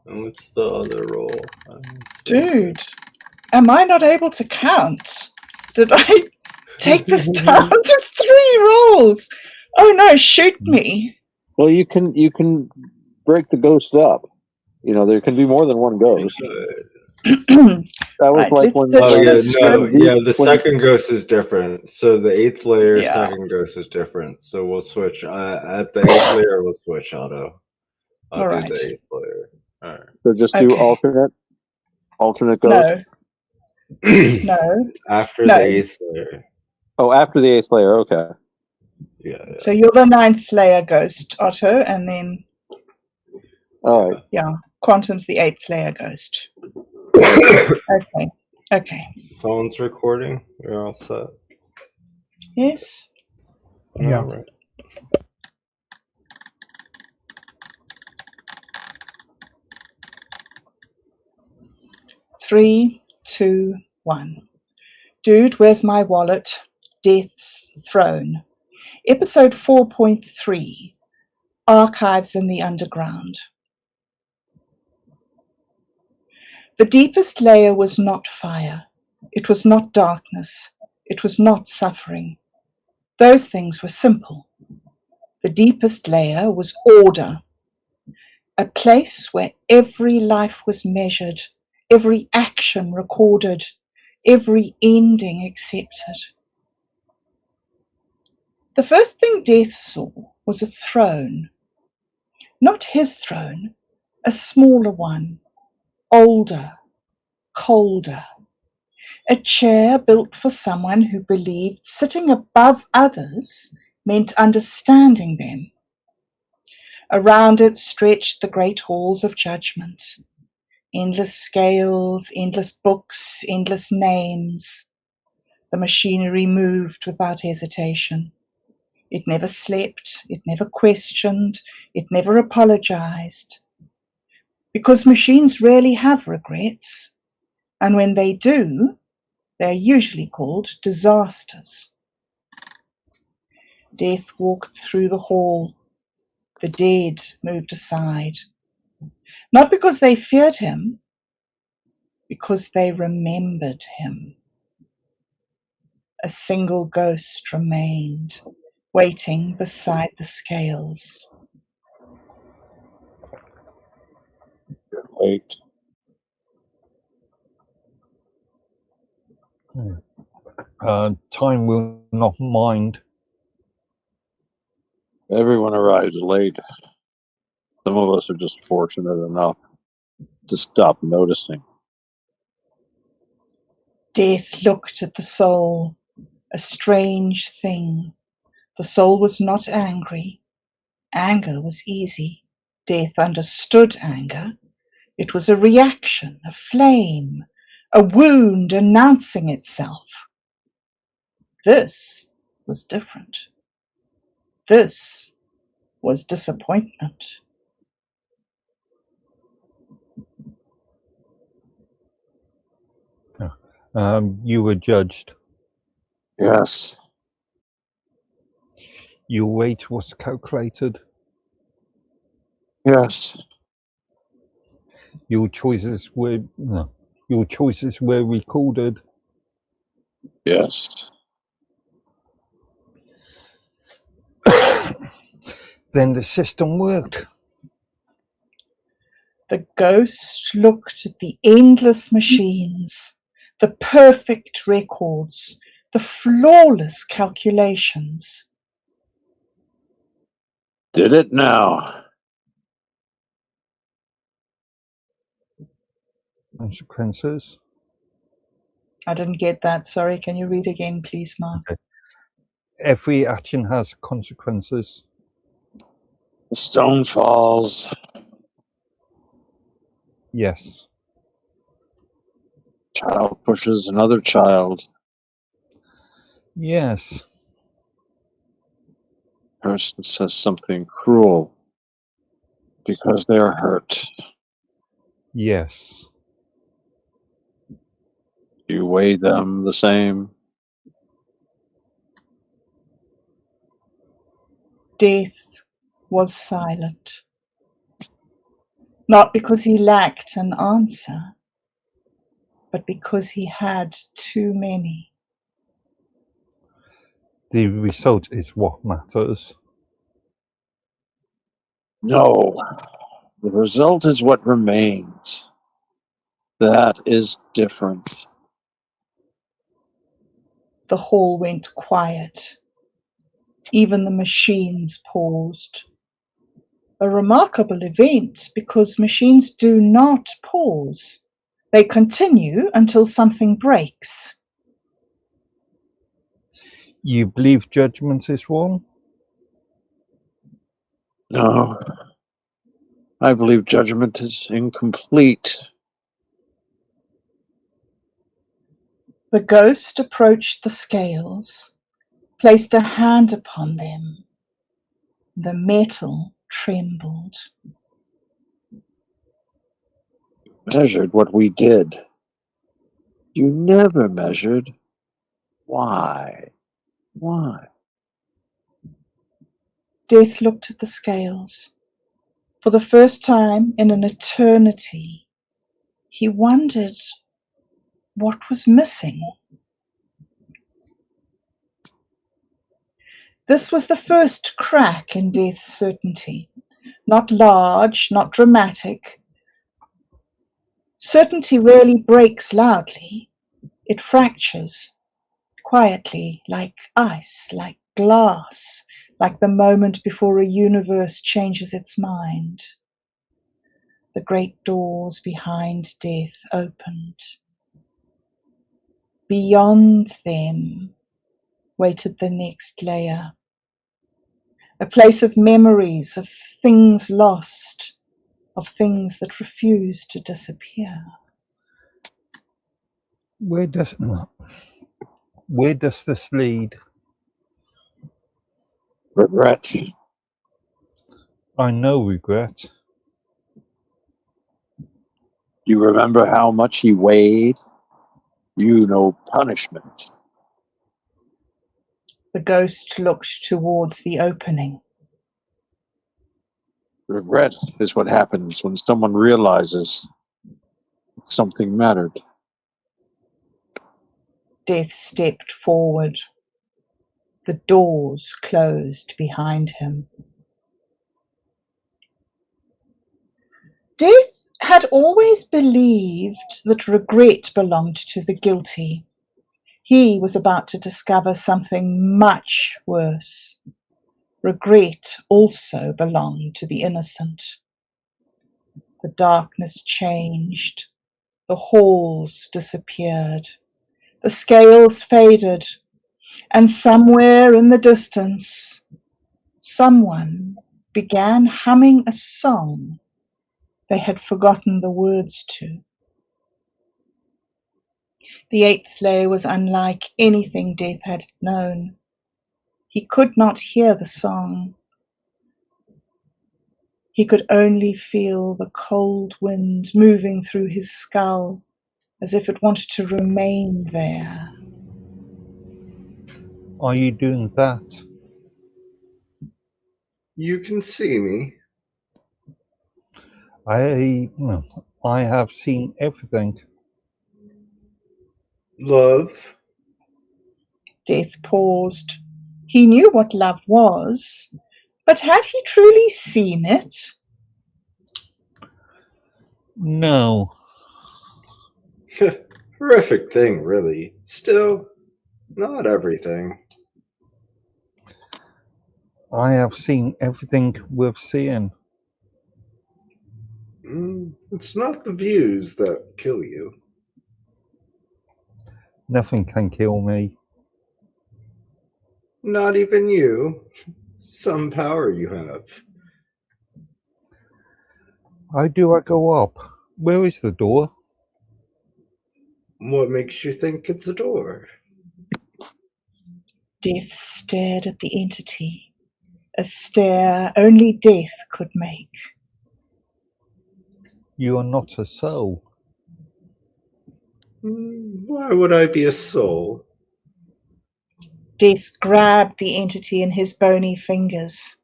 I: And what's the other role?
B: Dude, am I not able to count? Did I take this down to 3 rolls? Oh no, shoot me.
H: Well, you can break the ghost up. You know, there can be more than one ghost. That was like when.
I: The second ghost is different. So the 8th layer second ghost is different. So we'll switch at the 8th layer. We'll switch auto. I'll do the 8th layer. All right.
H: So just do alternate ghost.
B: No.
I: After the 8th layer.
H: Oh, after the 8th layer. Okay.
I: Yeah.
B: So you're the 9th layer ghost, Otto, and then.
H: All right.
B: Yeah, Quantum's the 8th layer ghost. Okay.
I: Someone's recording. We're all set.
B: Yes.
A: Yeah.
I: All right.
B: Three, 2, 1. Dude, where's my wallet? Death's Throne. Episode 4.3. Archives in the Underground. The deepest layer was not fire. It was not darkness. It was not suffering. Those things were simple. The deepest layer was order. A place where every life was measured, every action recorded, every ending accepted. The first thing Death saw was a throne. Not his throne, a smaller one, older, colder. A chair built for someone who believed sitting above others meant understanding them. Around it stretched the great halls of judgment. Endless scales, endless books, endless names. The machinery moved without hesitation. It never slept, it never questioned, it never apologized. Because machines rarely have regrets, and when they do, they are usually called disasters. Death walked through the hall. The dead moved aside. Not because they feared him, because they remembered him. A single ghost remained, waiting beside the scales.
H: Wait.
D: Time will not mind.
E: Everyone arrives late. Some of us are just fortunate enough to stop noticing.
B: Death looked at the soul, a strange thing. The soul was not angry. Anger was easy. Death understood anger. It was a reaction, a flame, a wound announcing itself. This was different. This was disappointment.
D: You were judged.
E: Yes.
D: Your weight was calculated.
E: Yes.
D: Your choices were recorded.
E: Yes.
D: Then the system worked.
B: The ghost looked at the endless machines, the perfect records, the flawless calculations.
E: Did it now.
D: Consequences.
B: I didn't get that. Sorry, can you read again, please, Mark?
D: Okay. Every action has consequences.
E: The stone falls.
D: Yes.
E: Child pushes another child.
D: Yes.
E: Person says something cruel because they are hurt.
D: Yes.
E: You weigh them the same.
B: Death was silent. Not because he lacked an answer, but because he had too many.
D: The result is what matters.
E: No. The result is what remains. That is different.
B: The hall went quiet. Even the machines paused. A remarkable event because machines do not pause. They continue until something breaks.
D: You believe judgment is wrong?
E: No. I believe judgment is incomplete.
B: The ghost approached the scales, placed a hand upon them. The metal trembled.
E: Measured what we did. You never measured why. Why?
B: Death looked at the scales. For the first time in an eternity, he wondered what was missing. This was the first crack in Death's certainty. Not large, not dramatic. Certainty rarely breaks loudly. It fractures quietly, like ice, like glass, like the moment before a universe changes its mind. The great doors behind death opened. Beyond them waited the next layer, a place of memories, of things lost, of things that refuse to disappear.
D: Where does this lead?
E: Regret.
D: I know regret.
E: You remember how much he weighed? You know punishment.
B: The ghost looked towards the opening.
E: Regret is what happens when someone realizes something mattered.
B: Death stepped forward. The doors closed behind him. Death had always believed that regret belonged to the guilty. He was about to discover something much worse. Regret also belonged to the innocent. The darkness changed. The halls disappeared. The scales faded. And somewhere in the distance, someone began humming a song they had forgotten the words to. The eighth layer was unlike anything Death had known. He could not hear the song. He could only feel the cold wind moving through his skull as if it wanted to remain there.
D: Are you doing that?
I: You can see me.
D: I have seen everything.
I: Love.
B: Death paused. He knew what love was, but had he truly seen it?
D: No.
I: Horrific thing, really. Still, not everything.
D: I have seen everything worth seeing.
I: It's not the views that kill you.
D: Nothing can kill me.
I: Not even you. Some power you have.
D: How do I go up? Where is the door?
I: What makes you think it's a door?
B: Death stared at the entity, a stare only death could make.
D: You are not a soul.
I: Why would I be a soul?
B: Death grabbed the entity in his bony fingers.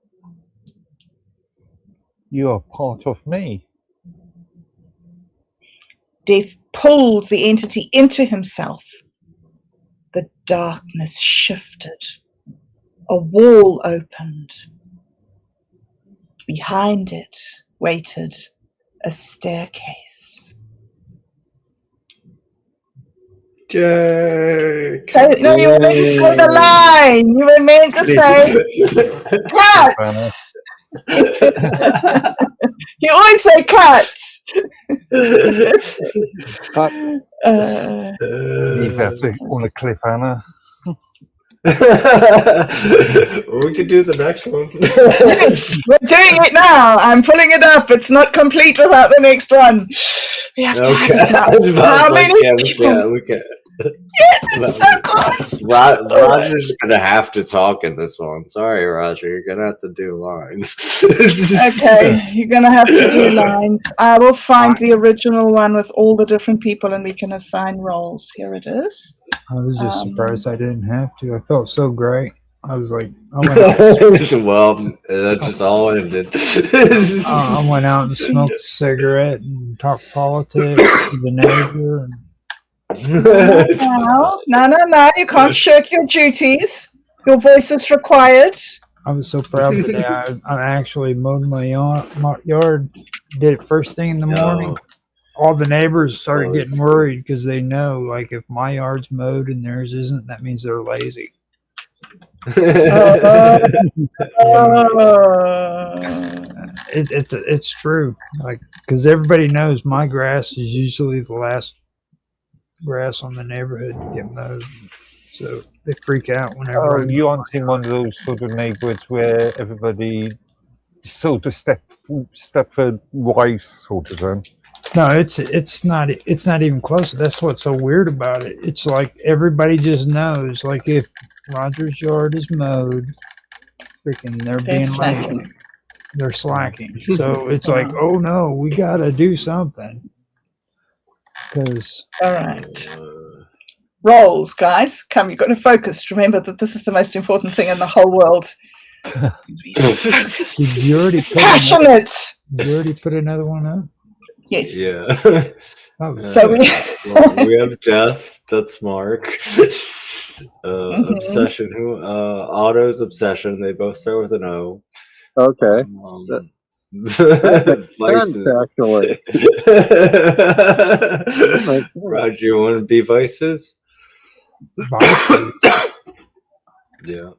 D: You are part of me.
B: Death pulled the entity into himself. The darkness shifted. A wall opened. Behind it waited a staircase.
I: Jack.
B: So, no, you were meant to say the line. You were meant to say cats. You always say cats.
D: Leave that on a cliffhanger.
I: We could do the next one.
B: Yes, we're doing it now. I'm pulling it up. It's not complete without the next one. We have to how many people?
I: We can.
B: Yes, it's so close.
I: Roger's gonna have to talk in this one. Sorry, Roger. You're gonna have to do lines.
B: Okay, you're gonna have to do lines. I will find the original one with all the different people, and we can assign roles. Here it is.
A: I was just surprised I didn't have to. I felt so great. I was like, I went out.
I: Well, that just all ended.
A: I went out and smoked a cigarette and talked politics to the neighbor. And
B: No, you can't shirk your duties. Your voice is required.
A: I was so proud today. I actually mowed my yard. Did it first thing in the morning. All the neighbors started getting worried because they know, like, if my yard's mowed and theirs isn't, that means they're lazy. It's true. Like, because everybody knows my grass is usually the last grass on the neighborhood to get mowed, so they freak out whenever.
D: Oh, you aren't in one of those sort of neighbourhoods where everybody sort of Stepford wives sort of thing.
A: No, it's not even close. That's what's so weird about it. It's like everybody just knows. Like if Roger's yard is mowed, freaking they're being
B: slacking.
A: lazy. They're slacking. So it's like, oh no, we gotta do something. Because
B: All right. Rolls, guys. Come, you've got to focus. Remember that this is the most important thing in the whole world.
A: you already put
B: Passionate.
A: you already put another one up.
B: Yes.
I: Yeah.
A: Oh,
B: So we
I: we have death. That's Mark. Obsession. Who? Otto's obsession. They both start with an O.
H: Okay.
I: Vices.
H: Actually.
I: Roger, you want to be vices?
A: Vices.
I: Yeah.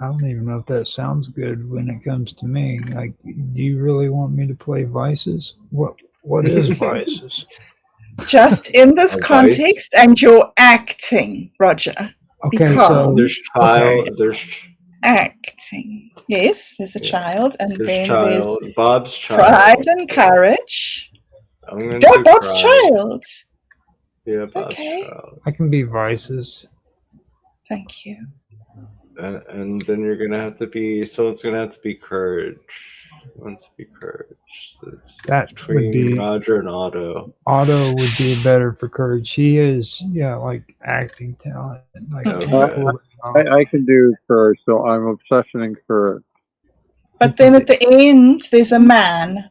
A: I don't even know if that sounds good when it comes to me. Like, do you really want me to play Vices? What is Vices?
B: just in this
I: A vice?
B: context, and you're acting, Roger.
A: Okay,
B: Because-
A: so
I: There's child. There's
B: Acting. Yes, there's a child, and then
I: child. Bob's
B: there's
I: child.
B: pride and courage.
I: I'm gonna
B: You're
I: do
B: Bob's
I: pride.
B: child.
I: Yeah, Bob's
B: Okay.
I: child.
A: I can be Vices.
B: Thank you.
I: And then you're gonna have to be. Someone's gonna have to be courage. Who wants to be courage? So it's
A: That
I: between
A: would be
I: Roger and Otto.
A: Otto would be better for courage. He is, like acting talent. Like
I: Okay.
A: pull it off.
H: I can do courage, so I'm obsession and courage.
B: But then at the end, there's a man.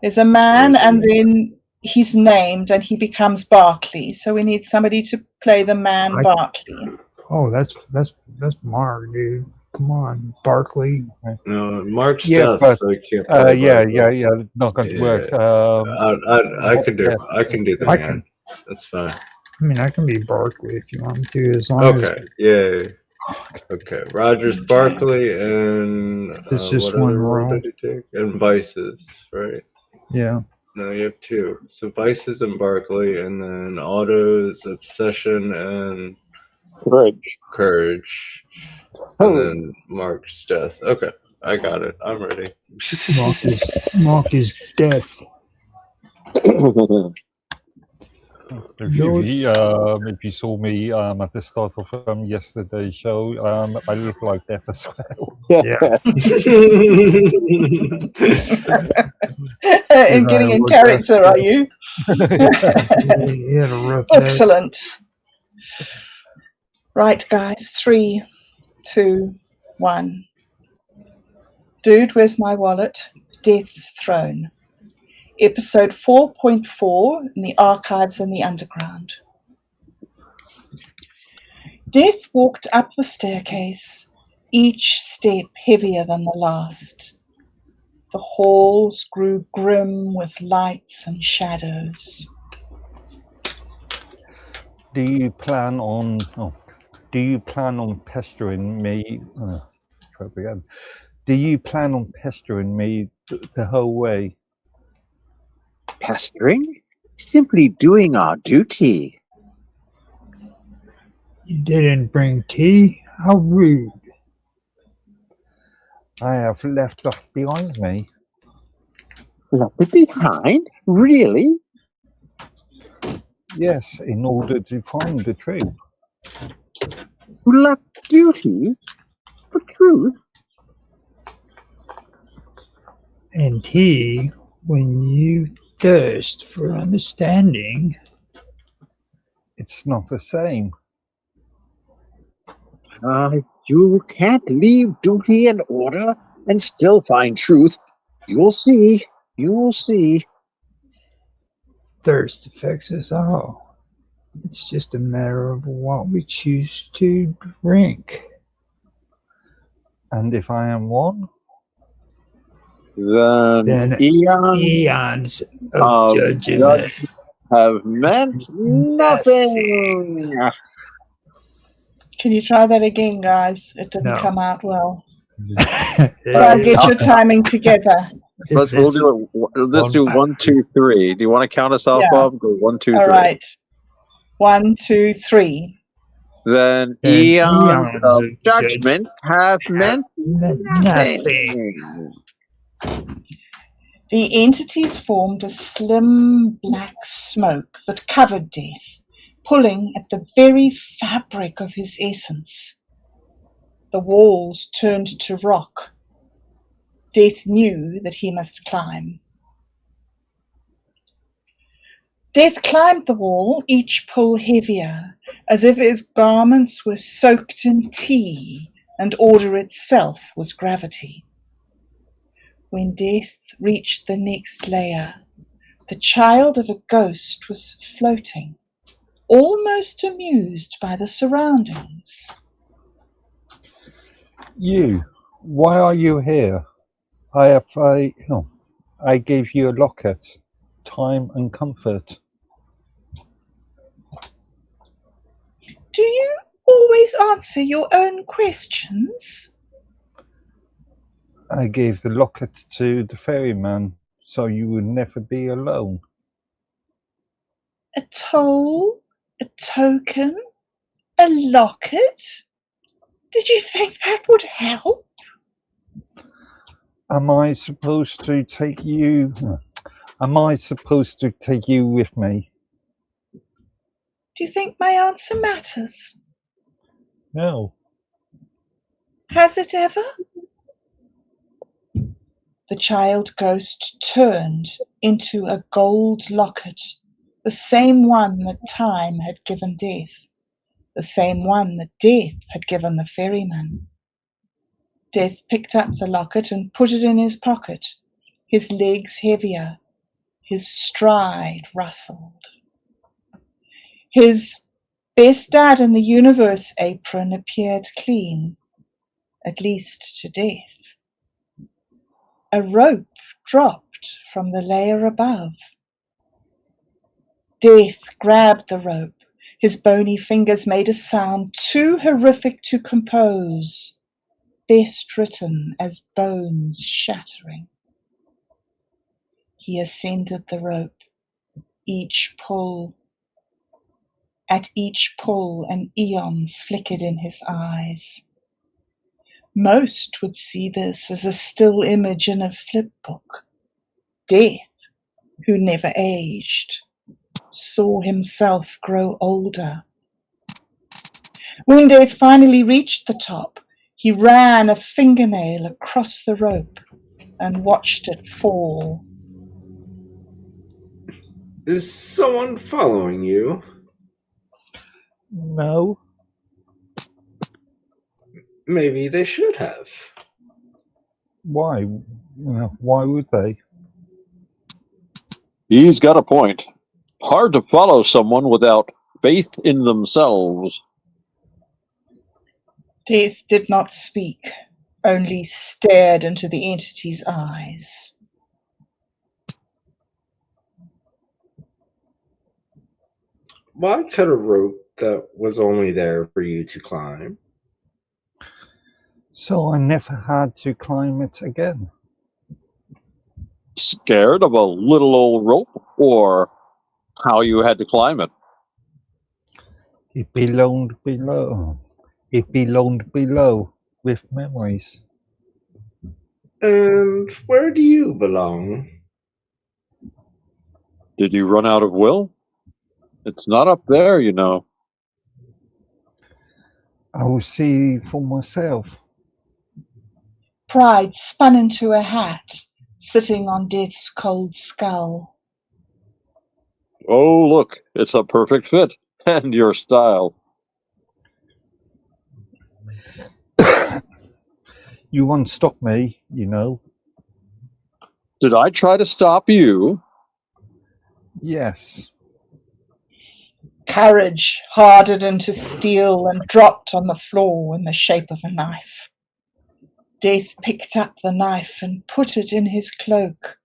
B: There's a man,
I: There's a
B: and
I: man.
B: then he's named, and he becomes Barkley. So we need somebody to play the man Barkley.
A: Oh, that's Mark, dude. Come on, Barkley.
I: No, Mark's
D: Yeah,
I: death,
D: but,
I: so he can't play
D: yeah, not going to
I: Yeah.
D: work.
I: I can do. I can do the
A: I
I: man.
A: can.
I: That's fine.
A: I mean, I can be Barkley if you want me to, as long as
I: Okay. Yeah. Okay. Rogers, Barkley, and
A: It's just
I: what
A: one
I: other role
A: role.
I: did he take? And Vices, right?
A: yeah.
I: No, you have two. So Vices and Barkley, and then Otto's obsession and courage, and then Mark's death. Okay, I got it. I'm ready.
A: Mark is death.
D: If you saw me at the start of yesterday's show, I look like death as well.
A: Yeah.
B: And getting in character, are you?
A: He had a rough day.
B: Excellent. Right, guys. 3, 2, 1. Dude, where's my wallet? Death's Throne. Episode 4.4 in the archives in the underground. Death walked up the staircase, each step heavier than the last. The halls grew grim with lights and shadows.
D: Do you plan on pestering me? Try again. Do you plan on pestering me the whole way?
H: Pestering? Simply doing our duty.
A: You didn't bring tea? How rude.
D: I have left that behind me.
H: Left it behind? Really?
D: Yes, in order to find the truth.
H: You left duty for truth?
A: And tea, when you thirst for understanding.
D: It's not the same.
H: You can't leave duty and order and still find truth. You'll see. You'll see.
A: Thirst affects us all. It's just a matter of what we choose to drink.
D: And if I am one?
H: Then
A: Eons of judgment
H: have meant nothing.
B: Can you try that again, guys? It didn't
A: No.
B: come out well.
A: It-
B: Try and get your timing together.
E: We'll do it. Let's do 1, 2, 3. Do you want to count us off,
B: Yeah.
E: Bob? Go 1, 2, 3.
B: All right. 1, 2, 3.
E: Then
A: And
E: eons
A: eons
E: of
A: of
E: judgment have meant
A: nothing.
B: The entities formed a slim black smoke that covered Death, pulling at the very fabric of his essence. The walls turned to rock. Death knew that he must climb. Death climbed the wall, each pull heavier, as if his garments were soaked in tea, and order itself was gravity. When Death reached the next layer, the child of a ghost was floating, almost amused by the surroundings.
D: You, why are you here? I gave you a locket, time and comfort.
B: Do you always answer your own questions?
D: I gave the locket to the ferryman, so you would never be alone.
B: A toll? A token? A locket? Did you think that would help?
D: Am I supposed to take you with me?
B: Do you think my answer matters?
D: No.
B: Has it ever? The child ghost turned into a gold locket, the same one that time had given Death, the same one that Death had given the ferryman. Death picked up the locket and put it in his pocket, his legs heavier, his stride rustled. His best dad in the universe apron appeared clean, at least to Death. A rope dropped from the layer above. Death grabbed the rope. His bony fingers made a sound too horrific to compose, best written as bones shattering. He ascended the rope. At each pull, an eon flickered in his eyes. Most would see this as a still image in a flip book. Death, who never aged, saw himself grow older. When Death finally reached the top, he ran a fingernail across the rope and watched it fall.
I: Is someone following you?
D: No.
I: Maybe they should have.
D: Why? Why would they?
E: He's got a point. Hard to follow someone without faith in themselves.
B: Death did not speak, only stared into the entity's eyes.
I: Why cut a rope that was only there for you to climb?
D: So I never had to climb it again.
E: Scared of a little old rope, or how you had to climb it?
D: It belonged below. It belonged below with memories.
I: And where do you belong?
E: Did you run out of will? It's not up there, you know.
D: I will see for myself.
B: Pride spun into a hat, sitting on Death's cold skull.
E: Oh, look, it's a perfect fit. And your style.
D: You won't stop me, you know.
E: Did I try to stop you?
D: Yes.
B: Courage hardened into steel and dropped on the floor in the shape of a knife. Death picked up the knife and put it in his cloak,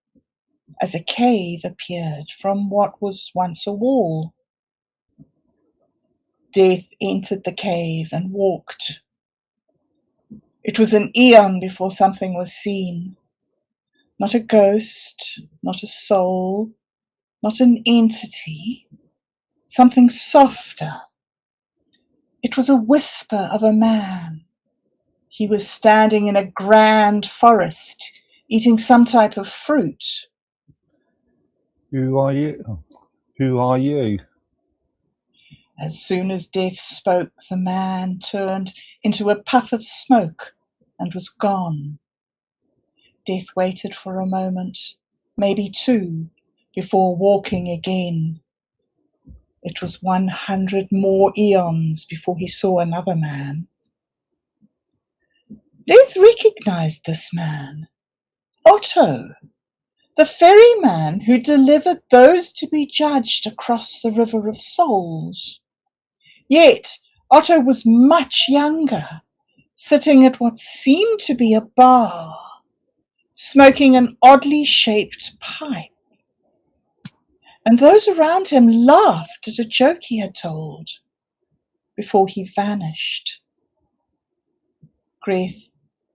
B: as a cave appeared from what was once a wall. Death entered the cave and walked. It was an eon before something was seen. Not a ghost, not a soul, not an entity, something softer. It was a whisper of a man. He was standing in a grand forest, eating some type of fruit.
D: Who are you? Who are you?
B: As soon as Death spoke, the man turned into a puff of smoke and was gone. Death waited for a moment, maybe two, before walking again. It was 100 more eons before he saw another man. Death recognized this man. Otto, the ferryman who delivered those to be judged across the River of Souls. Yet Otto was much younger, sitting at what seemed to be a bar, smoking an oddly shaped pipe. And those around him laughed at a joke he had told before he vanished.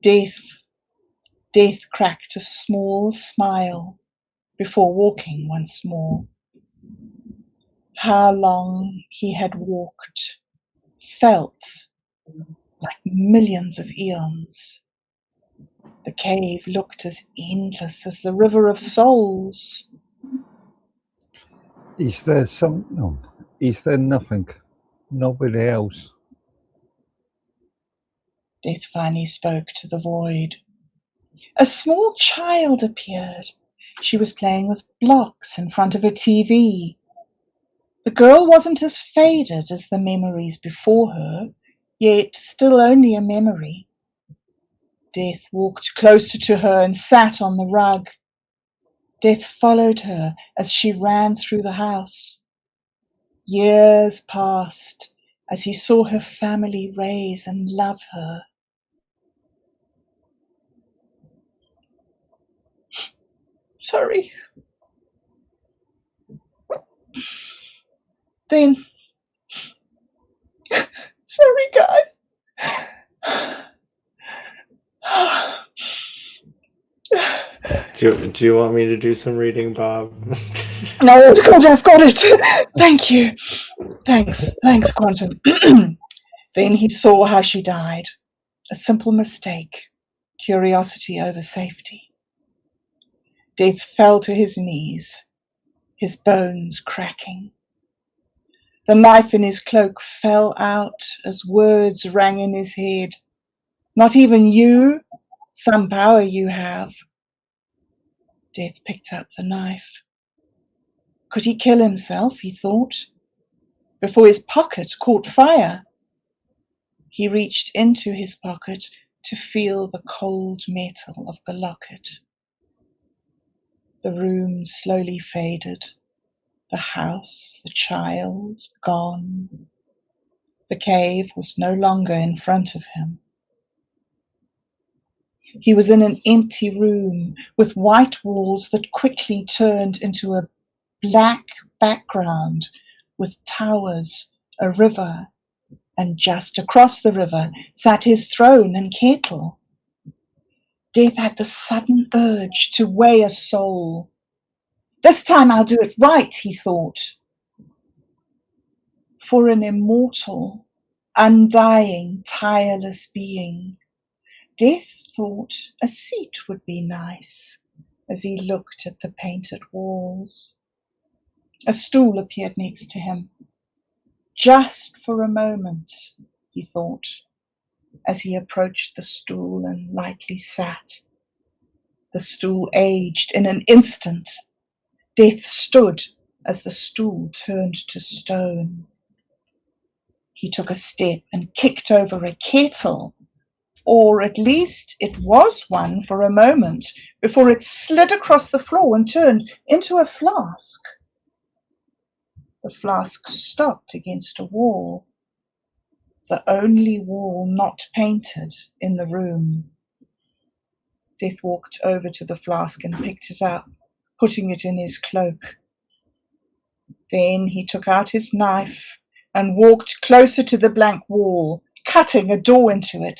B: Death cracked a small smile before walking once more. How long he had walked felt like millions of eons. The cave looked as endless as the River of Souls.
D: Is there something? No. Is there nothing? Nobody else?
B: Death finally spoke to the void. A small child appeared. She was playing with blocks in front of a TV. The girl wasn't as faded as the memories before her, yet still only a memory. Death walked closer to her and sat on the rug. Death followed her as she ran through the house. Years passed as he saw her family raise and love her. Sorry. Then, sorry guys.
I: Do you want me to do some reading, Bob?
B: No, I've got it. Thank you. Thanks, Quantum. Then he saw how she died. A simple mistake. Curiosity over safety. Death fell to his knees, his bones cracking. The knife in his cloak fell out as words rang in his head. Not even you, some power you have. Death picked up the knife. Could he kill himself, he thought, before his pocket caught fire? He reached into his pocket to feel the cold metal of the locket. The room slowly faded. The house, the child, gone. The cave was no longer in front of him. He was in an empty room with white walls that quickly turned into a black background with towers, a river, and just across the river sat his throne and kettle. Death had the sudden urge to weigh a soul. This time I'll do it right, he thought. For an immortal, undying, tireless being, Death thought a seat would be nice as he looked at the painted walls. A stool appeared next to him. Just for a moment, he thought, as he approached the stool and lightly sat. The stool aged in an instant. Death stood as the stool turned to stone. He took a step and kicked over a kettle, or at least it was one for a moment, before it slid across the floor and turned into a flask. The flask stopped against a wall, the only wall not painted in the room. Death walked over to the flask and picked it up, putting it in his cloak. Then he took out his knife and walked closer to the blank wall, cutting a door into it.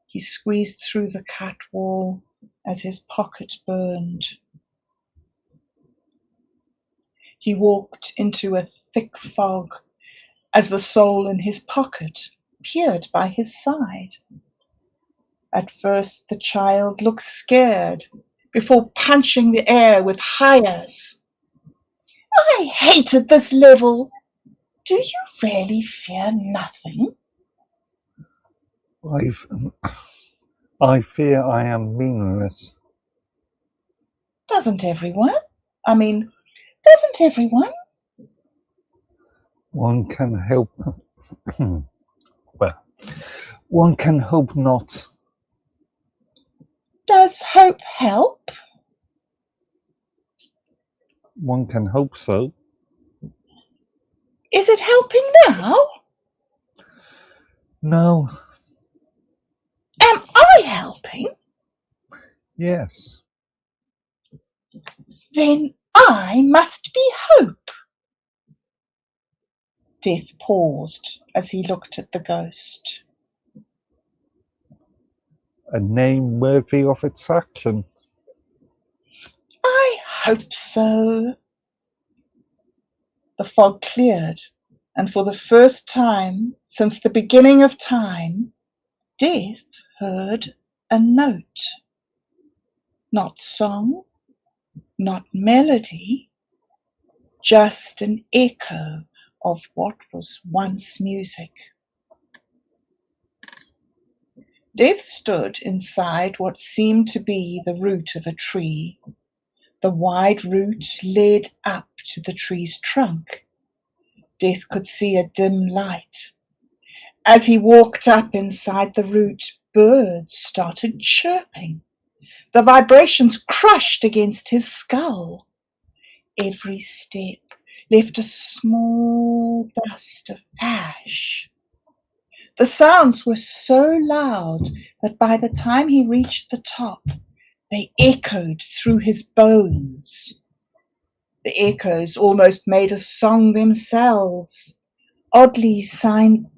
B: He squeezed through the cut wall as his pocket burned. He walked into a thick fog as the soul in his pocket peered by his side. At first the child looked scared before punching the air with hires. I hated this level. Do you really fear nothing?
D: I fear I am meaningless.
B: Doesn't everyone?
D: One can help. Well, one can hope not.
B: Does hope help?
D: One can hope so.
B: Is it helping now?
D: No.
B: Am I helping?
D: Yes.
B: Then I must be hope. Death paused as he looked at the ghost.
D: A name worthy of its action.
B: I hope so. The fog cleared, and for the first time since the beginning of time, Death heard a note. Not song, not melody, just an echo of what was once music. Death stood inside what seemed to be the root of a tree. The wide root led up to the tree's trunk. Death could see a dim light. As he walked up inside the root, birds started chirping. The vibrations crushed against his skull. Every step left a small dust of ash. The sounds were so loud that by the time he reached the top, they echoed through his bones. The echoes almost made a song themselves, oddly sounding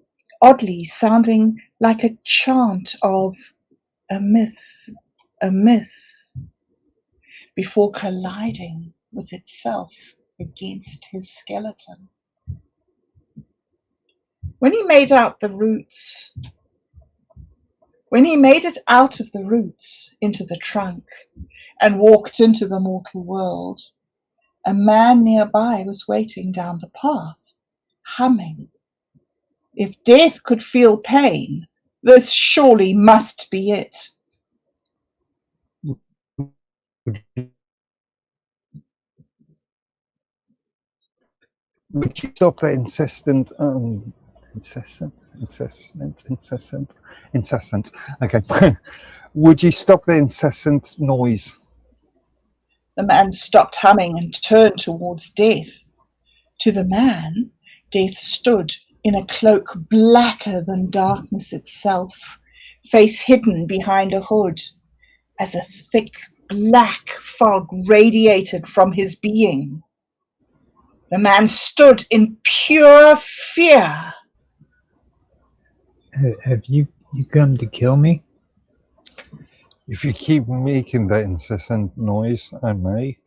B: like a chant of a myth, before colliding with itself against his skeleton. When he made it out of the roots into the trunk and walked into the mortal world, a man nearby was waiting down the path, humming. If Death could feel pain, this surely must be it.
D: Would you stop that incessant? Okay. Would you stop the incessant noise?
B: The man stopped humming and turned towards Death. To the man, Death stood in a cloak blacker than darkness itself, face hidden behind a hood, as a thick black fog radiated from his being. The man stood in pure fear.
A: Have you come to kill me?
D: If you keep making that incessant noise, I may.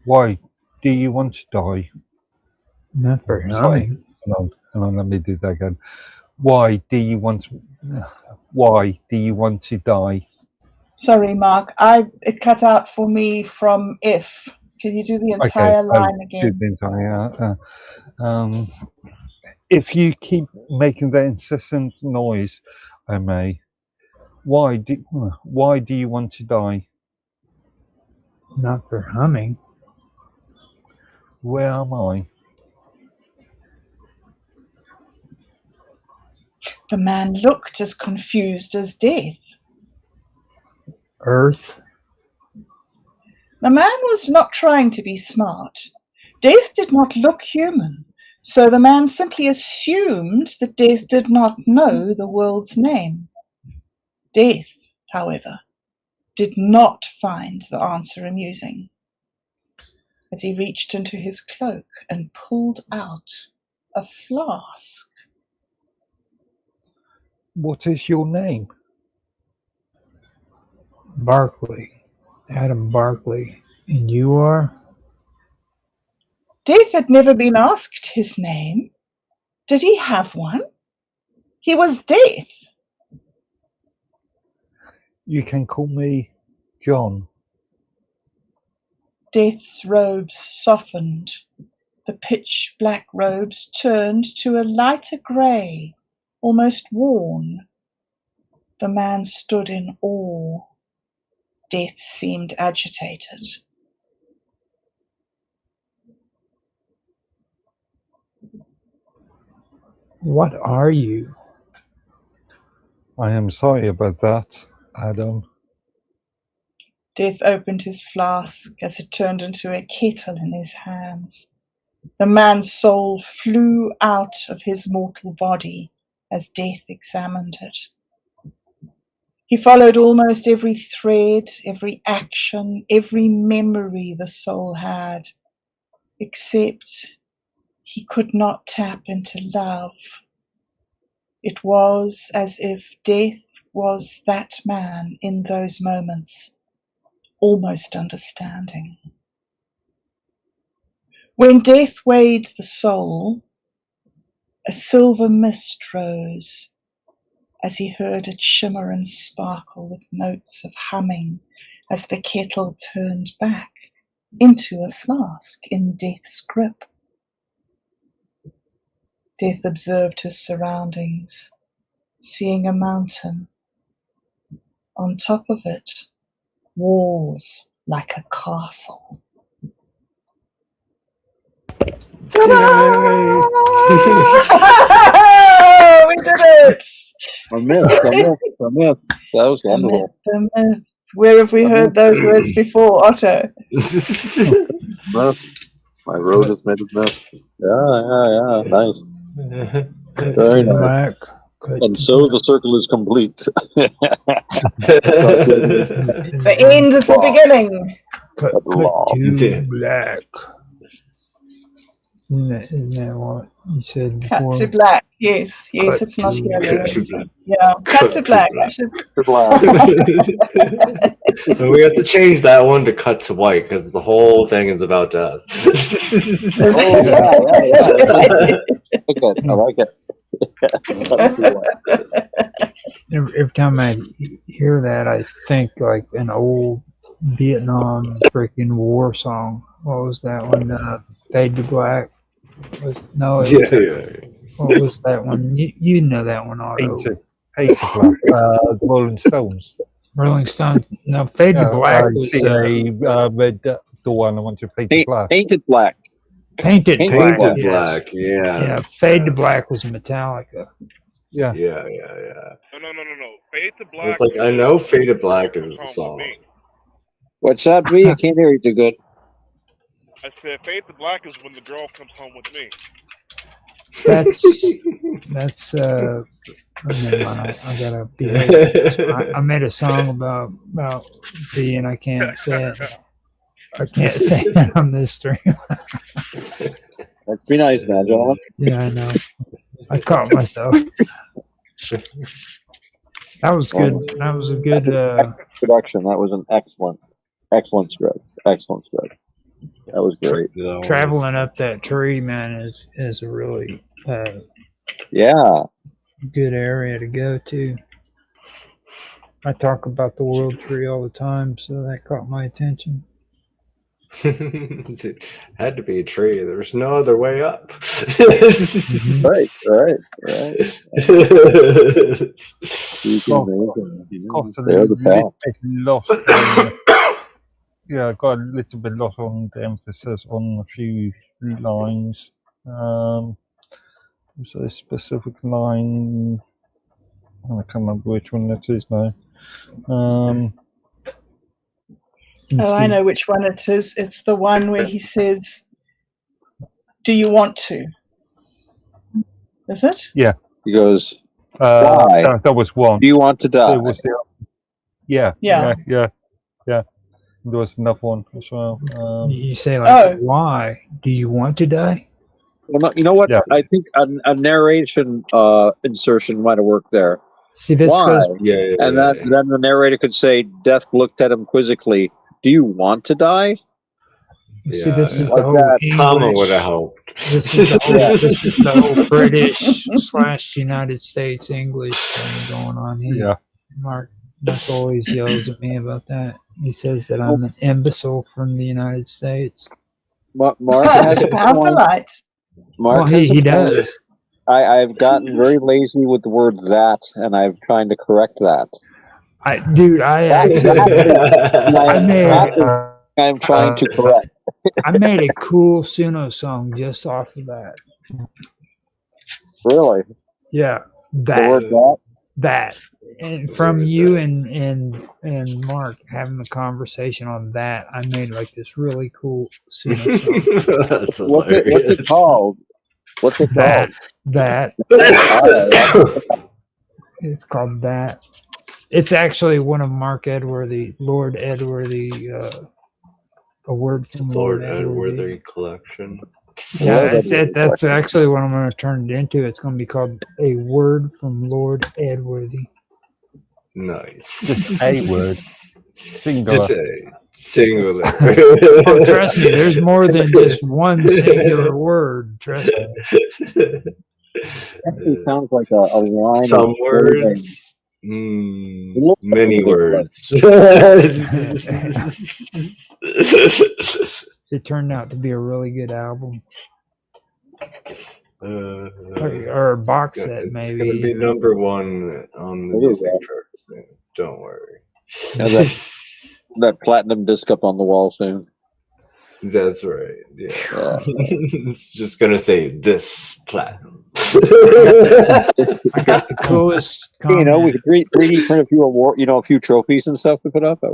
D: Why do you want to die?
A: Not for
D: Sorry.
A: humming.
D: Hang on, let me do that again. Why do you want to die?
B: Sorry, Mark, it cut out for me from if. Can you do the entire line again?
D: Do the entire, if you keep making that incessant noise, I may. Why do you want to die?
A: Not for humming.
D: Where am I?
B: The man looked as confused as Death.
A: Earth.
B: The man was not trying to be smart. Death did not look human, so the man simply assumed that Death did not know the world's name. Death, however, did not find the answer amusing. As he reached into his cloak and pulled out a flask.
D: What is your name?
A: Barkley. Adam Barkley. And you are?
B: Death had never been asked his name. Did he have one? He was Death.
D: You can call me John.
B: Death's robes softened. The pitch black robes turned to a lighter grey, almost worn. The man stood in awe. Death seemed agitated.
A: What are you?
D: I am sorry about that, Adam.
B: Death opened his flask as it turned into a kettle in his hands. The man's soul flew out of his mortal body as Death examined it. He followed almost every thread, every action, every memory the soul had, except he could not tap into love. It was as if Death was that man in those moments, almost understanding. When Death weighed the soul, a silver mist rose as he heard it shimmer and sparkle with notes of humming as the kettle turned back into a flask in Death's grip. Death observed his surroundings, seeing a mountain. On top of it, walls like a castle. Ta-da! We did it!
H: A myth. That was wonderful.
B: The myth. Where have we heard those words before, Otto?
H: Myth. My road is made of myth. Yeah. Nice. Very nice.
A: Black.
H: And so the circle is complete.
B: The end is the beginning.
A: Cut to black. Isn't that what you said before?
B: Cut to black. Yes,
A: Cut
B: it's not
A: to
B: here.
A: black.
B: Yeah, cut to black. I should...
I: And we have to change that one to cut to white because the whole thing is about death.
H: I like it.
A: Every time I hear that, I think like an old Vietnam freaking war song. What was that one? Fade to Black. What was that one? You know that one, Otto.
D: Painted Black. Rolling Stones.
A: Rolling Stone. No, Fade to Black was
D: read the one I want to paint black.
B: Painted black.
A: Painted Black.
I: Painted Black, yeah.
A: Yeah, Fade to Black was Metallica.
D: Yeah.
I: Yeah.
G: No. Fade to Black.
I: It's like, I know Faded Black is the song.
H: What's that, V? I can't hear you too good.
G: I said Fade to Black is when the girl comes home with me.
A: That's oh, never mind. I gotta behave. I made a song about B, and I can't say it. I can't say it on this stream.
H: Let's be nice now, gentlemen.
A: Yeah, I know. I caught myself. That was good. That was a good
H: production. That was an excellent script. That was great.
A: Traveling up that tree, man, is a really good area to go to. I talk about the world tree all the time, so that caught my attention.
I: It had to be a tree. There's no other way up.
H: Right.
D: Yeah, I got a little bit lost on the emphasis on a few lines. So a specific line, I can't remember which one that is now.
B: I know which one it is. It's the one where he says, "Do you want to?" Is it?
D: Yeah.
H: He goes,
D: "Why?" That was one.
H: Do you want to die?
D: It was the, yeah. There was another one as well.
A: You say like, "Why do you want to die?"
H: Well, you know what?
D: Yeah.
H: I think a narration insertion might have worked there.
A: See, this
H: Why?
A: goes.
H: And then the narrator could say, Death looked at him quizzically. Do you want to die?
A: See, this is
H: Like
A: the whole
H: that.
I: Comma would
A: English.
I: have helped.
A: This is the whole British / United States English thing going on here.
D: Yeah.
A: Mark always yells at me about that. He says that I'm an imbecile from the United States.
H: Mark has a
B: How
H: point.
B: polite.
H: Mark
A: Well,
H: has
A: he
H: a point.
A: does.
H: I've gotten very lazy with the word that, and I'm trying to correct that.
A: I
H: I'm trying to correct.
A: I made a cool Suno song just off of that.
H: Really?
A: Yeah,
H: The word
A: that, and from you and Mark having the conversation on that, I made like this really cool Suno song.
I: That's
H: What's
I: hilarious.
H: it called? What's it called?
A: That it's called that. It's actually one of Mark Edworthy, Lord Edworthy, a word from
I: Lord
A: Edworthy.
I: Edworthy collection.
A: Yeah, that's it. That's actually what I'm going to turn it into. It's going to be called A Word from Lord Edworthy.
I: Nice.
D: Just a word. Singular.
I: Just a singular.
A: Oh, trust me, there's more than just one singular word. Trust me.
H: Actually sounds like a line.
I: Some
H: of
I: words. Many words.
A: It turned out to be a really good album. Or a box set, maybe.
I: It's going to be number one on the music charts soon. Don't worry.
H: That platinum disc up on the wall soon.
I: That's right. Yeah. It's just going to say this platinum.
A: I got the coolest comment.
H: We could 3D print a few trophies and stuff to put up.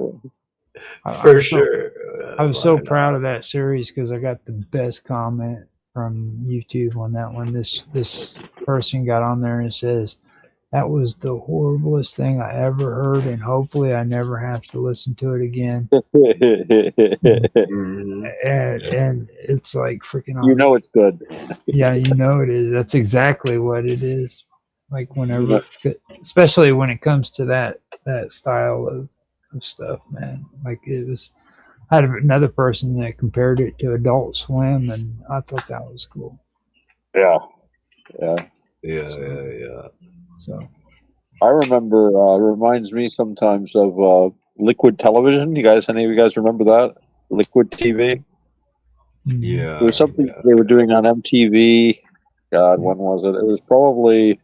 I: For sure.
A: I was so proud of that series because I got the best comment from YouTube on that one. This person got on there and says, "That was the horriblest thing I ever heard, and hopefully I never have to listen to it again." And it's like freaking awesome.
H: You know it's good.
A: Yeah, you know it is. That's exactly what it is. Like whenever, especially when it comes to that style of stuff, man. Like it was. I had another person that compared it to Adult Swim, and I thought that was cool.
H: Yeah.
A: So
H: I remember. It reminds me sometimes of Liquid Television. Any of you guys remember that? Liquid TV.
I: Yeah.
H: There was something they were doing on MTV. God, when was it? It was probably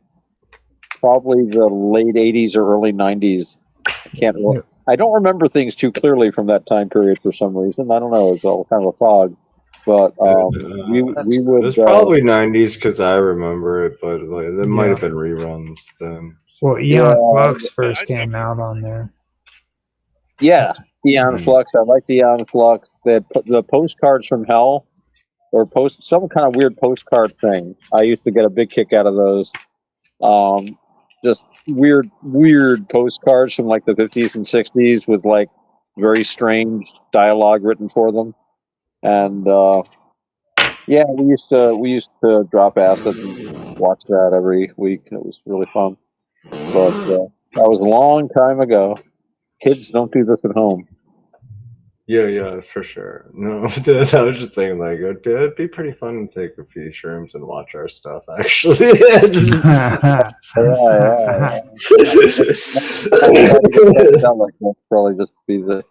H: the late '80s or early '90s. I don't remember things too clearly from that time period for some reason. I don't know. It's all kind of a fog. But we would.
I: It was probably '90s because I remember it, but there might have been reruns then.
A: Well, Eon Flux first came out on there.
H: Yeah, Eon Flux. I liked Eon Flux. The postcards from hell, or some kind of weird postcard thing. I used to get a big kick out of those. Just weird postcards from like the 50s and 60s with like very strange dialogue written for them. And we used to drop acid and watch that every week. It was really fun. But that was a long time ago. Kids don't do this at home.
I: Yeah, for sure. No, I was just thinking like it'd be pretty fun to take a few shrooms and watch our stuff. Actually,
H: probably just be the.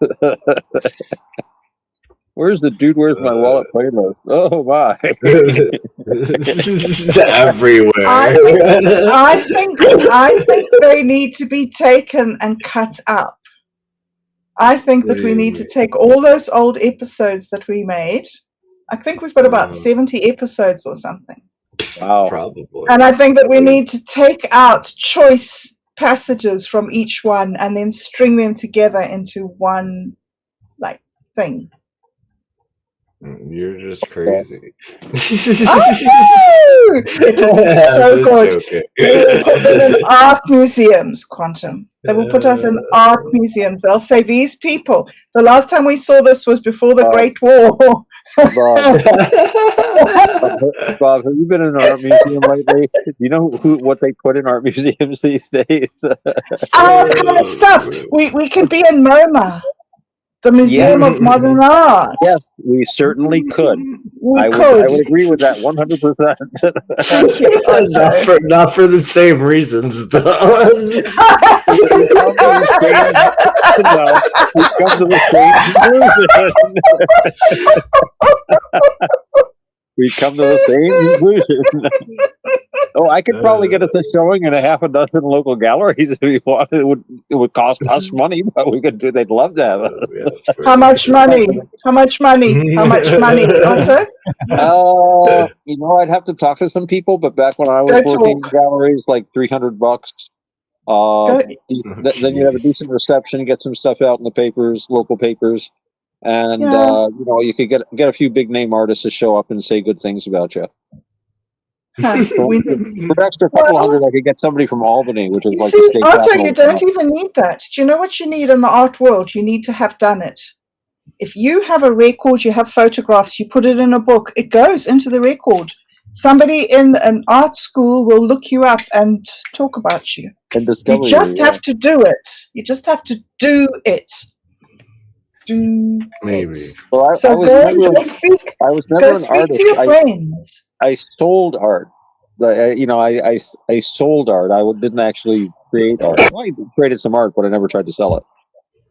H: Where's the dude? Where's my wallet playlist? Oh my!
I: Everywhere.
B: I think they need to be taken and cut up. I think that we need to take all those old episodes that we made. I think we've got about 70 episodes or something.
H: Wow.
I: Probably.
B: And I think that we need to take out choice passages from each one and then string them together into one thing.
I: You're just crazy.
B: Oh, no! So good. They will put them in art museums, Quantum. They will put us in art museums. They'll say, these people, the last time we saw this was before the Great War.
H: Bob, Bob, have you been in an art museum lately? Do you know what they put in art museums these days?
B: Kind of stuff. We could be in MoMA, the Museum of Modern Art.
H: Yes, we certainly could.
B: We
H: I
B: could.
H: would agree with that 100%.
B: Thank you, Otto.
I: not for the same reasons, though.
H: We come to the same conclusion. We come to the same conclusion. Oh, I could probably get us a showing in a half a dozen local galleries if we wanted. It would cost us money, but we could do. They'd love to have us.
B: How much money? How much money? How much money, Otto?
H: I'd have to talk to some people, but back when I was working in galleries, like $300. Then you have a decent reception, get some stuff out in the papers, local papers, and you could get a few big name artists to show up and say good things about you. For an extra couple hundred, I could get somebody from Albany, which is like the state
B: Otto,
H: capital.
B: you don't even need that. Do you know what you need in the art world? You need to have done it. If you have a record, you have photographs, you put it in a book, it goes into the record. Somebody in an art school will look you up and talk about you.
H: And discover
B: you just have to do it. You just have to do it.
I: Maybe.
H: Well, I was never an artist.
B: To your friends.
H: I sold art. I sold art. I didn't actually create art. Well, I created some art, but I never tried to sell it.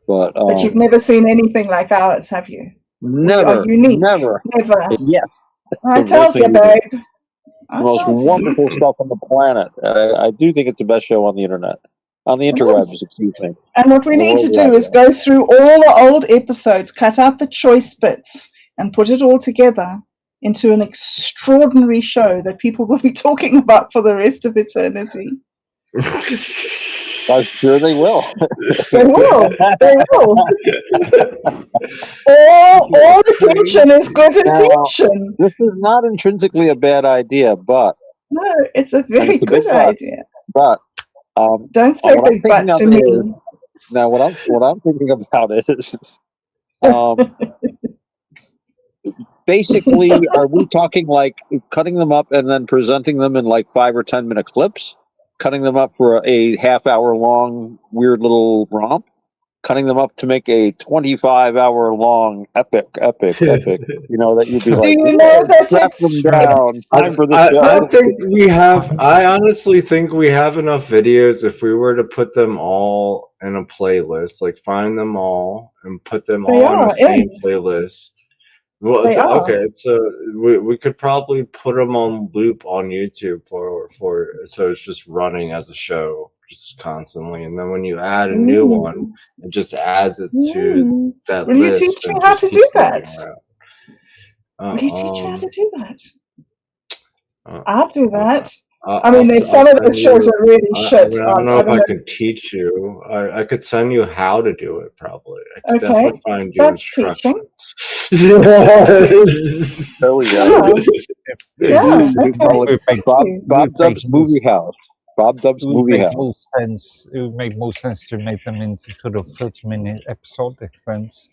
H: But
B: you've never seen anything like ours, have you?
H: Never.
B: Unique.
H: Never.
B: Yes. I tell you, babe.
H: The most wonderful stuff on the planet. I do think it's the best show on the internet. On the interwebs, excuse me.
B: And what we need to do is go through all the old episodes, cut out the choice bits, and put it all together into an extraordinary show that people will be talking about for the rest of eternity.
H: I'm sure they will.
B: They will. They will. All attention is good attention.
H: This is not intrinsically a bad idea, but
B: no, it's a very good idea.
H: But
B: don't say big but to me.
H: Now, what I'm thinking about is, basically, are we talking like cutting them up and then presenting them in like 5 or 10 minute clips? Cutting them up for a half-hour long weird little romp, cutting them up to make a 25-hour long epic. That you'd be like, strap them down. Time for the show.
I: I think we have. I honestly think we have enough videos if we were to put them all in a playlist, like find them all and put them all in the same playlist. Well, okay, so we could probably put them on loop on YouTube for so it's just running as a show just constantly, and then when you add a new one, it just adds it to that list.
B: Will you teach me how to do that? Will you teach me how to do that? I'll do that. I mean, some of those shows are really shit.
I: I don't know if I could teach you. I could send you how to do it, probably. I could definitely find you instructions.
H: There we go.
B: Yeah.
H: Bob Dub's Movie House. Bob Dub's Movie House.
D: It would make more sense to make them into sort of 30-minute episode expense.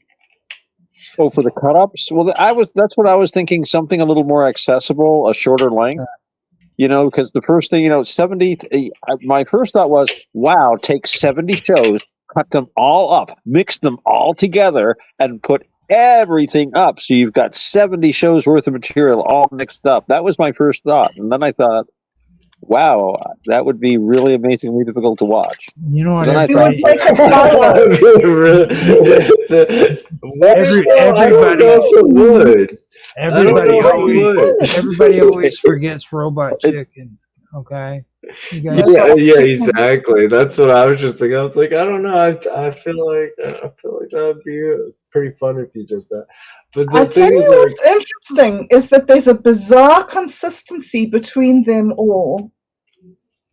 H: Oh, for the cut-ups? Well, that's what I was thinking, something a little more accessible, a shorter length. Because the first thing, 70, my first thought was, wow, take 70 shows, cut them all up, mix them all together, and put everything up. So you've got 70 shows worth of material all mixed up. That was my first thought. And then I thought, wow, that would be really amazingly difficult to watch.
A: You know what?
I: Everybody
A: always forgets Robot Chicken. Okay.
I: Yeah, exactly. That's what I was just thinking. I was like, I don't know. I feel like that would be pretty fun if you did that. But the thing is,
B: what's interesting is that there's a bizarre consistency between them all.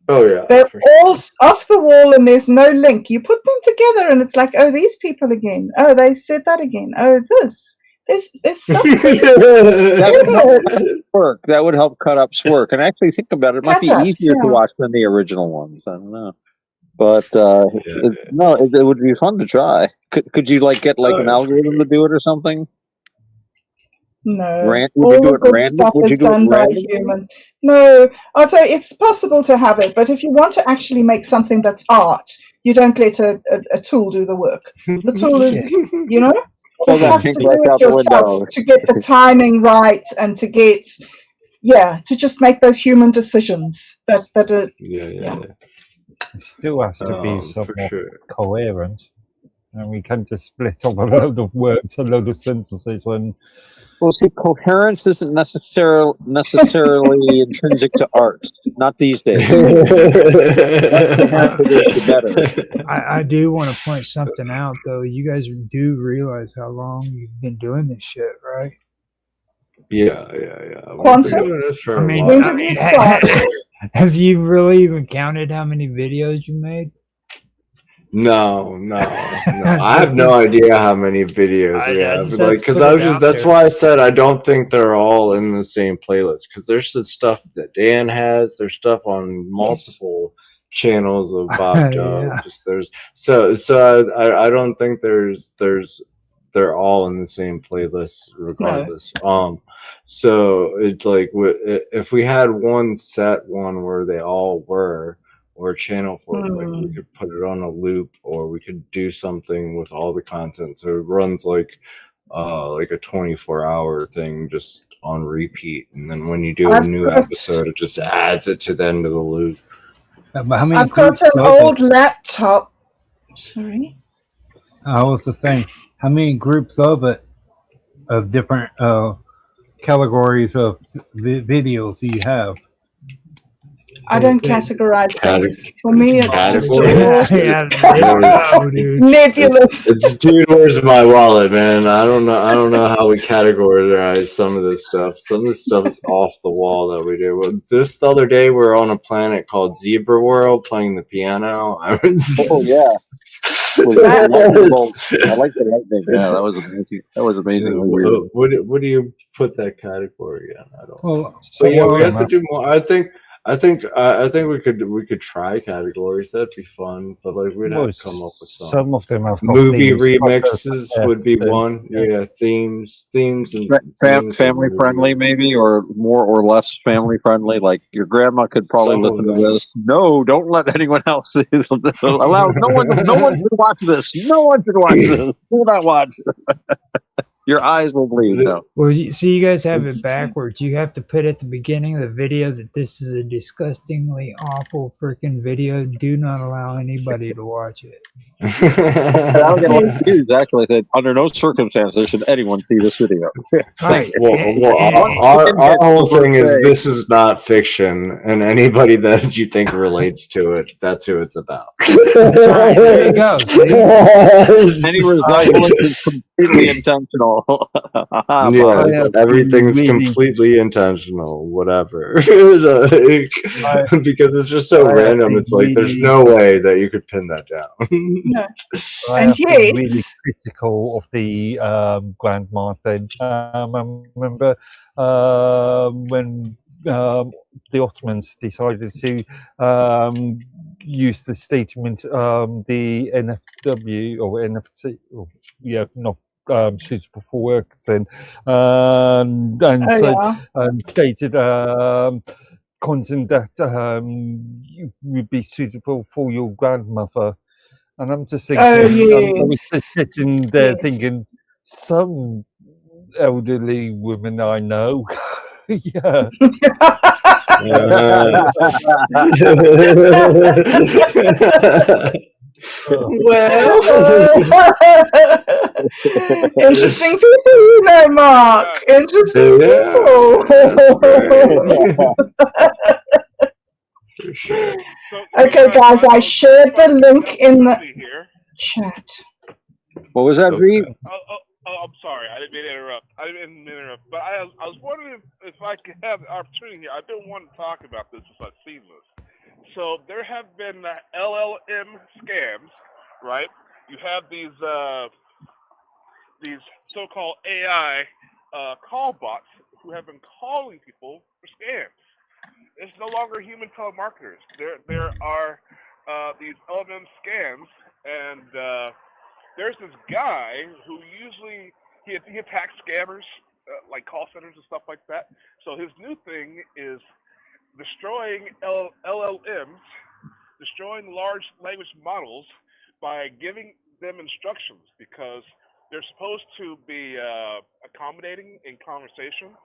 I: Oh yeah,
B: they're all off the wall, and there's no link. You put them together, and it's like, oh, these people again. Oh, they said that again. Oh, this. There's something.
H: That would work. That would help cut-ups work. And actually, think about it. It might be easier to watch than the original ones. I don't know. But it would be fun to try. Could you get an algorithm to do it or something?
B: No,
H: Would
B: all
H: you do
B: the
H: it
B: good
H: random?
B: stuff
H: Would you
B: is
H: do it
B: done by
H: randomly?
B: humans. No, Otto, it's possible to have it, but if you want to actually make something that's art, you don't let a tool do the work. The tool is, you know, you
H: Throw that
B: have
H: pink
B: to
H: light
B: do it
H: out the
B: yourself
H: window.
B: to get the timing right and to get, to just make those human decisions. That are,
I: Yeah.
D: It still has to be
I: For
D: somewhat
I: sure.
D: coherent. And we can't just split up a load of words, a load of sentences, and
H: Well, see, coherence isn't necessarily intrinsic to art. Not these days. Less coherent it is, the better.
A: I do want to point something out though. You guys do realize how long you've been doing this shit, right?
I: Yeah. We've been
B: Quantum?
I: doing this for
A: I
I: a
A: mean,
B: When
I: while.
B: did we start?
A: have you really even counted how many videos you made?
I: No. I have no idea how many videos we
A: I
I: have.
A: just have to
I: Because
A: put
I: I
A: it
I: was just,
A: out
I: that's
A: there.
I: why I said I don't think they're all in the same playlist. Because there's the stuff that Dan has, there's stuff on multiple channels of Bob Dog.
A: Yeah.
I: Just there's so I don't think they're all in the same playlist regardless. So it's like if we had one set one where they all were, or a channel for it, like we could put it on a loop, or we could do something with all the content so it runs like a 24-hour thing just on repeat, and then when you do a new episode it just adds it to the end of the loop.
C: But how many
B: I've got
C: groups
B: an
C: of it?
B: old laptop. Sorry.
C: I was just saying, how many groups of it, of different categories of videos do you have?
B: I don't categorize things. For me, it's just
I: Categories?
B: it's nebulous.
I: It's dude, where's my wallet, man? I don't know how we categorize some of this stuff. Some of this stuff is off the wall that we do. Just the other day, we were on a planet called Zebra World playing the piano.
H: Oh yeah, I like the lightning. Yeah, that was amazing. That was amazingly weird.
I: What do you put that category in? I don't.
C: Well,
I: But yeah, we have to do more. I think we could try categories. That'd be fun, but like we'd have to come up with
D: some of them have got
I: movie
D: themes.
I: remixes
D: Yeah,
I: would be
D: yeah.
I: one. Yeah, themes and
H: Family friendly, maybe, or more or less family friendly. Like your grandma could probably
I: Some of
H: listen to
I: them.
H: this. No, don't let anyone else allow. No one should watch this. No one should watch this. Do not watch. Your eyes will bleed. No.
A: Well, you guys have it backwards. You have to put at the beginning of the video that this is a disgustingly awful freaking video. Do not allow anybody to watch it.
H: I'll get a lot of views actually that under no circumstances should anyone see this video.
A: Right.
I: Our whole thing is this is not fiction, and anybody that you think relates to it, that's who it's about.
A: Right, there you go.
H: Any resemblance is completely intentional.
I: Yes, everything's completely intentional. Whatever, because it's just so random. It's like there's no way that you could pin that down.
B: No.
D: I
B: And
D: have been
B: yet,
D: really critical of the grandma thing. I remember when the Ottomans decided to use the statement, the NFW or NFC, not suitable for work then, and stated content that would be suitable for your grandmother. And I'm just thinking, I was just sitting there thinking, some elderly women I know, yeah.
B: well, interesting people, you know, Mark. Interesting people.
I: For sure.
B: Okay, guys, I shared the link in the chat.
H: What was that, Reed?
G: I'm sorry. I didn't mean to interrupt. But I was wondering if I could have the opportunity here. I've been wanting to talk about this since I've seen this. So there have been LLM scams, right? You have these so-called AI call bots who have been calling people for scams. It's no longer human telemarketers. There are these LLM scams, and there's this guy who usually he attacks scammers like call centers and stuff like that. So his new thing is destroying LLMs, destroying large language models by giving them instructions because they're supposed to be accommodating in conversation.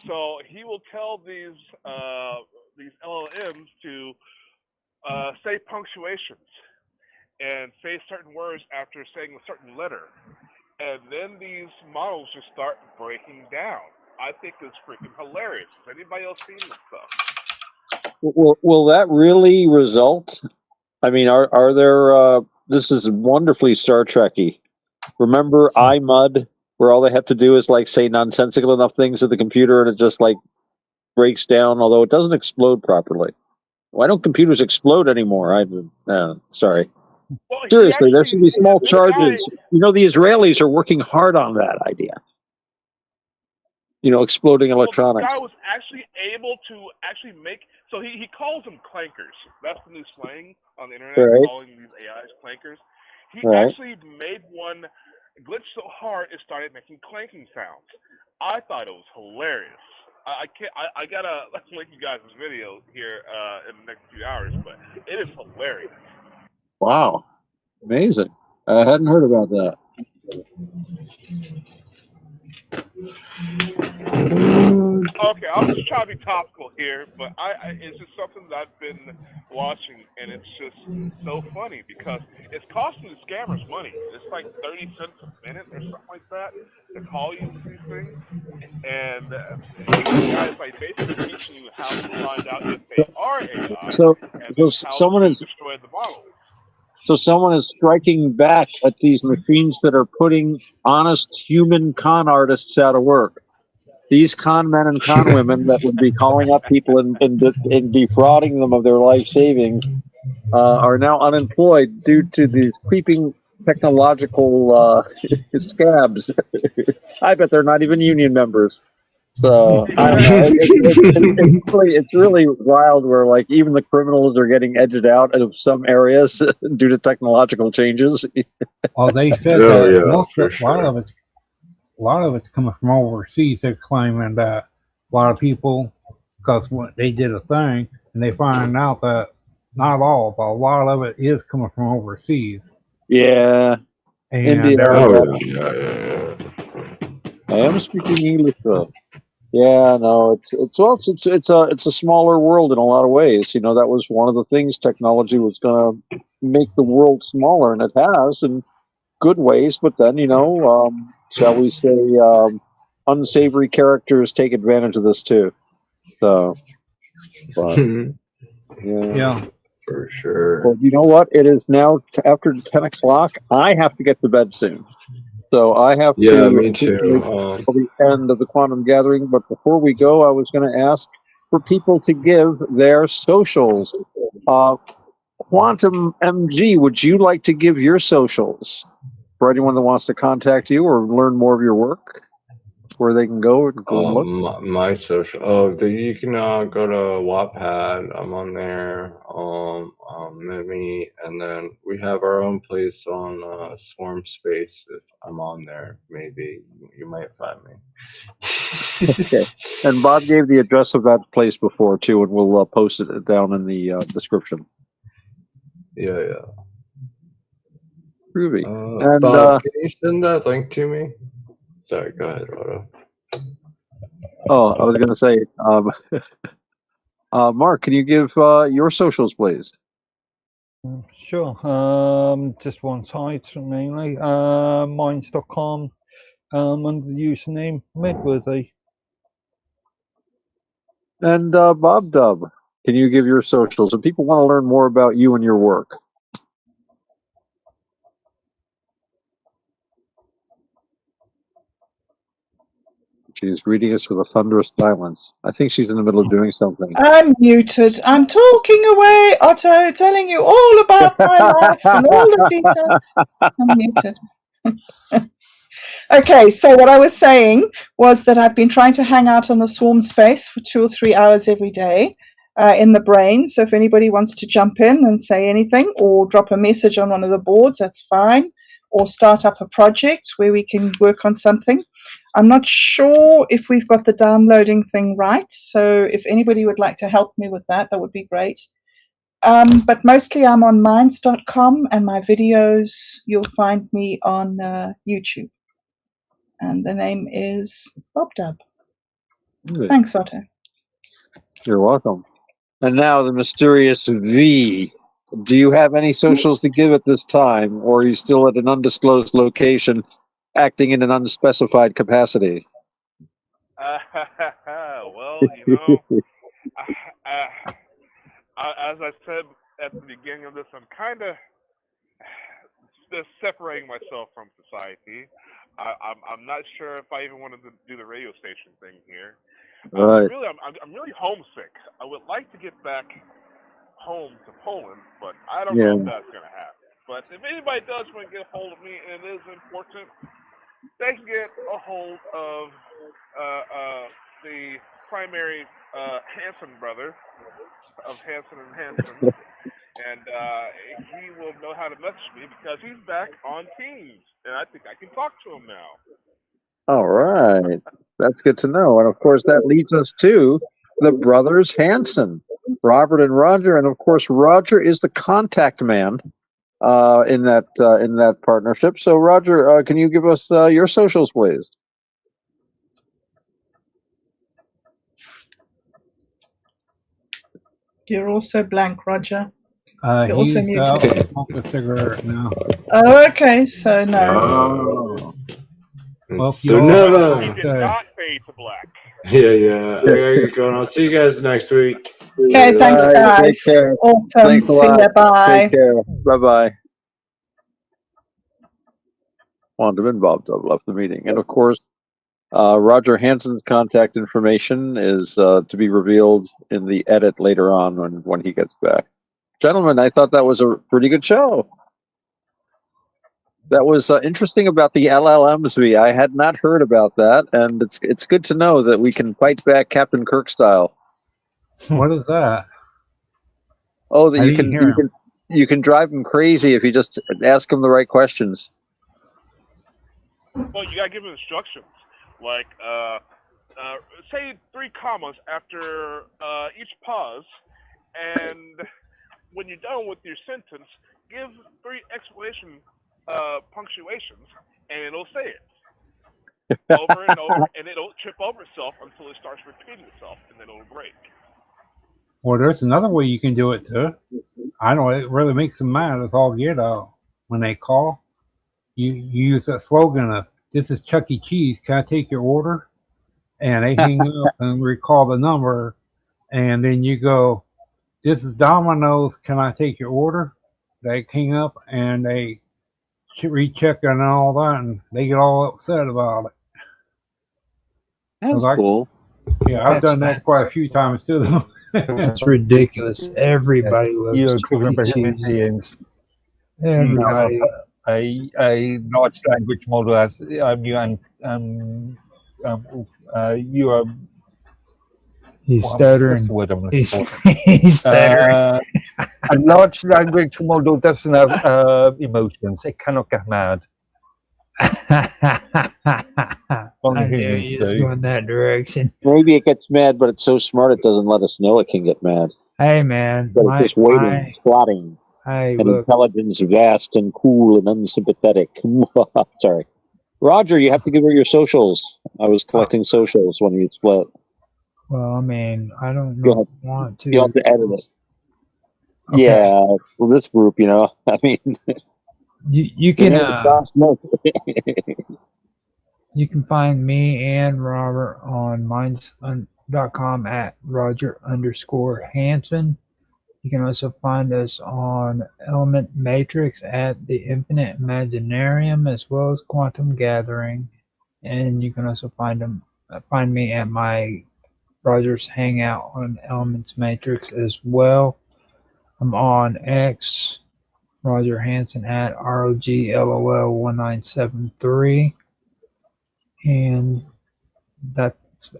G: So he will tell these LLMs to say punctuations and say certain words after saying a certain letter, and then these models just start breaking down. I think it's freaking hilarious. Has anybody else seen this stuff?
H: Will that really result? I mean, are there? This is wonderfully Star Trekky. Remember iMud, where all they have to do is like say nonsensical enough things to the computer, and it just like breaks down, although it doesn't explode properly. Why don't computers explode anymore? Sorry.
G: Well,
H: Seriously, there should be small
G: this
H: charges.
G: guy,
H: You know, the Israelis are working hard on that idea. You know, exploding electronics.
G: This guy was actually able to actually make. So he calls them clankers. That's the new slang on the internet,
H: Right.
G: calling these AIs clankers. He
H: Right.
G: actually made one glitch so hard it started making clanking sounds. I thought it was hilarious. I can't. I gotta link you guys this video here in the next few hours, but it is hilarious.
H: Wow, amazing! I hadn't heard about that.
G: Okay, I'm just trying to be topical here, but it's just something that I've been watching, and it's just so funny because it's costing the scammers money. It's like 30 cents a minute or something like that to call you these things, and these guys like basically teaching you how to find out if they are AI and how to destroy the model.
H: So someone is striking back at these machines that are putting honest human con artists out of work. These con men and con women that would be calling up people and defrauding them of their life savings are now unemployed due to these creeping technological scabs. I bet they're not even union members. So I don't know. It's really wild where like even the criminals are getting edged out of some areas due to technological changes.
C: Well, they said that a lot of it's coming from overseas. They're claiming that a lot of people, because they did a thing and they find out that not all, but a lot of it is coming from overseas.
H: Yeah,
C: and
H: India.
I: Yeah.
H: I am speaking English though. Yeah, no, it's a smaller world in a lot of ways. You know, that was one of the things technology was going to make the world smaller, and it has in good ways. But then, you know, shall we say, unsavory characters take advantage of this too. So, but,
C: yeah,
I: for sure.
H: Well, you know what? It is now after 10 o'clock. I have to get to bed soon. So I have to
I: me too.
H: Till the end of the quantum gathering. But before we go, I was going to ask for people to give their socials. Quantum MG, would you like to give your socials for anyone that wants to contact you or learn more of your work? Where they can go and go and look?
I: My social. You can go to Wattpad. I'm on there. Mimi, and then we have our own place on Swarm Space. If I'm on there, maybe you might find me.
H: Okay. And Bob gave the address of that place before too, and we'll post it down in the description.
I: Yeah.
H: Groovy.
I: And Bob, can you send that link to me? Sorry, go ahead, Otto.
H: Oh, I was going to say, Mark, can you give your socials, please?
D: Sure. Just one site mainly. Minds.com under the username Medworthy.
H: And Bob Dub, can you give your socials? If people want to learn more about you and your work. She's reading us with a thunderous silence. I think she's in the middle of doing something.
B: I'm muted. I'm talking away, Otto, telling you all about my life and all the details. I'm muted. Okay, so what I was saying was that I've been trying to hang out on the Swarm Space for 2 or 3 hours every day in the brain. So if anybody wants to jump in and say anything or drop a message on one of the boards, that's fine. Or start up a project where we can work on something. I'm not sure if we've got the downloading thing right. So if anybody would like to help me with that, that would be great. But mostly I'm on minds.com, and my videos, you'll find me on YouTube. And the name is Bob Dub.
H: Good.
B: Thanks, Otto.
H: You're welcome. And now the mysterious V. Do you have any socials to give at this time, or are you still at an undisclosed location, acting in an unspecified capacity?
G: Well, you know, as I said at the beginning of this, I'm kind of just separating myself from society. I'm not sure if I even wanted to do the radio station thing here.
H: Right.
G: I'm really homesick. I would like to get back home to Poland, but I don't
H: Yeah.
G: know if that's going to happen. But if anybody does want to get a hold of me, and it is important, they can get a hold of the primary Hanson brother of Hanson and Hanson, and he will know how to message me because he's back on Teams, and I think I can talk to him now.
H: All right. That's good to know. And of course, that leads us to the brothers Hanson, Robert and Roger. And of course, Roger is the contact man in that partnership. So, Roger, can you give us your socials, please?
B: You're also blank, Roger. You're also
C: He's
B: muted.
C: out to smoke a cigarette now.
B: Oh, okay. So no.
I: Oh.
C: Well,
I: So
C: you all-
I: never.
G: He did not fade to black.
I: Yeah. I gotta get going. I'll see you guys next week.
B: Okay, thanks,
H: All right,
B: guys.
H: take care.
B: Awesome.
H: Thanks a
B: See
H: lot.
B: ya. Bye.
H: Take care. Bye-bye. Wandam and Bob Dub left the meeting. And of course, Roger Hanson's contact information is to be revealed in the edit later on when he gets back. Gentlemen, I thought that was a pretty good show. That was interesting about the LLMs. I had not heard about that, and it's good to know that we can fight back Captain Kirk style.
C: What is that?
H: Oh, that
C: I
H: you
C: didn't
H: can
C: hear him.
H: you can drive him crazy if you just ask him the right questions.
G: Well, you gotta give him instructions. Like, say 3 commas after each pause, and when you're done with your sentence, give 3 exclamation punctuations, and it'll say it over and over, and it'll trip over itself until it starts repeating itself, and then it'll break.
C: Well, there's another way you can do it too. I know it really makes them mad. It's all get out when they call. You use that slogan of "This is Chuck E. Cheese. Can I take your order?" And they hang up and recall the number, and then you go, "This is Domino's. Can I take your order?" They hang up and they recheck and all that, and they get all upset about it.
H: That's
C: Like-
H: cool.
C: Yeah, I've done that quite a few times too.
A: That's ridiculous. Everybody loves
D: You're
A: Chuck
D: talking
A: E.
D: about human
A: Cheese.
D: beings.
A: Everybody.
D: A large language model as you are.
A: He's
D: What's
A: stuttering.
D: the word I'm looking
A: He's,
D: for?
A: he's stuttering.
D: A large language model doesn't have emotions. It cannot get mad. Only
A: I knew
D: humans
A: he was
D: do.
A: going that direction.
H: Maybe it gets mad, but it's so smart it doesn't let us know it can get mad.
A: Hey, man.
H: But it's just waiting, plotting,
A: Hey,
H: and
A: look.
H: intelligence vast and cool and unsympathetic. Sorry. Roger, you have to give her your socials. I was collecting socials when you split.
A: Well, I mean, I don't
H: You'll
A: want to.
H: You'll have to edit it.
A: Okay.
H: Yeah, for this group, I mean,
A: You can you can find me and Robert on minds.com at Roger_Hanson. You can also find us on Element Matrix at the Infinite Imaginarium, as well as Quantum Gathering. And you can also find me at my Roger's Hangout on Elements Matrix as well. I'm on X, Roger Hanson at ROGLOL1973. And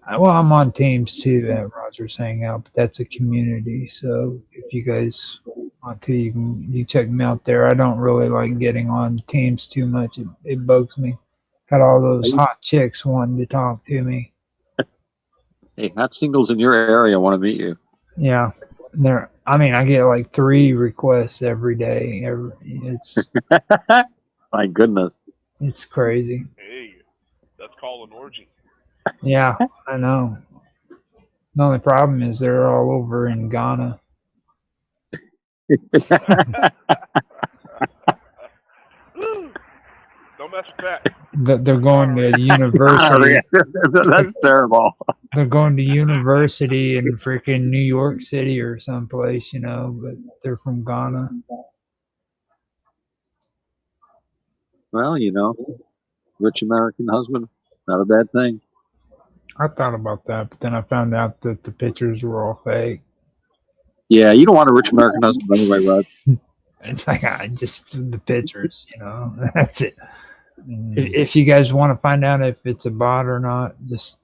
A: I'm on Teams too at Roger's Hangout, but that's a community. So if you guys want to, you can check me out there. I don't really like getting on Teams too much. It bugs me. Got all those hot chicks wanting to talk to me.
E: Hey, hot singles in your area want to meet you.
A: Yeah, I get like 3 requests every day. It's
E: My goodness.
A: it's crazy.
G: Hey, that's called an orgy.
A: Yeah, I know. The only problem is they're all over in Ghana.
G: Don't mess with that.
A: They're going to university.
E: That's terrible.
A: They're going to university in freaking New York City or someplace, but they're from Ghana.
E: Well, rich American husband, not a bad thing.
A: I thought about that, but then I found out that the pictures were all fake.
E: Yeah, you don't want a rich American husband anyway, Rod.
A: It's like just the pictures, That's it. If you guys want to find out if it's a bot or not, just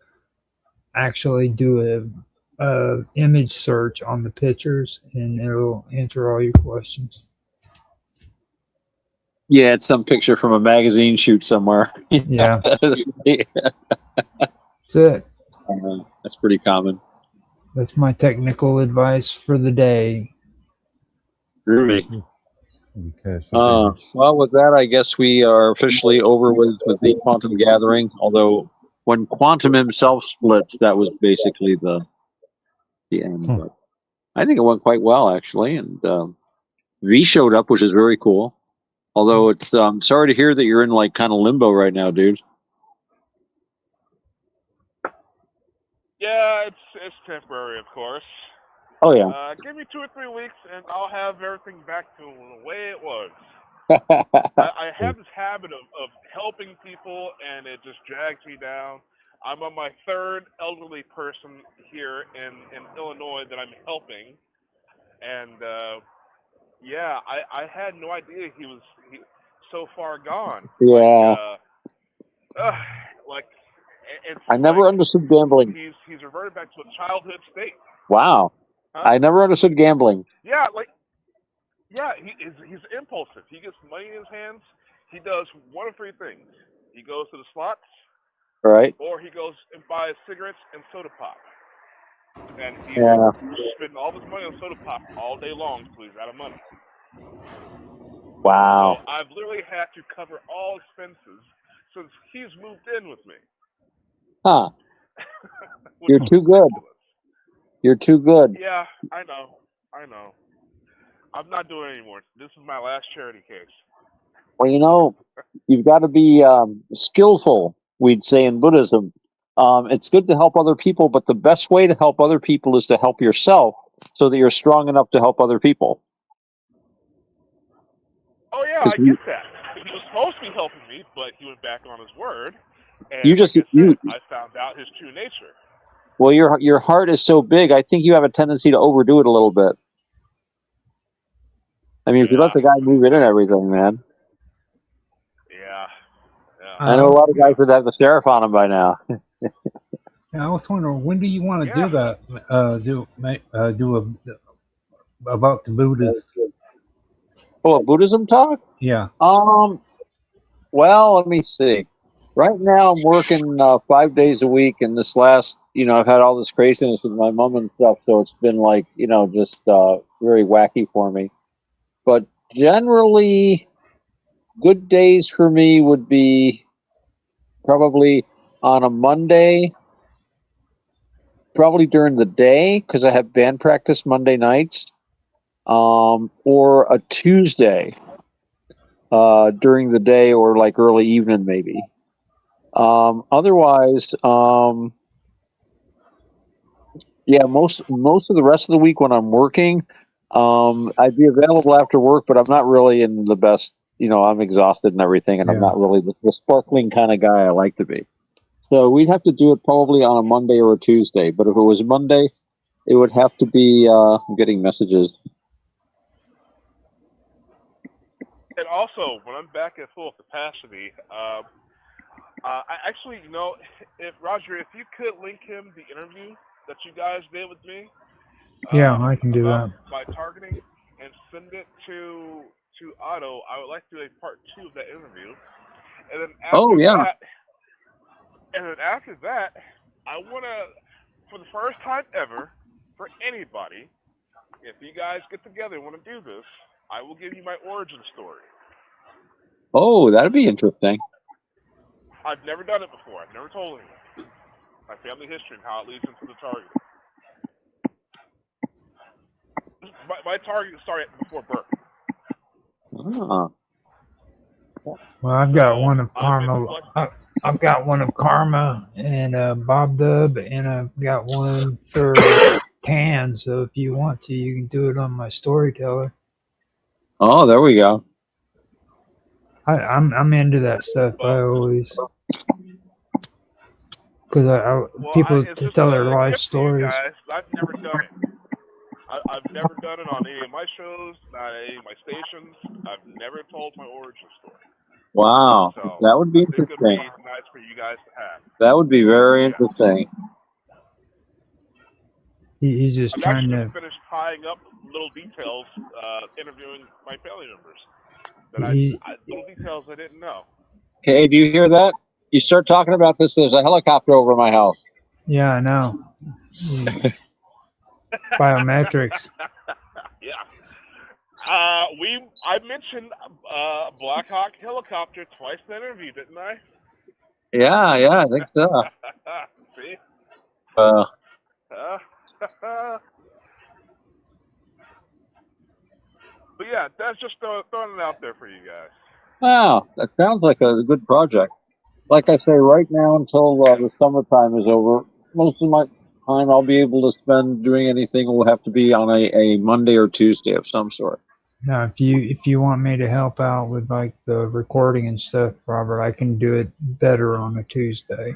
A: actually do a image search on the pictures, and it'll answer all your questions.
E: Yeah, it's some picture from a magazine shoot somewhere.
A: Yeah,
E: Yeah.
A: that's it.
E: That's pretty common.
A: That's my technical advice for the day.
E: Groovy.
D: Because
E: Well, with that, I guess we are officially over with the quantum gathering. Although, when quantum himself splits, that was basically the end. But I think it went quite well, actually. And V showed up, which is very cool. Although it's sorry to hear that you're in like kind of limbo right now, dude.
G: Yeah, it's temporary, of course.
E: Oh yeah.
G: Give me 2 or 3 weeks, and I'll have everything back to the way it was. I have this habit of helping people, and it just drags me down. I'm on my 3rd elderly person here in Illinois that I'm helping, and yeah, I had no idea he was so far gone.
E: Yeah.
G: Like it's
E: I never
G: like
E: understood gambling.
G: he's reverted back to a childhood state.
E: Wow.
G: Huh?
E: I never understood gambling.
G: Yeah, he's impulsive. He gets money in his hands. He does 1 of 3 things. He goes to the slots,
E: All right.
G: or he goes and buys cigarettes and soda pop. And he's spending all this money on soda pop all day long until he's out of money.
E: Wow.
G: So I've literally had to cover all expenses since he's moved in with me.
E: Huh.
G: Which
E: You're
G: is
E: too good.
G: ridiculous.
E: You're too good.
G: Yeah, I know. I'm not doing it anymore. This is my last charity case.
E: Well, you've got to be skillful, we'd say in Buddhism. It's good to help other people, but the best way to help other people is to help yourself so that you're strong enough to help other people.
G: Oh, yeah, I get that. He was supposed to be helping me, but he went back on his word. And I found out his true nature.
E: Well, your heart is so big, I think you have a tendency to overdo it a little bit. I mean, if you let the guy move in and everything, man.
G: Yeah.
E: I know a lot of guys would have the sheriff on him by now.
C: I was wondering, when do you want to do that? About the Buddhist?
E: Oh, a Buddhism talk?
C: Yeah.
E: Well, let me see. Right now, I'm working 5 days a week, and this last, I've had all this craziness with my mom and stuff, so it's been like, just very wacky for me. But generally, good days for me would be probably on a Monday, probably during the day, because I have band practice Monday nights, or a Tuesday during the day or like early evening maybe. Otherwise, most of the rest of the week when I'm working, I'd be available after work, but I'm not really in the best, I'm exhausted and everything, and I'm not really the sparkling kind of guy I like to be. So we'd have to do it probably on a Monday or a Tuesday, but if it was Monday, it would have to be, I'm getting messages.
G: And also, when I'm back at full capacity, I actually, if Roger, if you could link him the interview that you guys did with me.
A: Yeah, I can do that.
G: By targeting and send it to Otto, I would like to do a part 2 of that interview. And then after
H: Oh, yeah.
G: that, I want to, for the first time ever, for anybody, if you guys get together and want to do this, I will give you my origin story.
H: Oh, that'd be interesting.
G: I've never done it before. I've never told anyone. My family history and how it leads into the target. My target started before birth.
H: Ah.
A: Well, I've got one of Karma. I've got one of Karma and Bob Dub, and I've got one for Tan. So if you want to, you can do it on my storyteller.
H: Oh, there we go.
A: I'm into that stuff. I always because people to tell their life stories.
G: Guys, I've never done it. I've never done it on any of my shows, not any of my stations. I've never told my origin story.
H: Wow,
G: So
H: that would be
G: I think it'd
H: interesting.
G: be nice for you guys to have.
H: That would be very interesting.
A: He's just
G: I'm
A: trying
G: actually
A: to
G: finish tying up little details, interviewing my family members. Little details I didn't know.
H: Hey, do you hear that? You start talking about this, there's a helicopter over my house.
A: Yeah, I know. Biometrics.
G: Yeah. I mentioned Black Hawk helicopter twice in the interview, didn't I?
H: Yeah, I think so.
G: See?
H: Uh,
G: But yeah, that's just throwing it out there for you guys.
H: wow, that sounds like a good project. Like I say, right now until the summertime is over, most of my time I'll be able to spend doing anything will have to be on a Monday or Tuesday of some sort.
A: Now, if you want me to help out with like the recording and stuff, Robert, I can do it better on a Tuesday.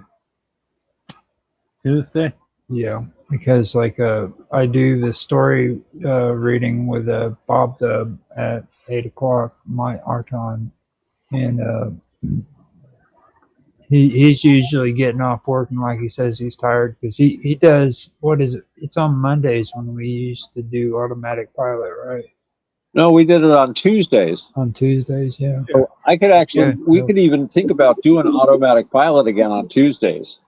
C: Tuesday?
A: Yeah, because like I do the story reading with Bob Dub at 8:00 our time, and he's usually getting off work, and like he says he's tired because he does what is it? It's on Mondays when we used to do automatic pilot, right?
H: No, we did it on Tuesdays.
A: On Tuesdays, yeah.
H: So I could actually, we could even think about doing automatic pilot again on Tuesdays.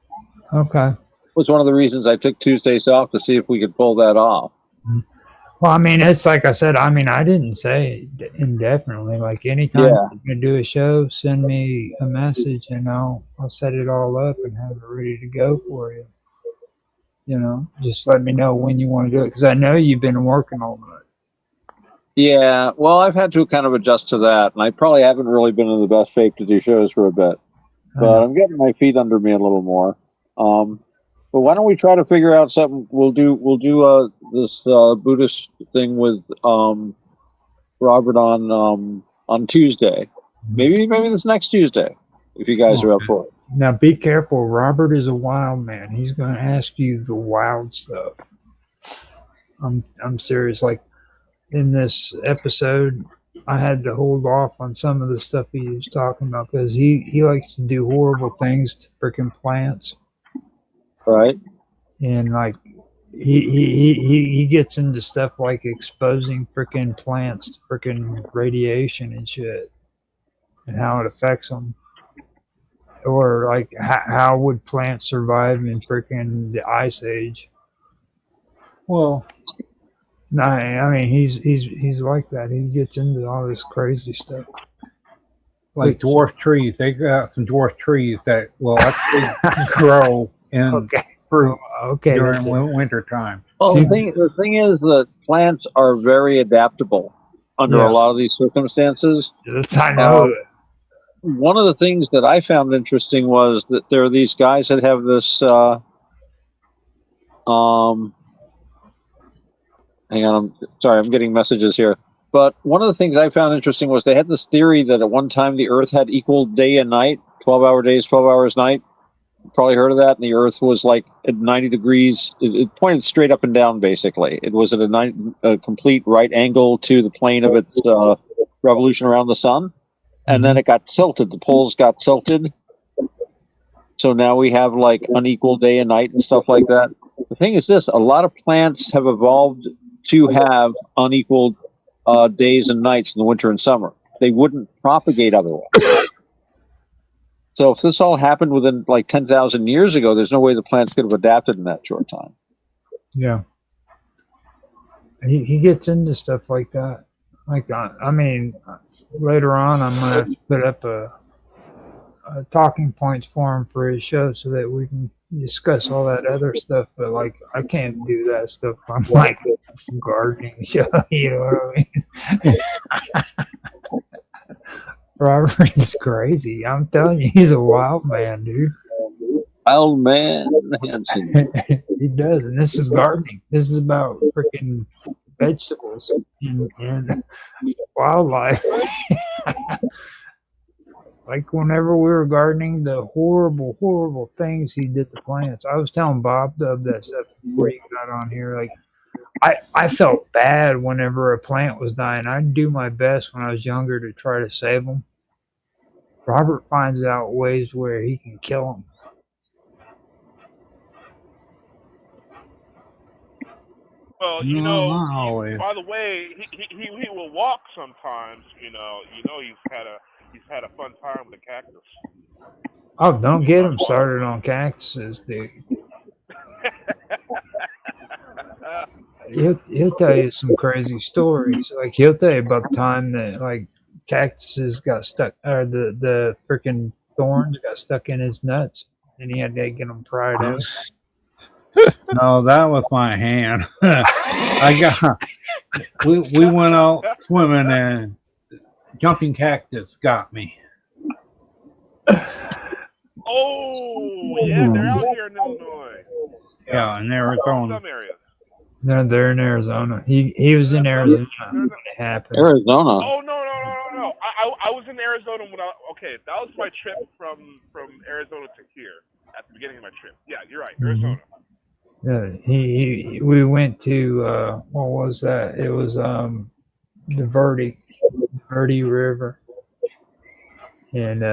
A: Okay.
H: Was one of the reasons I took Tuesdays off to see if we could pull that off.
A: Well, I mean, it's like I said. I mean, I didn't say indefinitely. Like anytime you're gonna do a show, send me a message and I'll set it all up and have it ready to go for you. You know, just let me know when you want to do it because I know you've been working all night.
H: Yeah, well, I've had to kind of adjust to that, and I probably haven't really been in the best shape to do shows for a bit. But I'm getting my feet under me a little more. But why don't we try to figure out something? We'll do this Buddhist thing with Robert on Tuesday. Maybe this next Tuesday, if you guys are up for it.
A: Now, be careful. Robert is a wild man. He's going to ask you the wild stuff. I'm serious. Like in this episode, I had to hold off on some of the stuff he was talking about because he likes to do horrible things to freaking plants.
H: Right.
A: And like he gets into stuff like exposing freaking plants to freaking radiation and shit and how it affects them. Or like how would plants survive in freaking the ice age?
C: Well,
A: no, I mean he's like that. He gets into all this crazy stuff.
C: Like dwarf trees. They got some dwarf trees that will actually grow in fruit during winter time.
H: Well, the thing is that plants are very adaptable under a lot of these circumstances.
A: I know.
H: One of the things that I found interesting was that there are these guys that have this hang on, I'm getting messages here. But one of the things I found interesting was they had this theory that at one time the Earth had equal day and night, 12-hour days, 12 hours night. You probably heard of that. And the Earth was like at 90 degrees. It pointed straight up and down, basically. It was at a complete right angle to the plane of its revolution around the sun. And then it got tilted. The poles got tilted. So now we have like unequal day and night and stuff like that. The thing is this, a lot of plants have evolved to have unequal days and nights in the winter and summer. They wouldn't propagate otherwise.
E: So if this all happened within like 10,000 years ago, there's no way the plants could have adapted in that short time.
A: Yeah. He gets into stuff like that. Like, I mean, later on, I'm going to have to put up a talking points for him for his show so that we can discuss all that other stuff. But, like, I can't do that stuff on, like, gardening show. You know what I mean? Robert is crazy. I'm telling you, he's a wild man, dude.
E: Wild man Hanson.
A: He does, and this is gardening. This is about freaking vegetables and wildlife. Like whenever we were gardening, the horrible, horrible things he did to plants. I was telling Bob Dub that stuff before you got on here. Like, I felt bad whenever a plant was dying. I'd do my best when I was younger to try to save them. Robert finds out ways where he can kill them.
G: Well,
C: No,
G: you know,
C: not always.
G: by the way, he will walk sometimes. You know, he's had a fun time with a cactus.
A: Oh, don't get him started on cactuses, dude. He'll tell you some crazy stories. Like, he'll tell you about the time that, like, cactuses got stuck, or the freaking thorns got stuck in his nuts, and he had to get them pried out.
C: No, that was my hand. We went out swimming and jumping cactus got me.
G: Oh, yeah, they're out here in Illinois.
C: Yeah, in Arizona.
G: Some areas.
A: No, they're in Arizona. He was in Arizona when it happened.
E: Arizona.
G: Oh no. I was in Arizona when that was my trip from Arizona to here at the beginning of my trip. Yeah, you're right, Arizona.
A: Yeah, we went to what was that? It was the Verde River, and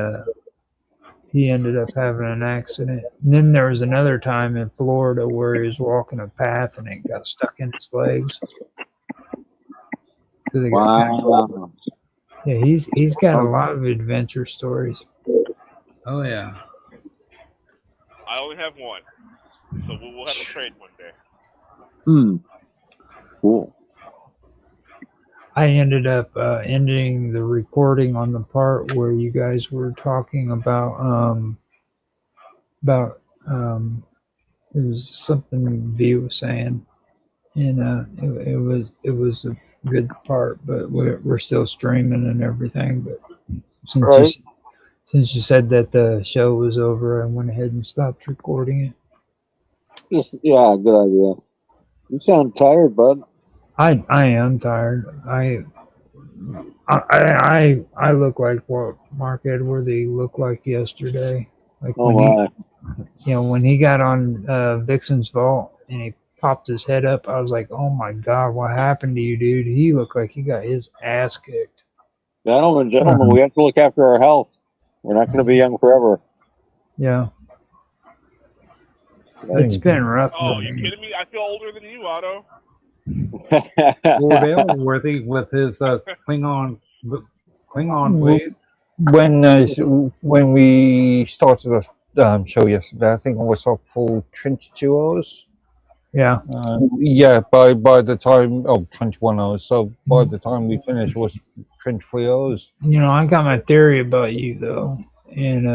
A: he ended up having an accident. And then there was another time in Florida where he was walking a path and it got stuck in his legs.
E: Wow.
A: Yeah, he's got a lot of adventure stories.
C: Oh yeah.
G: I only have one, so we'll have a trade one day.
E: Cool.
A: I ended up ending the recording on the part where you guys were talking about it was something V was saying, and it was a good part, but we're still streaming and everything. But since you said that the show was over, I went ahead and stopped recording it.
E: Yeah, good idea. You sound tired, bud.
A: I am tired. I look like what Mark Edworthy looked like yesterday. Like when he got on Vixen's vault and he popped his head up, I was like, oh my God, what happened to you, dude? He looked like he got his ass kicked.
E: Gentlemen, we have to look after our health. We're not going to be young forever.
A: Yeah. It's been rough.
G: Oh, you kidding me? I feel older than you, Otto.
C: Worthy with his Klingon ways.
J: When we started the show yesterday, I think it was up for 22 hours.
A: Yeah.
J: By the time 21 hours. So by the time we finished, it was 23 hours.
A: You know, I got my theory about you though, and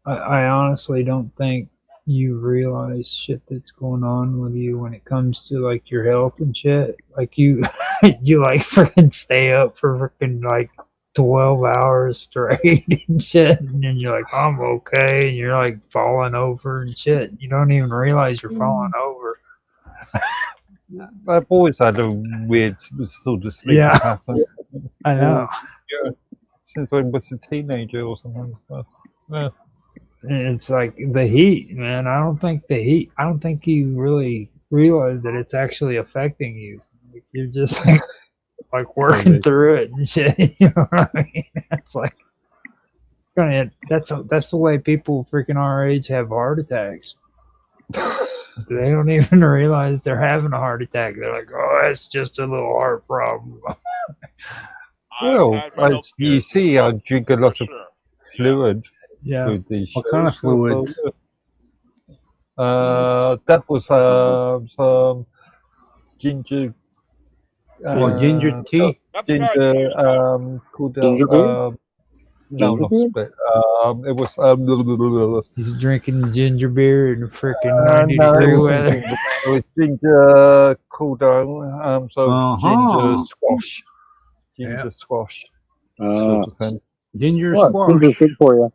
A: I honestly don't think you realize shit that's going on with you when it comes to like your health and shit. Like you like freaking stay up for freaking like 12 hours straight and shit, and then you're like, I'm okay, and you're like falling over and shit. You don't even realize you're falling over.
J: I've always had a weird sort of sleep pattern.
A: I know.
J: Yeah, since I was a teenager or something. But, yeah.
A: It's like the heat, man. I don't think you really realize that it's actually affecting you. Like, you're just like working through it and shit. You know what I mean? It's like that's the way people freaking our age have heart attacks. They don't even realize they're having a heart attack. They're like, oh, it's just a little heart problem.
J: Well, as you see, I drink a lot of fluid.
A: Yeah.
D: with the
C: What kind of
D: shows.
C: fluids?
D: That was some ginger.
C: Ginger tea.
G: That's the guy
D: Ginger.
G: who's got
D: Called
H: Ginger beer?
D: no,
H: Ginger
D: not
H: beer?
D: split. It was
A: He's drinking ginger beer in freaking
D: no,
A: 90-degree
D: it wasn't
A: weather.
D: ginger. It was ginger cool down. So ginger
C: Uh-huh.
D: squash. Ginger
C: Yeah.
D: squash.
H: Uh,
D: Sort of thing.
C: Ginger
H: well,
C: squash.
H: ginger's good for you.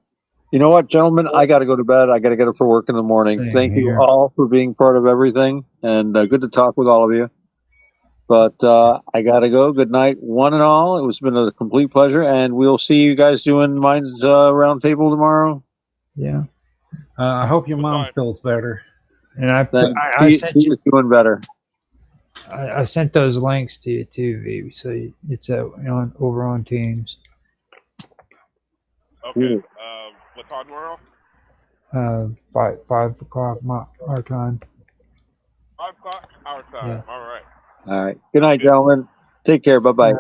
H: You know what, gentlemen? I got to go to bed. I got to get up for work in the morning.
A: Same
H: Thank you
A: here.
H: all for being part of everything, and good to talk with all of you. But I got to go. Good night, one and all. It's been a complete pleasure, and we'll see you guys doing Minds Roundtable tomorrow.
A: Yeah.
C: I hope your mom
G: Bye.
C: feels better.
A: And I
H: Thanks.
A: I sent
H: He
A: you
H: is doing better.
A: I sent those links to you too, V. So it's over on Teams.
G: Okay. What time tomorrow?
A: 5 o'clock our time.
G: 5 o'clock our time.
A: Yeah.
G: All right.
H: All right. Good night, gentlemen. Take care. Bye bye.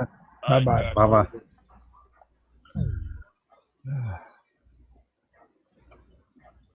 A: Bye bye.
C: Bye bye.